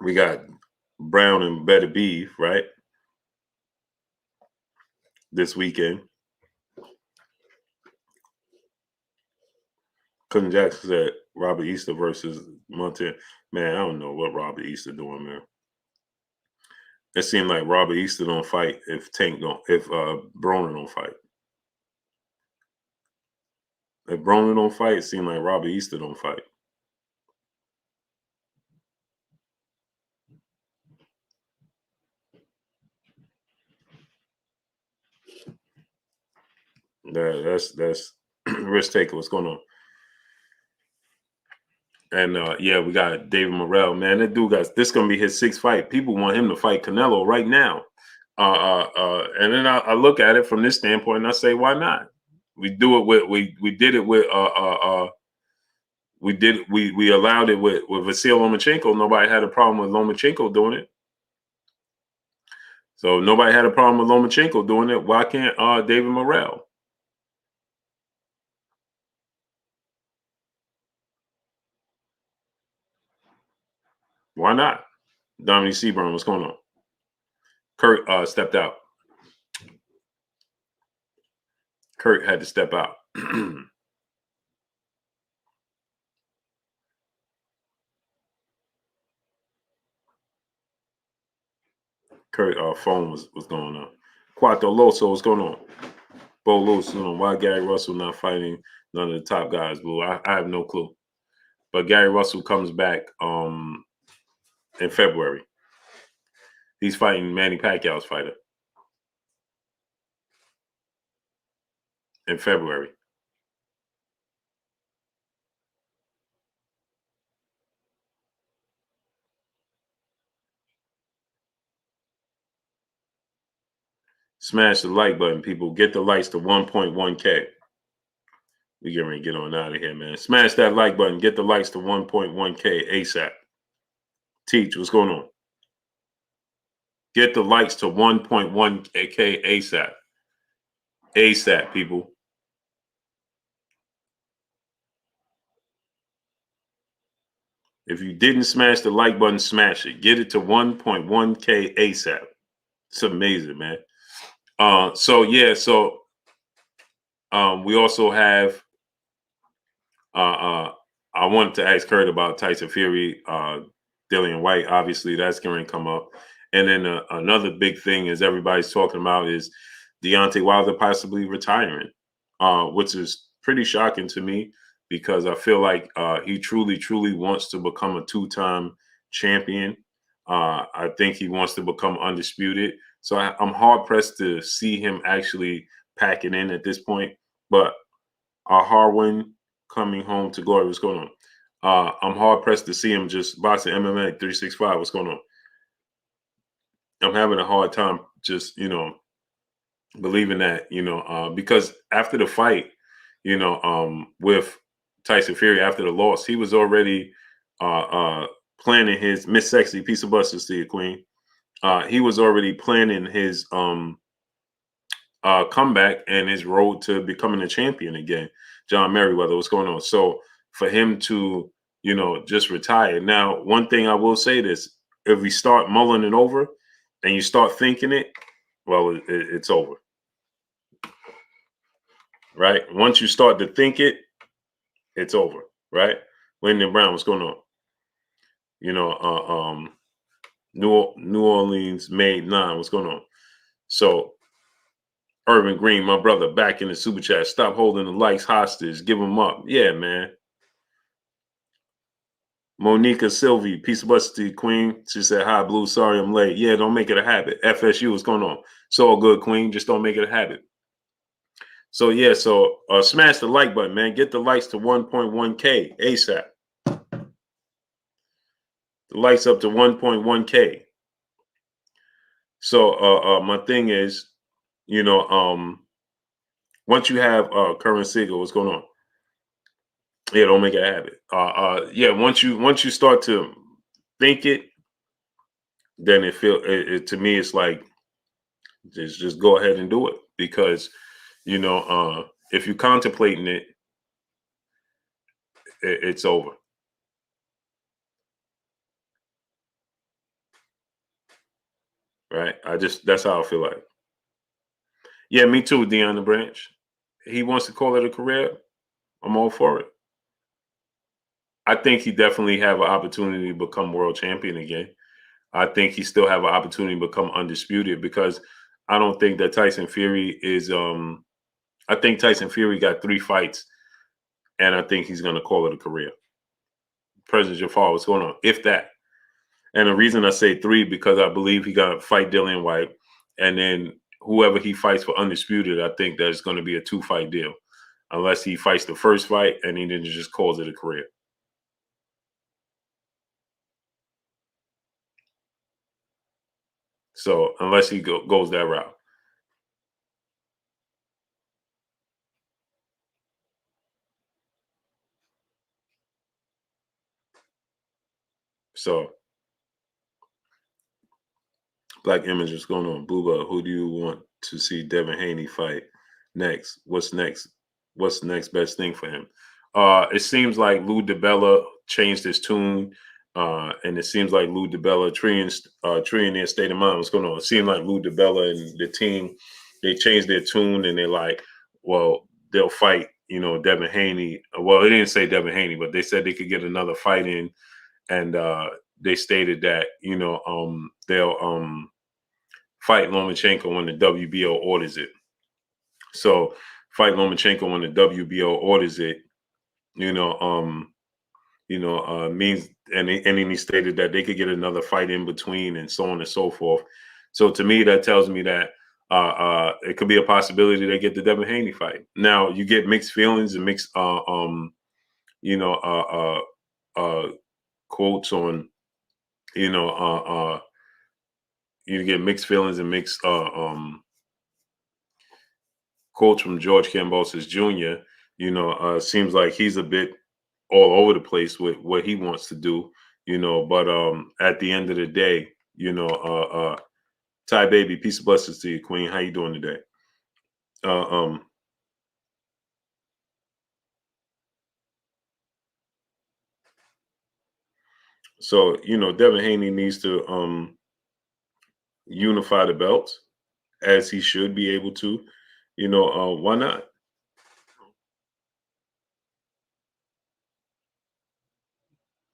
We got Brown and Better Beef, right? This weekend. Cousin Jackson said Robert Easter versus Montana. Man, I don't know what Robert Easter doing, man. It seemed like Robert Easter don't fight if Broner don't fight. If Broner don't fight, it seemed like Robert Easter don't fight. That's risk taker. What's going on? And yeah, we got David Morrell. Man, that dude this gonna be his 6th fight. People want him to fight Canelo right now. And then I look at it from this standpoint and I say, why not? We do it with we did it with we allowed it with Vasyl Lomachenko. Nobody had a problem with Lomachenko doing it. So nobody had a problem with Lomachenko doing it. Why can't David Morrell? Why not? Dominique Seaburn, what's going on? Kurt stepped out. Kurt had to step out. Kurt, phone was going on. Quattro Loso, what's going on? Bo Loso, why Gary Russell not fighting none of the top guys? Well, I have no clue. But Gary Russell comes back in February. He's fighting Manny Pacquiao's fighter in February. Smash the like button, people. Get the likes to 1.1K. We get ready to get on out of here, man. Smash that like button. Get the likes to 1.1K ASAP. Teach, what's going on? Get the likes to 1.1K ASAP. ASAP, people. If you didn't smash the like button, smash it. Get it to 1.1K ASAP. It's amazing, man. We also have I wanted to ask Kurt about Tyson Fury, Dillian White. Obviously, that's going to come up. And then another big thing is everybody's talking about is Deontay Wilder possibly retiring, which is pretty shocking to me because I feel like he truly, truly wants to become a two-time champion. I think he wants to become undisputed. So I'm hard-pressed to see him actually pack it in at this point. But Harwin coming home to glory. What's going on? I'm hard-pressed to see him just boxing MMA 365. What's going on? I'm having a hard time just, believing that, because after the fight, with Tyson Fury after the loss, he was already planning his Miss Sexy, piece of busters to you, Queen. He was already planning his comeback and his road to becoming a champion again. John Merriweather, what's going on? So for him to, just retire. Now, one thing I will say this, if we start mulling it over and you start thinking it, well, it's over. Right? Once you start to think it, it's over. Right? Wyndham Brown, what's going on? New Orleans made 9. What's going on? So Irvin Green, my brother, back in the super chat. Stop holding the likes hostage. Give them up. Yeah, man. Monica Sylvie, peace of busty, Queen. She said, hi, Blue. Sorry I'm late. Yeah, don't make it a habit. FSU, what's going on? It's all good, Queen. Just don't make it a habit. So, yeah, smash the like button, man. Get the likes to 1.1K ASAP. The likes up to 1.1K. So, my thing is, once you have Current Siegel, what's going on? Yeah, don't make it a habit. Once you start to think it, then it to me it's like just go ahead and do it because if you're contemplating it, it's over. Right? That's how I feel like. Yeah, me too, Deion the Branch. He wants to call it a career. I'm all for it. I think he definitely have an opportunity to become world champion again. I think he still have an opportunity to become undisputed because I don't think that Tyson Fury is I think Tyson Fury got 3 fights and I think he's going to call it a career. President Jafar, what's going on? If that. And the reason I say 3 because I believe he got to fight Dillian White and then whoever he fights for undisputed, I think there's going to be a 2-fight deal unless he fights the first fight and he then just calls it a career. So unless he goes that route. So Black Image is going on. Booba, who do you want to see Devin Haney fight next? What's next? What's the next best thing for him? It seems like Lou DiBella changed his tune. And it seems like Lou DiBella, Trillionaire State of Mind, what's going on? It seemed like Lou DiBella and the team, they changed their tune and they're like, well, they'll fight, Devin Haney. Well, they didn't say Devin Haney, but they said they could get another fight in, and they stated that they'll fight Lomachenko when the WBO orders it. So fight Lomachenko when the WBO orders it, means, and he stated that they could get another fight in between and so on and so forth. So to me, that tells me that it could be a possibility they get the Devin Haney fight. Now you get mixed feelings and mixed, quotes on, you get mixed feelings and mixed quotes from George Kambosos Jr. Seems like he's a bit all over the place with what he wants to do, but at the end of the day, Ty Baby, peace of blessings to you, Queen. How you doing today? So, Devin Haney needs to unify the belts, as he should be able to. Why not?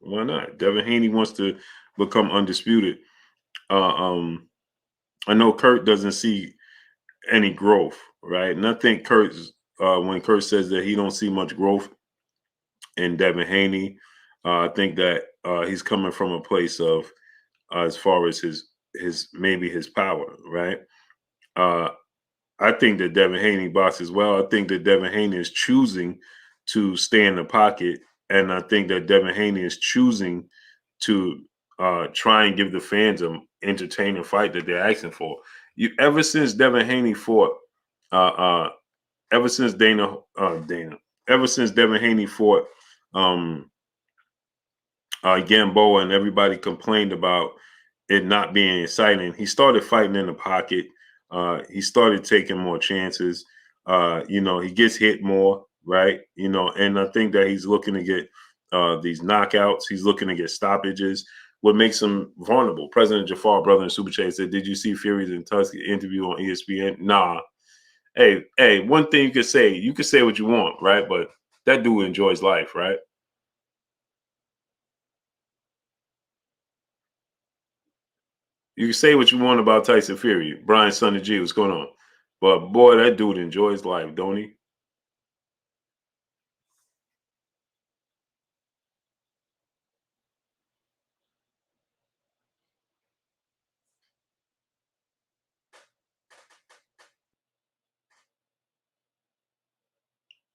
Why not? Devin Haney wants to become undisputed. I know Kurt doesn't see any growth, right? And I think when Kurt says that he don't see much growth in Devin Haney, I think that he's coming from a place of, as far as his power, right? I think that Devin Haney boxes well. I think that Devin Haney is choosing to stay in the pocket, and I think that Devin Haney is choosing to try and give the fans an entertaining fight that they're asking for. Ever since Devin Haney fought, ever since ever since Devin Haney fought Gamboa, and everybody complained about it not being exciting, he started fighting in the pocket. He started taking more chances. He gets hit more, right? And I think that he's looking to get these knockouts. He's looking to get stoppages. What makes him vulnerable? President Jafar, brother in Super Chat, said, "Did you see Fury's and Tusk interview on ESPN?" Nah. Hey, one thing you can say what you want, right? But that dude enjoys life, right? You can say what you want about Tyson Fury, Brian Son of G, what's going on? But boy, that dude enjoys life, don't he?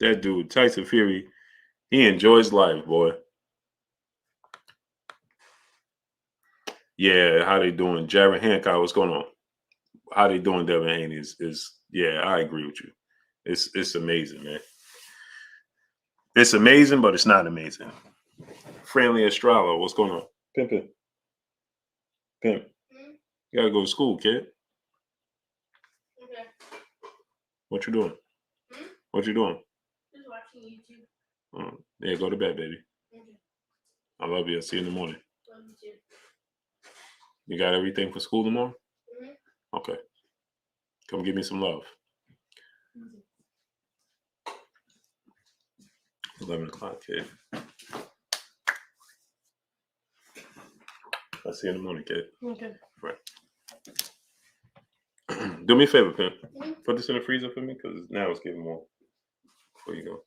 That dude, Tyson Fury, he enjoys life, boy. Yeah, how they doing? Jared Hancock, what's going on? How they doing, Devin Haney? Yeah, I agree with you. It's amazing, man. It's amazing, but it's not amazing. Friendly Estrella, what's going on? Pimp. You gotta go to school, kid. Okay. What you doing? What you doing? Just watching YouTube. Yeah, go to bed, baby. Okay. I love you. I'll see you in the morning. Love you too. You got everything for school tomorrow? Mm-hmm. Okay. Come give me some love. 11 o'clock, kid. I'll see you in the morning, kid. Okay. Right. Do me a favor, Pimp. Put this in the freezer for me, because now it's getting warm. Before you go.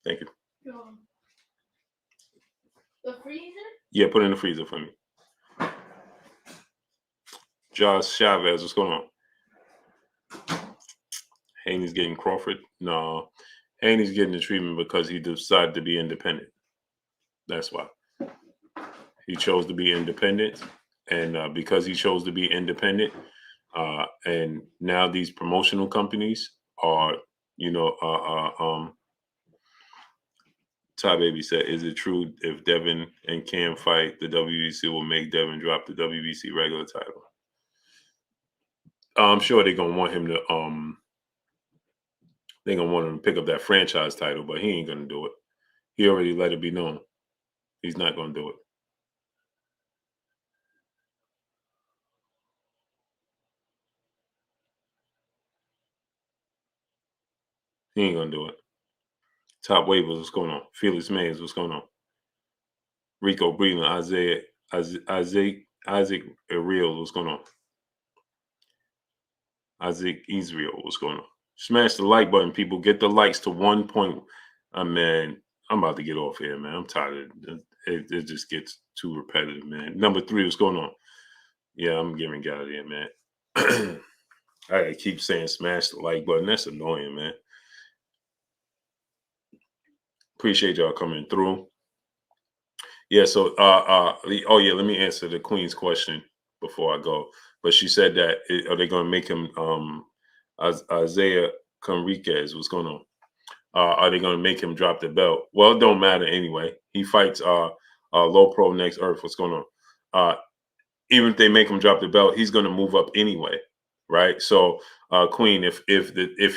Thank you. The freezer? Yeah, put it in the freezer for me. Josh Chavez, what's going on? Haney's getting Crawford? No. Haney's getting the treatment because he decided to be independent. That's why. He chose to be independent. And because he chose to be independent, and now these promotional companies are, Ty Baby said, "Is it true if Devin and Cam fight, the WBC will make Devin drop the WBC regular title?" I'm sure they're gonna want him to they're gonna want him to pick up that franchise title, but he ain't gonna do it. He already let it be known he's not gonna do it. He ain't gonna do it. Top waivers, what's going on? Felix Mays, what's going on? Rico Breeden, Isaac Ariel, what's going on? Isaac Israel, what's going on? Smash the like button, people. Get the likes to 1 point. Man, I'm about to get off here, man. I'm tired of it. It just gets too repetitive, man. Number 3, what's going on? Yeah, I'm getting out of here, man. I keep saying smash the like button. That's annoying, man. Appreciate y'all coming through. Yeah, so oh yeah, let me answer the Queen's question before I go. But she said that are they going to make him Isaiah Conriquez? What's going on? Are they going to make him drop the belt? Well, it don't matter anyway. He fights Low Pro next Earth. What's going on? Even if they make him drop the belt, he's going to move up anyway, right? So Queen, if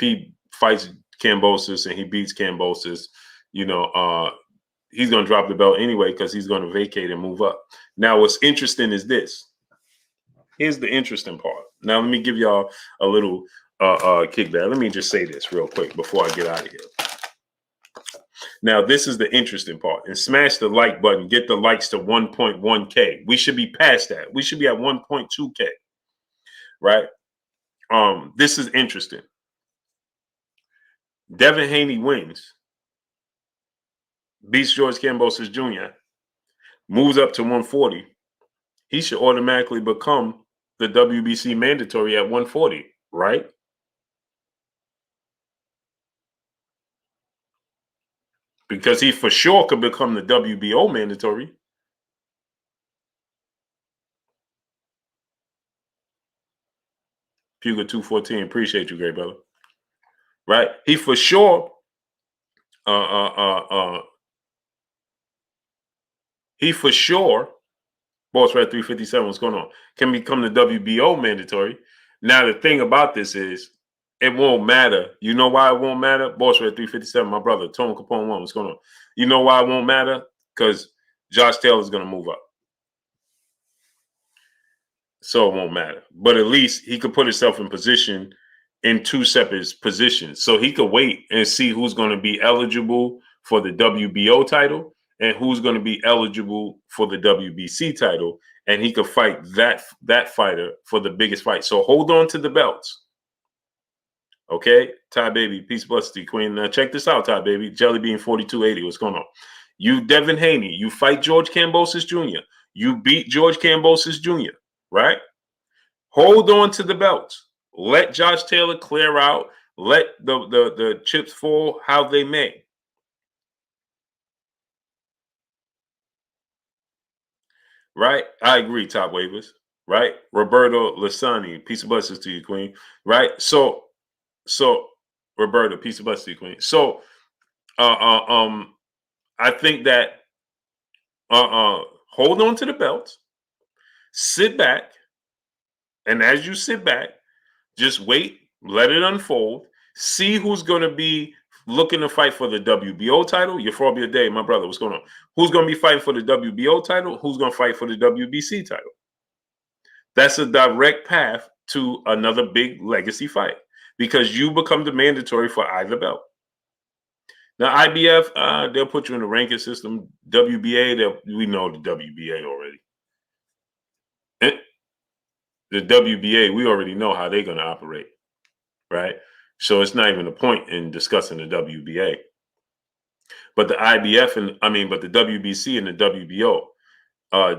he fights Kambosos and he beats Kambosos, you know, he's going to drop the belt anyway because he's going to vacate and move up. Now, what's interesting is this. Here's the interesting part. Now, let me give y'all a little kickback. Let me just say this real quick before I get out of here. Now, this is the interesting part. And smash the like button. Get the likes to 1.1K. We should be past that. We should be at 1.2K. Right? This is interesting. Devin Haney wins. Beats George Kambosos Jr. Moves up to 140. He should automatically become the WBC mandatory at 140, right? Because he for sure could become the WBO mandatory. Puga 214, appreciate you, great brother. Right? He for sure Boss Red 357, what's going on? Can become the WBO mandatory. Now, the thing about this is, it won't matter. You know why it won't matter? Boss Red 357, my brother, Tone Capone 1, what's going on? You know why it won't matter? Because Josh Taylor's going to move up. So it won't matter. But at least he could put himself in position in 2 separate positions. So he could wait and see who's going to be eligible for the WBO title and who's going to be eligible for the WBC title. And he could fight that fighter for the biggest fight. So hold on to the belts. Okay? Ty Baby, peace, blessed to you, Queen. Now check this out, Ty Baby. Jellybean 4280, what's going on? You, Devin Haney, you fight George Kambosos Jr. You beat George Kambosos Jr., right? Hold on to the belts. Let Josh Taylor clear out. Let the chips fall how they may. Right? I agree, top waivers. Right? Roberto Lasani, peace of blessings to you, Queen. Right? So Roberto, peace of blessings to you, Queen. So I think that hold on to the belts, sit back, and as you sit back, just wait, let it unfold, see who's going to be looking to fight for the WBO title. Euphobia Day, my brother, what's going on? Who's going to be fighting for the WBO title? Who's going to fight for the WBC title? That's a direct path to another big legacy fight because you become the mandatory for either belt. Now, IBF, they'll put you in the ranking system. WBA, we know the WBA already. The WBA, we already know how they're going to operate, right? So it's not even a point in discussing the WBA. But the IBF but the WBC and the WBO,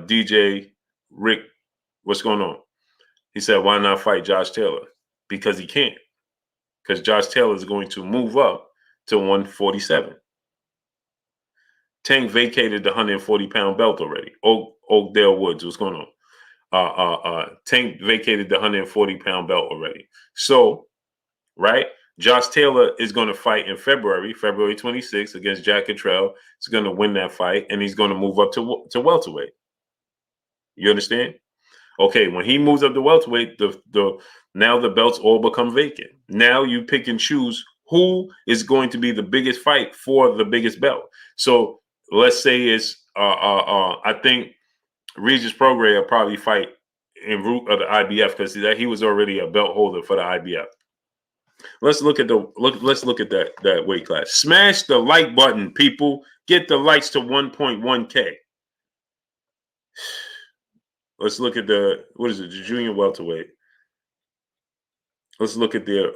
DJ Rick, what's going on? He said, why not fight Josh Taylor? Because he can't. Because Josh Taylor is going to move up to 147. Tank vacated the 140-pound belt already. Oakdale Woods, what's going on? Tank vacated the 140-pound belt already. So, right, Josh Taylor is going to fight in February 26th against Jack Cottrell. He's going to win that fight, and he's going to move up to welterweight. You understand? Okay, when he moves up to welterweight, now the belts all become vacant. Now you pick and choose who is going to be the biggest fight for the biggest belt. So let's say it's I think Regis Prograis will probably fight in route of the IBF because he was already a belt holder for the IBF. Let's look at that weight class. Smash the like button, people. Get the likes to 1.1K. Let's look at the junior welterweight. Let's look at their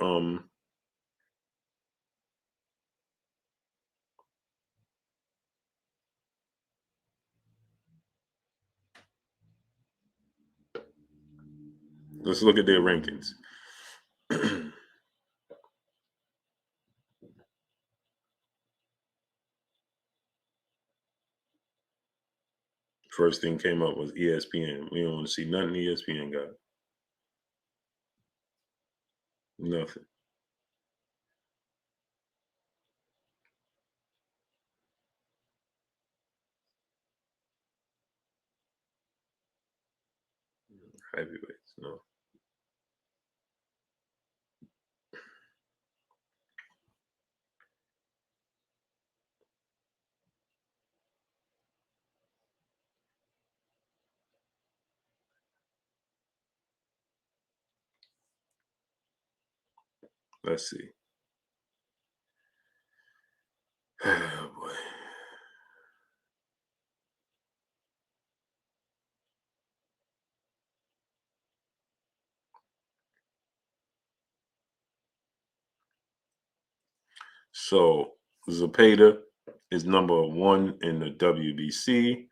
let's look at their rankings. First thing came up was ESPN. We don't want to see nothing ESPN got. Nothing. Heavyweights, no. Let's see. Oh boy. So Zepeda is number 1 in the WBC.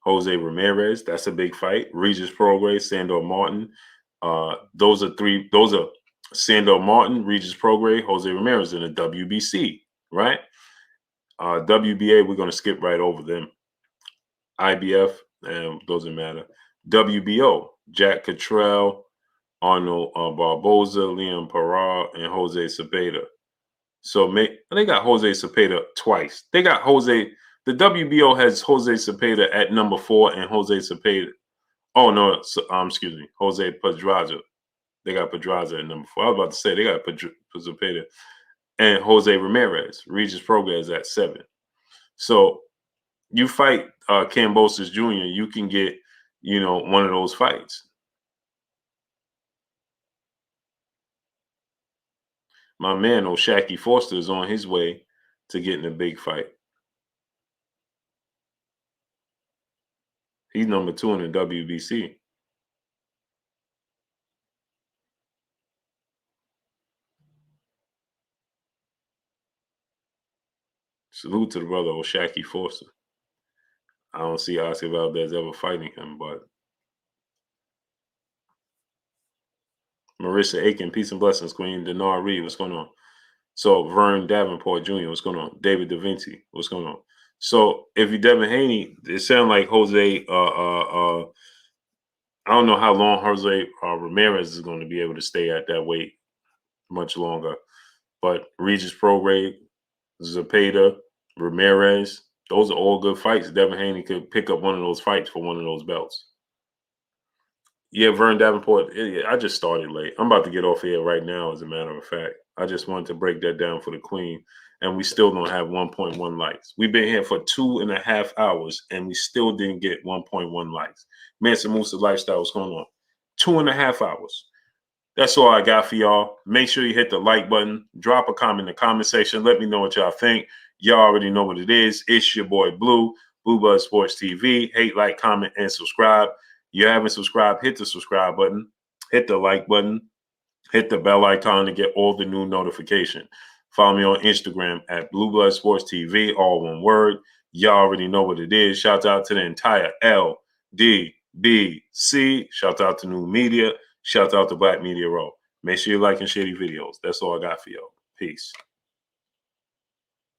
Jose Ramirez, that's a big fight. Regis Prograis, Sandor Martin. Those are Sandor Martin, Regis Prograis, Jose Ramirez in the WBC, right? WBA, we're going to skip right over them. IBF, doesn't matter. WBO, Jack Cottrell, Arnold Barboza, Liam Parra, and Jose Zepeda. So they got Jose Zepeda twice. They got the WBO has Jose Zepeda at number 4 and Jose Zepeda. Oh, no, excuse me, Jose Pedraza. They got Pedraza at number 4. I was about to say they got Zepeda and Jose Ramirez. Regis Prograis at 7. So you fight Kambosos Jr., you can get, one of those fights. My man, O'Shaquie Foster, is on his way to getting a big fight. He's number 2 in the WBC. Salute to the brother O'Shaquie Foster. I don't see Oscar Valdez ever fighting him, but Marissa Aiken, peace and blessings, Queen. Denar Reed, what's going on? So Vern Davenport Jr., what's going on? David Da Vinci, what's going on? So if you Devin Haney, it sounds like Jose. I don't know how long Jose Ramirez is going to be able to stay at that weight much longer, but Regis Prograis, Zepeda, Ramirez, those are all good fights. Devin Haney could pick up one of those fights for one of those belts. Yeah, Vern Davenport, I just started late. I'm about to get off here right now, as a matter of fact. I just wanted to break that down for the Queen, and we still don't have 1.1 likes. We've been here for 2.5 hours, and we still didn't get 1.1 likes. Mansa Musa Lifestyle, what's going on? 2.5 hours. That's all I got for y'all. Make sure you hit the like button. Drop a comment in the comment section. Let me know what y'all think. Y'all already know what it is. It's your boy Blue, Blue Blood Sports TV. Hate, like, comment, and subscribe. You haven't subscribed, hit the subscribe button, hit the like button, hit the bell icon to get all the new notification. Follow me on Instagram at Blue Blood Sports TV, all one word. Y'all already know what it is. Shout out to the entire LDBC. Shout out to New Media. Shout out to Black Media Row. Make sure you like and share these videos. That's all I got for y'all. Peace.